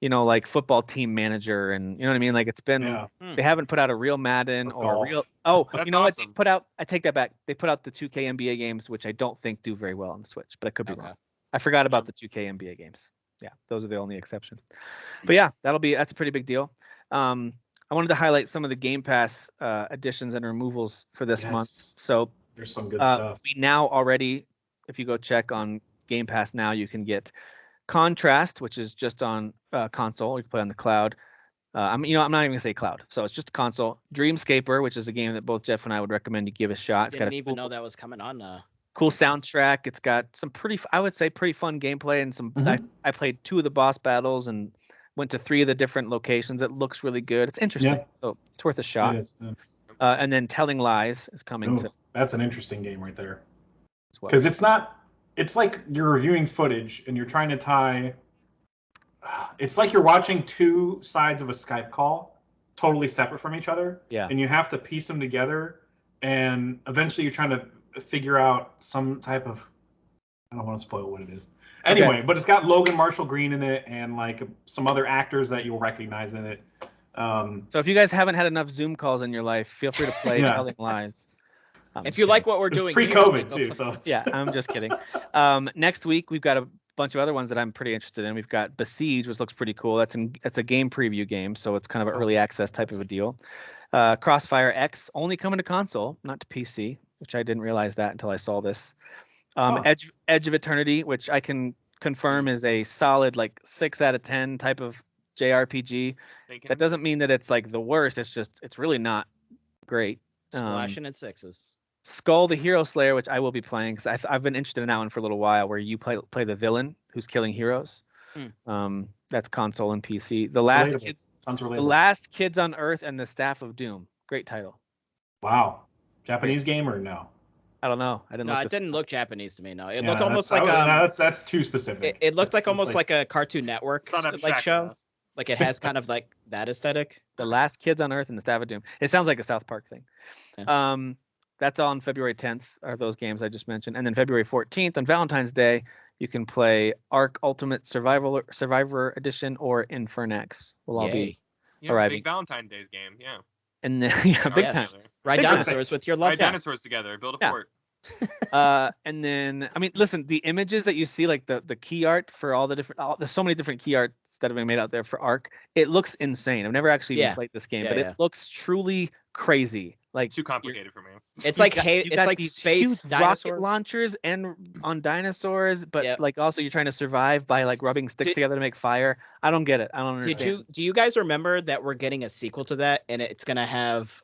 S1: like Football Team Manager, and you know what I mean. Like it's been, they haven't put out a real Madden or a real. Oh, you know what? They put out. I take that back. They put out the 2K NBA games, which I don't think do very well on the Switch, but I could be wrong. I forgot about the 2K NBA games. Yeah, those are the only exception. But yeah, that's a pretty big deal. I wanted to highlight some of the Game Pass additions and removals for this month. So
S5: there's some good stuff.
S1: We now already, if you go check on Game Pass now, you can get Contrast, which is just on console. You can play on the cloud. I'm not even gonna say cloud, so it's just a console. Dreamscaper, which is a game that both Jeff and I would recommend you give a shot. It's
S2: didn't even know that was coming on.
S1: Cool soundtrack. It's got some pretty fun gameplay and some. I played 2 of the boss battles and went to 3 of the different locations. It looks really good. It's interesting, so it's worth a shot.
S5: It is,
S1: and then Telling Lies is coming.
S5: That's an interesting game right there. Because it's not. It's like you're reviewing footage and you're trying to tie. It's like you're watching 2 sides of a Skype call, totally separate from each other.
S1: Yeah.
S5: And you have to piece them together, and eventually you're trying to figure out some type of. I don't want to spoil what it is. Anyway, but it's got Logan Marshall Green in it and like some other actors that you'll recognize in it.
S1: So if you guys haven't had enough Zoom calls in your life, feel free to play Telling Lies.
S2: If you like what we're doing,
S5: pre-COVID too. So
S1: yeah, I'm just kidding. Next week we've got a bunch of other ones that I'm pretty interested in. We've got Besiege, which looks pretty cool. That's a game preview game, so it's kind of an early access type of a deal. Crossfire X only coming to console, not to PC, which I didn't realize that until I saw this. Edge of Eternity, which I can confirm is a solid like 6 out of 10 type of JRPG. That doesn't mean that it's like the worst. It's really not great.
S2: Splashing in sixes.
S1: Skull the Hero Slayer, which I will be playing because I've been interested in that one for a little while, where you play the villain who's killing heroes. That's console and PC. The Last Kids on Earth and the Staff of Doom. Great title.
S5: Wow. Japanese game or no?
S1: I don't know. I didn't.
S2: No,
S1: look
S2: it didn't look Japanese to me. No, it
S5: Yeah,
S2: looked almost like
S5: that's too specific.
S2: It looked like almost like a Cartoon Network like show.
S3: Enough.
S2: Like it has kind of like that aesthetic.
S1: The Last Kids on Earth and the Staff of Doom. It sounds like a South Park thing.
S2: Yeah.
S1: That's on February 10th. Are those games I just mentioned, and then February 14th on Valentine's Day, you can play Ark Ultimate Survivor Edition or Infernax. Will all be arriving.
S3: Big Valentine's Day game. Yeah.
S1: And then big time.
S2: Ride dinosaurs with your love.
S3: Ride dinosaurs together. Build a fort.
S1: And then I mean, listen, the images that you see, like the key art for all the different, there's so many different key arts that have been made out there for Ark. It looks insane. I've never actually even played this game, but it looks truly crazy. Like
S3: too complicated for me.
S2: It's like it's like space dinosaurs.
S1: Rocket launchers and on dinosaurs, but like also you're trying to survive by like rubbing sticks together to make fire. I don't get it. I don't understand.
S2: Do you guys remember that we're getting a sequel to that and it's gonna have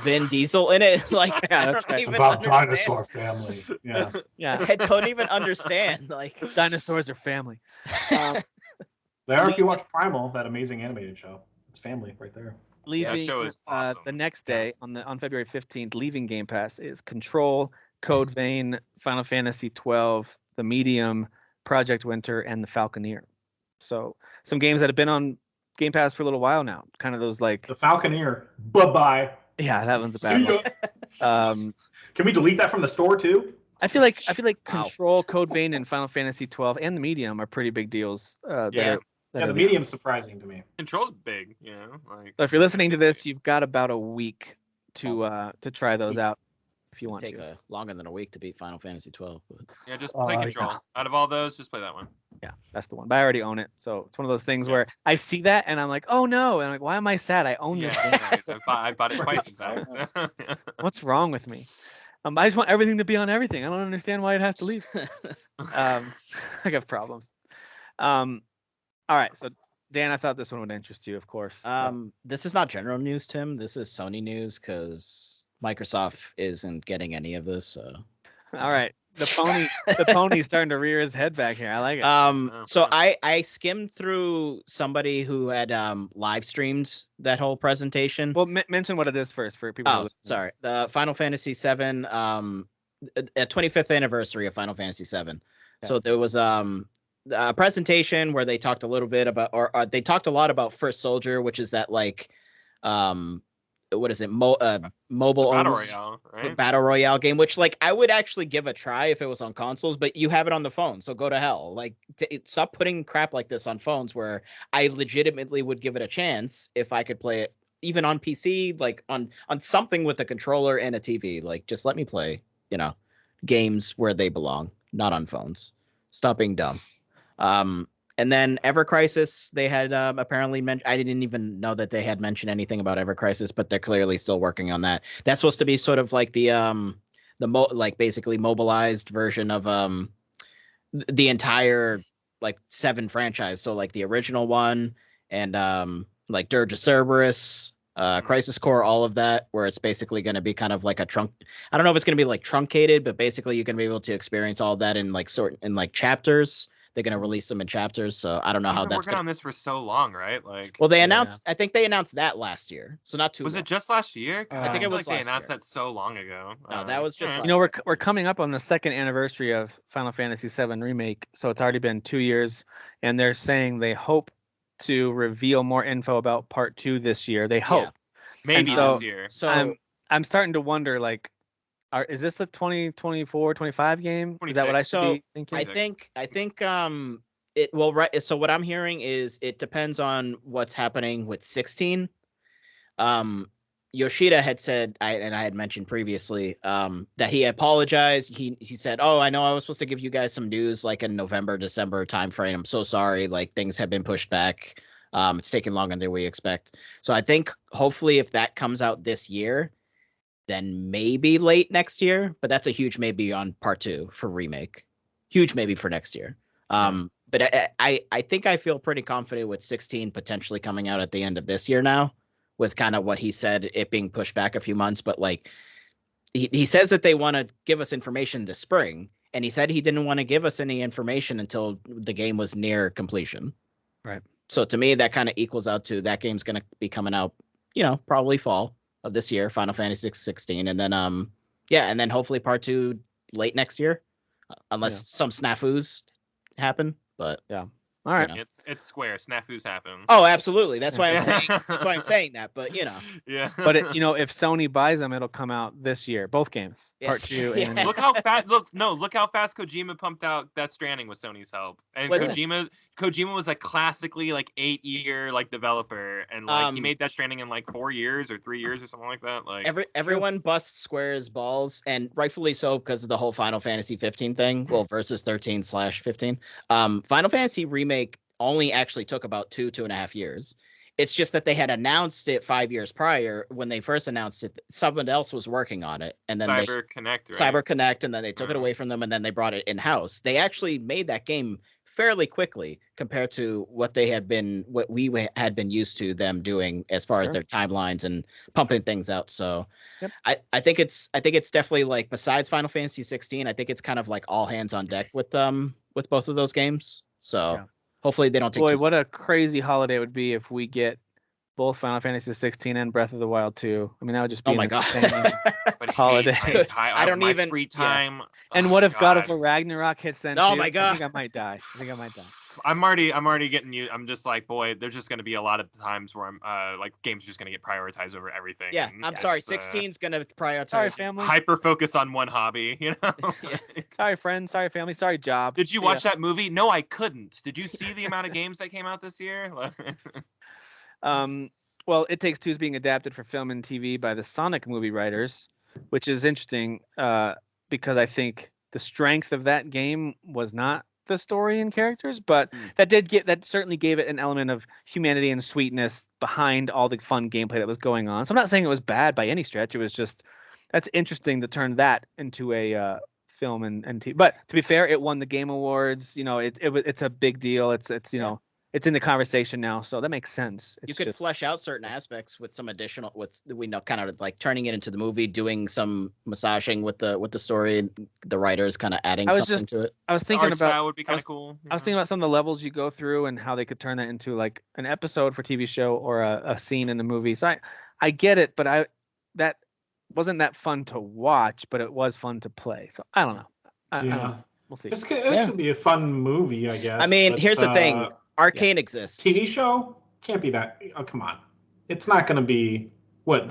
S2: Vin Diesel in it? Like
S1: that's right.
S5: About dinosaur family. Yeah.
S1: Yeah.
S2: I don't even understand. Like
S1: dinosaurs are family.
S5: They are if you watch Primal, that amazing animated show. It's family right there.
S1: Leaving
S3: that show is awesome.
S1: The next day on February 15th, leaving Game Pass is Control, Code Vein, Final Fantasy 12, The Medium, Project Winter, and The Falconeer. So some games that have been on Game Pass for a little while now. Kind of those like
S5: The Falconeer. Bye-bye.
S1: Yeah, that one's a bad one.
S5: Can we delete that from the store too?
S1: I feel like Control, Code Vein, and Final Fantasy 12 and The Medium are pretty big deals.
S5: The Medium's surprising to me.
S3: Control's big, you know. Like,
S1: so if you're listening to this, you've got about a week to try those out if you want to.
S2: Take longer than a week to beat Final Fantasy 12. But...
S3: Yeah, just play Control. Out of all those, just play that one.
S1: Yeah, that's the one. But I already own it, so it's one of those things where I see that and I'm like, oh no, and I'm like, why am I sad? I own this game.
S3: I bought it twice in fact.
S1: What's wrong with me? I just want everything to be on everything. I don't understand why it has to leave. I have problems. All right, so Dan, I thought this one would interest you, of course.
S2: This is not general news, Tim. This is Sony news because Microsoft isn't getting any of this. So.
S1: All right, the pony's starting to rear his head back here. I like it.
S2: So I skimmed through somebody who had live streamed that whole presentation.
S1: Well, mention what it is first for people.
S2: Oh, sorry. The Final Fantasy VII, a 25th anniversary of Final Fantasy VII. Okay. So there was a presentation where they talked a little bit about, or they talked a lot about First Soldier, which is that like, what is it? Mobile
S3: Battle Royale, right?
S2: Battle Royale game, which like I would actually give a try if it was on consoles, but you have it on the phone, so go to hell. Like, stop putting crap like this on phones where I legitimately would give it a chance if I could play it even on PC, like on something with a controller and a TV. Like, just let me play, games where they belong, not on phones. Stop being dumb. And then Ever Crisis, they had apparently mentioned. I didn't even know that they had mentioned anything about Ever Crisis, but they're clearly still working on that. That's supposed to be sort of like like basically mobilized version of the entire like 7 franchise. So like the original one and like Dirge of Cerberus, Crisis Core, all of that, where it's basically going to be kind of like a trunk. I don't know if it's going to be like truncated, but basically you're going to be able to experience all that in like chapters. They're going to release them in chapters, so I don't know how that's
S3: working on this for so long, right? Like,
S2: well, they announced. I think they announced that last year, so not too.
S3: Was it just last year?
S2: I think it was.
S3: Like they announced that so long ago.
S2: No, that was just.
S1: We're coming up on the 2nd anniversary of Final Fantasy VII Remake, so it's already been 2 years, and they're saying they hope to reveal more info about Part 2 this year. They hope.
S3: Maybe this year.
S1: So I'm starting to wonder, like, is this a 2024, 25 game? 26. Is that what I should be thinking?
S2: I think it will, right. So what I'm hearing is it depends on what's happening with 16. Yoshida had said, I had mentioned previously, that he apologized. He said, "Oh, I know I was supposed to give you guys some news like in November, December timeframe. I'm so sorry. Like things have been pushed back. It's taking longer than we expect." So I think hopefully if that comes out this year, then maybe late next year. But that's a huge maybe on Part 2 for Remake. Huge maybe for next year. But I think I feel pretty confident with 16 potentially coming out at the end of this year now, with kind of what he said, it being pushed back a few months. But like he says that they want to give us information this spring, and he said he didn't want to give us any information until the game was near completion.
S1: Right.
S2: So to me, that kind of equals out to that game's going to be coming out, probably fall of this year, Final Fantasy 16, and then and then hopefully part 2 late next year, unless some snafus happen. But
S1: yeah. All right.
S3: It's Square. Snafus happen.
S2: Oh, absolutely. That's why I'm saying. That's why I'm saying that. But
S3: Yeah.
S1: But if Sony buys them, it'll come out this year. Both games, part 2.
S2: Yeah.
S1: And
S3: Look how fast. Look how fast Kojima pumped out Death Stranding with Sony's help. And Kojima was a classically 8-year developer, and he made Death Stranding in 4 years or 3 years or something like that.
S2: Everyone busts Square's balls, and rightfully so, because of the whole Final Fantasy 15 thing. Well, versus 13/15. Final Fantasy Remake only actually took about 2.5 years. It's just that they had announced it 5 years prior. When they first announced it, someone else was working on it, and then CyberConnect, and then they took it away from them, and then they brought it in house. They actually made that game fairly quickly compared to what we had been used to them doing as far as their timelines and pumping things out. So I think it's definitely besides Final Fantasy 16, I think it's kind of all hands on deck with both of those games. So hopefully they don't take.
S1: Boy, what a crazy holiday it would be if we get both Final Fantasy 16 and Breath of the Wild 2. I mean, that would just be an insane holiday.
S2: I don't even
S3: free time.
S1: And what if God of War Ragnarok hits then?
S2: Oh
S1: too?
S2: my God!
S1: I think I might die.
S3: I'm already getting you. I'm just boy, there's just going to be a lot of times where I'm games are just going to get prioritized over everything.
S2: Yeah, I'm sorry. 16's going to prioritize.
S1: Sorry, family.
S3: Hyper focus on one hobby.
S1: Sorry, friends. Sorry, family. Sorry, job.
S3: Did you watch that movie? No, I couldn't. Did you see the amount of games that came out this year?
S1: Well, It Takes Two is being adapted for film and TV by the Sonic movie writers, which is interesting because I think the strength of that game was not the story and characters, but that certainly gave it an element of humanity and sweetness behind all the fun gameplay that was going on. So I'm not saying it was bad by any stretch. It was just that's interesting to turn that into a film and TV. But to be fair, it won the Game Awards. It's a big deal. It's it's in the conversation now, so that makes sense.
S2: You could flesh out certain aspects with some additional, kind of turning it into the movie, doing some massaging with the story, the writers kind of adding something to it.
S1: I was thinking about
S3: that would be kind of cool.
S1: I was thinking about some of the levels you go through and how they could turn that into an episode for TV show or a scene in the movie. So I get it, but that wasn't that fun to watch, but it was fun to play. So I don't know. I don't know. We'll see.
S5: It could be a fun movie, I guess.
S2: I mean, here's the thing. Arcane exists.
S5: TV show can't be that. Oh, come on. It's not going to be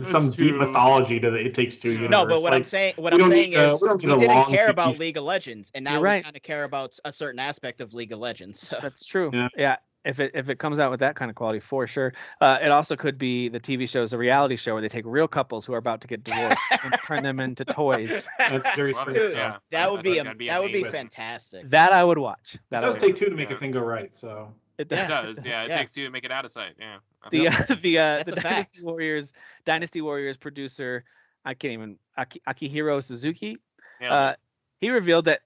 S5: some deep mythology to the It Takes Two universe.
S2: No, but what I'm saying is we didn't care about League of Legends, and now we kind of care about a certain aspect of League of Legends. So.
S1: That's true. Yeah. If it comes out with that kind of quality, for sure. It also could be the TV shows, a reality show where they take real couples who are about to get divorced and turn them into toys.
S5: That's very
S2: Dude, that would be fantastic.
S1: That I would watch.
S5: It does take two to make a thing go right, so.
S3: It does, yeah. It takes two to make it out of sight, yeah.
S1: The Dynasty Warriors producer, Akihiro Suzuki, he revealed that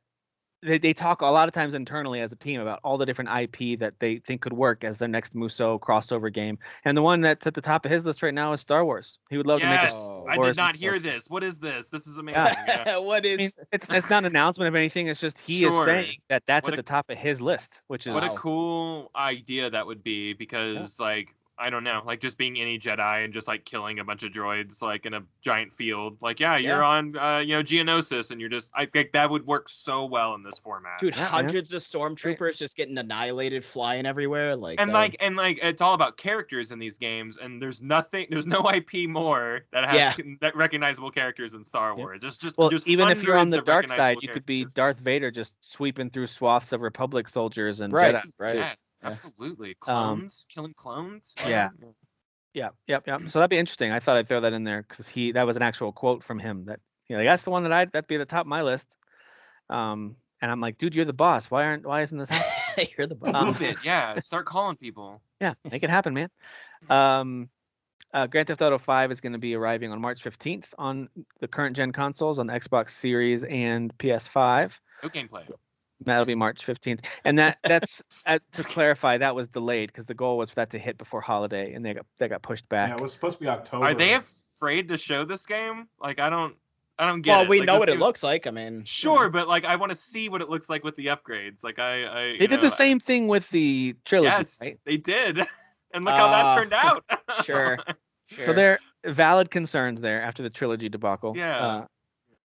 S1: they talk a lot of times internally as a team about all the different IP that they think could work as their next Musou crossover game. And the one that's at the top of his list right now is Star Wars. He would love to make a Star Wars.
S3: I did not hear this. What is this? This is amazing. Yeah.
S2: What is?
S1: It's not an announcement of anything. It's just he is saying that's at the top of his list, which is
S3: what a cool idea that would be, because I don't know, just being any Jedi and just killing a bunch of droids in a giant field. You're on Geonosis, and you're just I think that would work so well in this format.
S2: Dude, hundreds of stormtroopers just getting annihilated, flying everywhere.
S3: It's all about characters in these games, and there's no IP more that has that recognizable characters in Star Wars. It's just
S1: even if you're on the dark side, you could be Darth Vader just sweeping through swaths of Republic soldiers and Jedi.
S2: Right.
S3: Yes. Absolutely. Clones, killing clones.
S1: Yeah. So that'd be interesting. I thought I'd throw that in there because that was an actual quote from him that that's the one that'd be at the top of my list. And I'm like, dude, you're the boss. Why isn't this happening?
S2: You're the boss.
S3: Yeah. Start calling people.
S1: Yeah, make it happen, man. Grand Theft Auto 5 is going to be arriving on March 15th on the current gen consoles on the Xbox Series and PS5.
S3: No gameplay.
S1: That'll be March 15th. And that's to clarify, that was delayed because the goal was for that to hit before holiday, and that got pushed back.
S5: Yeah, it was supposed to be October.
S3: Are they afraid to show this game? Like, I don't get it.
S2: Well, we
S3: like,
S2: know what it looks like. I mean,
S3: sure, but like, I want to see what it looks like with the upgrades. Like,
S1: they did the same thing with the trilogy.
S3: Yes,
S1: right?
S3: they did, and look how that turned out.
S2: Sure.
S1: So there are valid concerns there after the trilogy debacle.
S3: Yeah.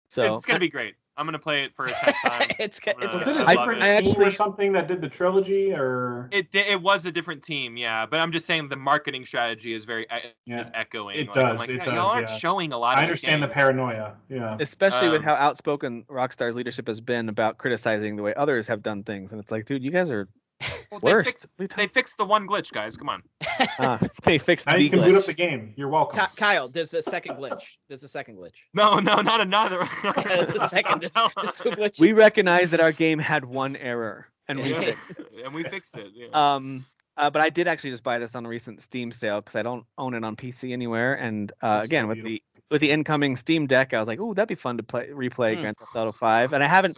S1: So
S3: it's gonna be great. I'm gonna play it for a 10th time.
S2: it's
S5: Was it a different team or something that did the trilogy, or
S3: it was a different team, yeah. But I'm just saying the marketing strategy is is echoing.
S5: It does.
S3: Like,
S5: it does.
S3: Y'all aren't showing a lot.
S5: I understand the paranoia. Yeah.
S1: Especially with how outspoken Rockstar's leadership has been about criticizing the way others have done things, and it's like, dude, you guys are worst.
S3: They fixed the one glitch, guys. Come on.
S1: They fixed
S5: now
S1: the
S5: you can
S1: glitch.
S5: boot up the game. You're welcome.
S2: Kyle, there's a second glitch.
S3: No, not another.
S2: There's a second. There's two glitches.
S1: We recognize that our game had one error, and we fixed it.
S3: And we fixed it. Yeah.
S1: But I did actually just buy this on a recent Steam sale because I don't own it on PC anywhere. And again, with the incoming Steam Deck, I was like, "Ooh, that'd be fun to replay Grand Theft Auto 5." And I haven't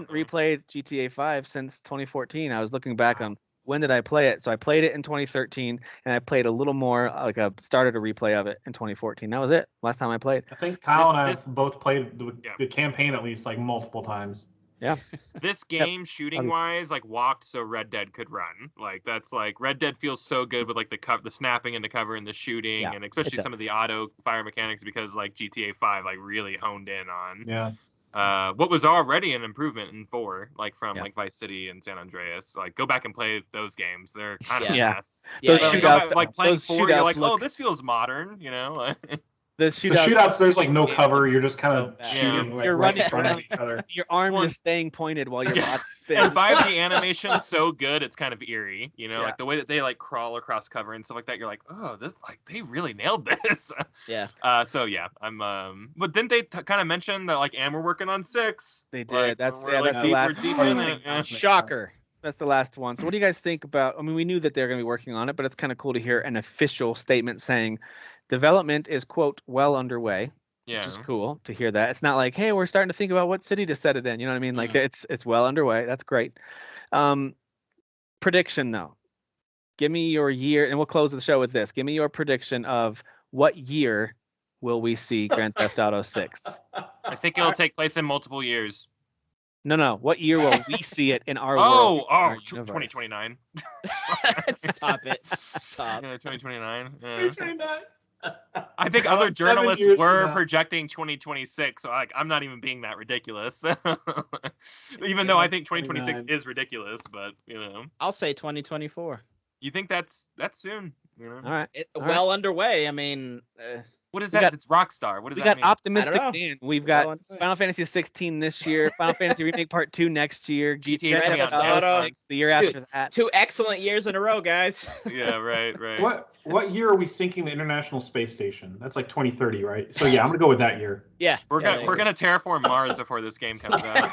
S1: replayed GTA 5 since 2014. I was looking back on when did I play it. So I played it in 2013, and I played a little more, started a replay of it in 2014. That was it. Last time I played.
S5: I think Kyle and I both played the campaign at least like multiple times.
S1: Yeah.
S3: This game, shooting wise, like walked so Red Dead could run. Like that's like Red Dead feels so good with like the snapping into cover and the shooting, and especially some of the auto fire mechanics because like GTA 5 like really honed in on.
S5: Yeah.
S3: What was already an improvement in 4, like from like Vice City and San Andreas. Like go back and play those games. They're kind of a mess.
S1: Those shootouts,
S3: like playing 4, you're like, oh, this feels modern, you know.
S1: The
S5: shootouts, there's like no cover. You're just kind of shooting. Like,
S1: you're running
S5: in front of each other.
S1: Your arm just staying pointed while your body spins.
S3: And by the animation so good, it's kind of eerie. You know, like the way that they like crawl across cover and stuff like that. You're like, oh, this like they really nailed this.
S2: Yeah.
S3: So yeah, I'm. But didn't they kind of mention that like, and we're working on 6?
S1: They did.
S3: Like,
S1: that's
S3: like,
S1: the last.
S3: Deep in it.
S2: Shocker.
S1: That's the last one. So what do you guys think about? I mean, we knew that they're going to be working on it, but it's kind of cool to hear an official statement saying development is, quote, well underway.
S3: Yeah.
S1: Which is cool to hear that. It's not like, hey, we're starting to think about what city to set it in. You know what I mean? Like it's well underway. That's great. Prediction though. Give me your year, and we'll close the show with this. Give me your prediction of what year will we see Grand Theft Auto 6?
S3: I think it'll take place in multiple years.
S1: No. What year will we see it in our world?
S3: 2029.
S2: Stop it. Stop.
S3: Yeah, 2029. Yeah.
S5: 2029.
S3: I think other journalists were projecting 2026, so I'm not even being that ridiculous. Even though I think 2026 is ridiculous, but you know.
S2: I'll say 2024.
S3: You think that's soon? You know?
S1: All right.
S2: Underway. I mean,
S3: what is that? It's Rockstar. What does that mean?
S1: We got Optimistic Dan. We've got Final Fantasy 16 this year, Final Fantasy Remake Part 2 next year, GTA 6 the year after that.
S2: 2 excellent years in a row, guys.
S3: Yeah, right.
S5: What year are we sinking the International Space Station? That's like 2030, right? So yeah, I'm gonna go with that year.
S2: Yeah.
S3: We're gonna terraform Mars before this game comes out.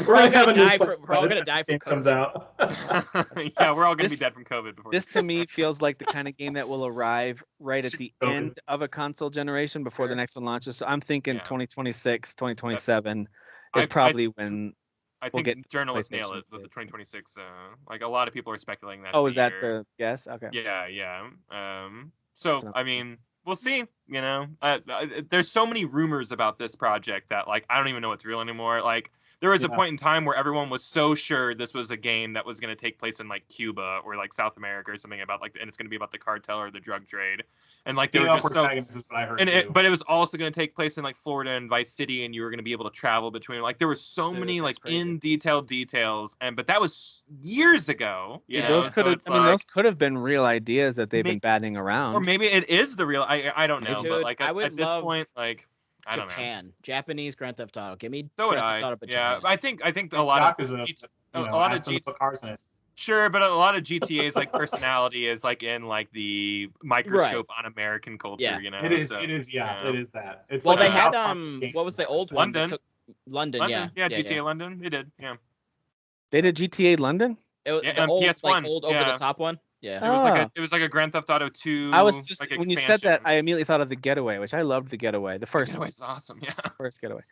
S5: We're all gonna die
S2: from
S5: comes out.
S3: Yeah, we're all gonna be dead from COVID before.
S1: This to me feels like the kind of game that will arrive right at the end of a console generation before the next one launches. So I'm thinking 2026, 2027 is probably when
S3: I think journalists nail it. So the 2026, like a lot of people are speculating that.
S1: Oh, is that the guess? Okay.
S3: Yeah. So I mean, we'll see. You know, there's so many rumors about this project that like I don't even know what's real anymore. Like there was a point in time where everyone was so sure this was a game that was going to take place in like Cuba or like South America or something about like, and it's going to be about the cartel or the drug trade. And like they were just so, but it was also going to take place in like Florida and Vice City, and you were going to be able to travel between. Like there were so many like in detailed details, but that was years ago.
S1: Those could have been real ideas that they've been batting around.
S3: Or maybe it is the real. I don't know,
S2: dude,
S3: but like at this
S2: love
S3: point, like I don't know.
S2: Japan, Japanese Grand Theft Auto. Give me.
S3: So would I. Yeah, I think a lot of
S5: cars in it.
S3: Sure, but a lot of GTA's like personality is like in like the microscope on American culture, you know.
S5: It is that. It's
S2: well, they had what was the old
S3: London.
S2: one? London, yeah.
S3: Yeah, GTA London. They did, yeah.
S1: They did GTA London?
S2: The old, PS1, like old over the top one.
S3: Yeah. It was like a Grand Theft Auto 2.
S1: I was just
S3: like,
S1: when you said that, I immediately thought of The Getaway, which I loved The Getaway. The first
S3: Getaway's awesome, yeah.
S1: First Getaway.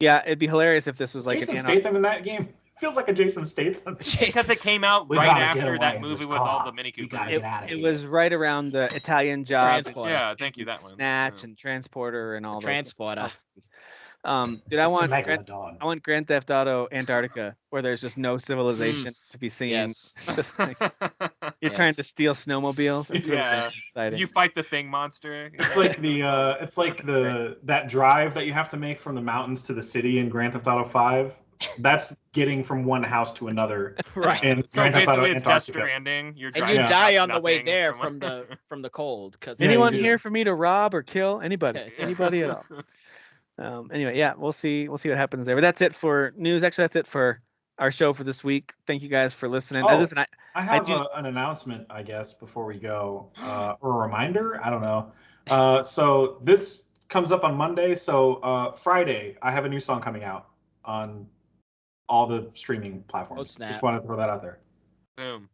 S1: Yeah, it'd be hilarious if this was like
S5: Jason Statham in that game. Feels like a Jason Statham.
S3: Because it came out right after that movie with all the Mini Coopers.
S1: It was right around the Italian Job.
S3: Yeah, thank you. That one.
S1: Snatch and Transporter and all those.
S2: Transporter.
S1: Dude, I want Grand Theft Auto Antarctica, where there's just no civilization to be seen.
S2: Yes.
S1: Just like, you're trying to steal snowmobiles. It's really exciting.
S3: You fight the Thing monster.
S5: It's like that drive that you have to make from the mountains to the city in Grand Theft Auto 5. That's getting from one house to another.
S2: Right.
S5: And
S3: so basically, it's Death Stranding.
S2: You die on the way there from the cold.
S1: Anyone here for me to rob or kill? Anybody? Anybody at all? Anyway, yeah, we'll see what happens there. But that's it for news. Actually, that's it for our show for this week. Thank you guys for listening. Listen,
S5: I have an announcement, I guess, before we go, or a reminder. I don't know. So this comes up on Monday. So Friday, I have a new song coming out on all the streaming platforms.
S2: Oh, snap.
S5: Just wanted to throw that out there.
S3: Boom.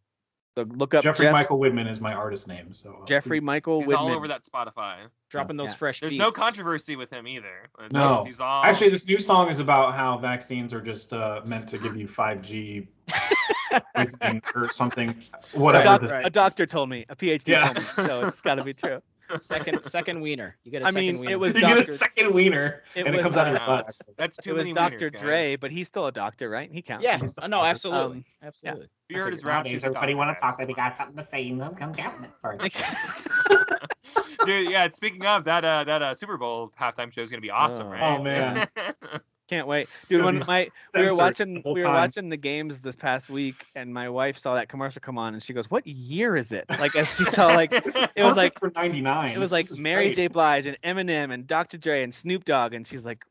S1: So look up
S5: Jeffrey Michael Whitman is my artist name. So
S1: Jeffrey Michael
S3: Whitman. He's all over that Spotify.
S2: Dropping those fresh beats.
S3: There's no controversy with him either.
S5: No. Actually, this new song is about how vaccines are just meant to give you 5G or something. Whatever.
S1: A doctor told me. A PhD told me. So it's got to be true.
S2: Second wiener. You get a second wiener.
S5: You get a second wiener, and it comes out of your butt.
S3: That's too
S1: many wieners, Dr. Dre, but he's still a doctor, right? He counts.
S2: Yeah, no, absolutely. Absolutely.
S3: You heard his rap.
S5: Everybody want to talk, they got something to say. Come down. Sorry.
S3: Dude, yeah, speaking of that Super Bowl halftime show is going to be awesome, right?
S5: Oh, man.
S1: Can't wait, dude. When we were watching the games this past week, and my wife saw that commercial come on, and she goes, "What year is it?" Like, as she saw, like, it was like
S5: for '99.
S1: It was like Mary J. Blige and Eminem and Dr. Dre and Snoop Dogg, and she's like,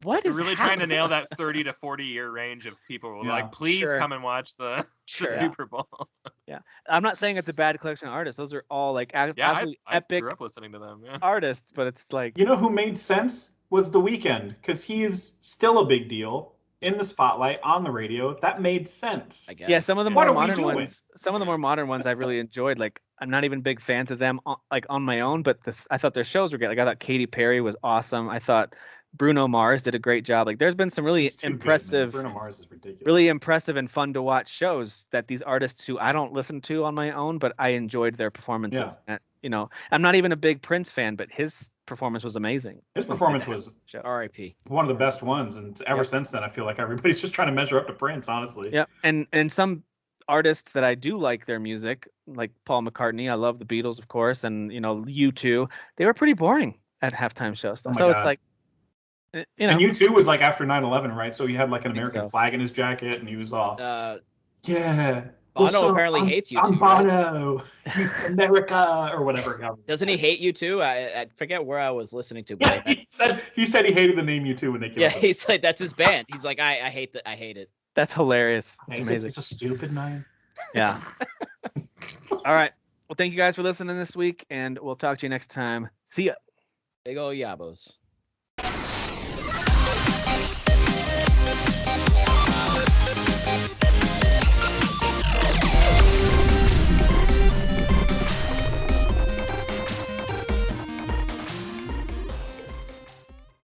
S1: "What is?"
S3: You're really trying to nail that 30 to 40 year range of people. Like, please come and watch the Super Bowl.
S1: Yeah, I'm not saying it's a bad collection of artists. Those are all like absolutely epic.
S3: I grew up listening to them. Yeah.
S1: Artists, but it's like,
S5: you know who made sense was The Weeknd, because he's still a big deal in the spotlight on the radio. That made sense,
S2: I guess.
S1: Yeah, some of the more modern ones. Some of the more modern ones I really enjoyed. Like, I'm not even big fans of them on my own, but I thought their shows were great. Like, I thought Katy Perry was awesome. I thought Bruno Mars did a great job. Like, there's been some really impressive,
S5: Bruno Mars is ridiculous.
S1: Really impressive and fun to watch shows that these artists who I don't listen to on my own, but I enjoyed their performances. Yeah. And, I'm not even a big Prince fan, but his performance was amazing.
S5: His performance was
S2: R.I.P.
S5: one of the best ones, and ever since then, I feel like everybody's just trying to measure up to Prince, honestly.
S1: Yeah, and some artists that I do like their music, like Paul McCartney. I love the Beatles, of course, and U2. They were pretty boring at halftime shows. So
S5: God.
S1: It's like,
S5: And U2 was like after 9/11, right? So he had like an American flag in his jacket, and he was all, yeah.
S2: Bono apparently hates U2.
S5: I'm Bono, America, or whatever.
S2: Doesn't he hate U2? I forget where I was listening to.
S5: But he said he hated the name U2 when they came.
S2: Yeah, he's like, that's his band. He's like, I hate it.
S1: That's hilarious. It's amazing.
S5: It's a stupid name.
S1: Yeah. All right. Well, thank you guys for listening this week, and we'll talk to you next time. See ya.
S2: Big ol' yabos.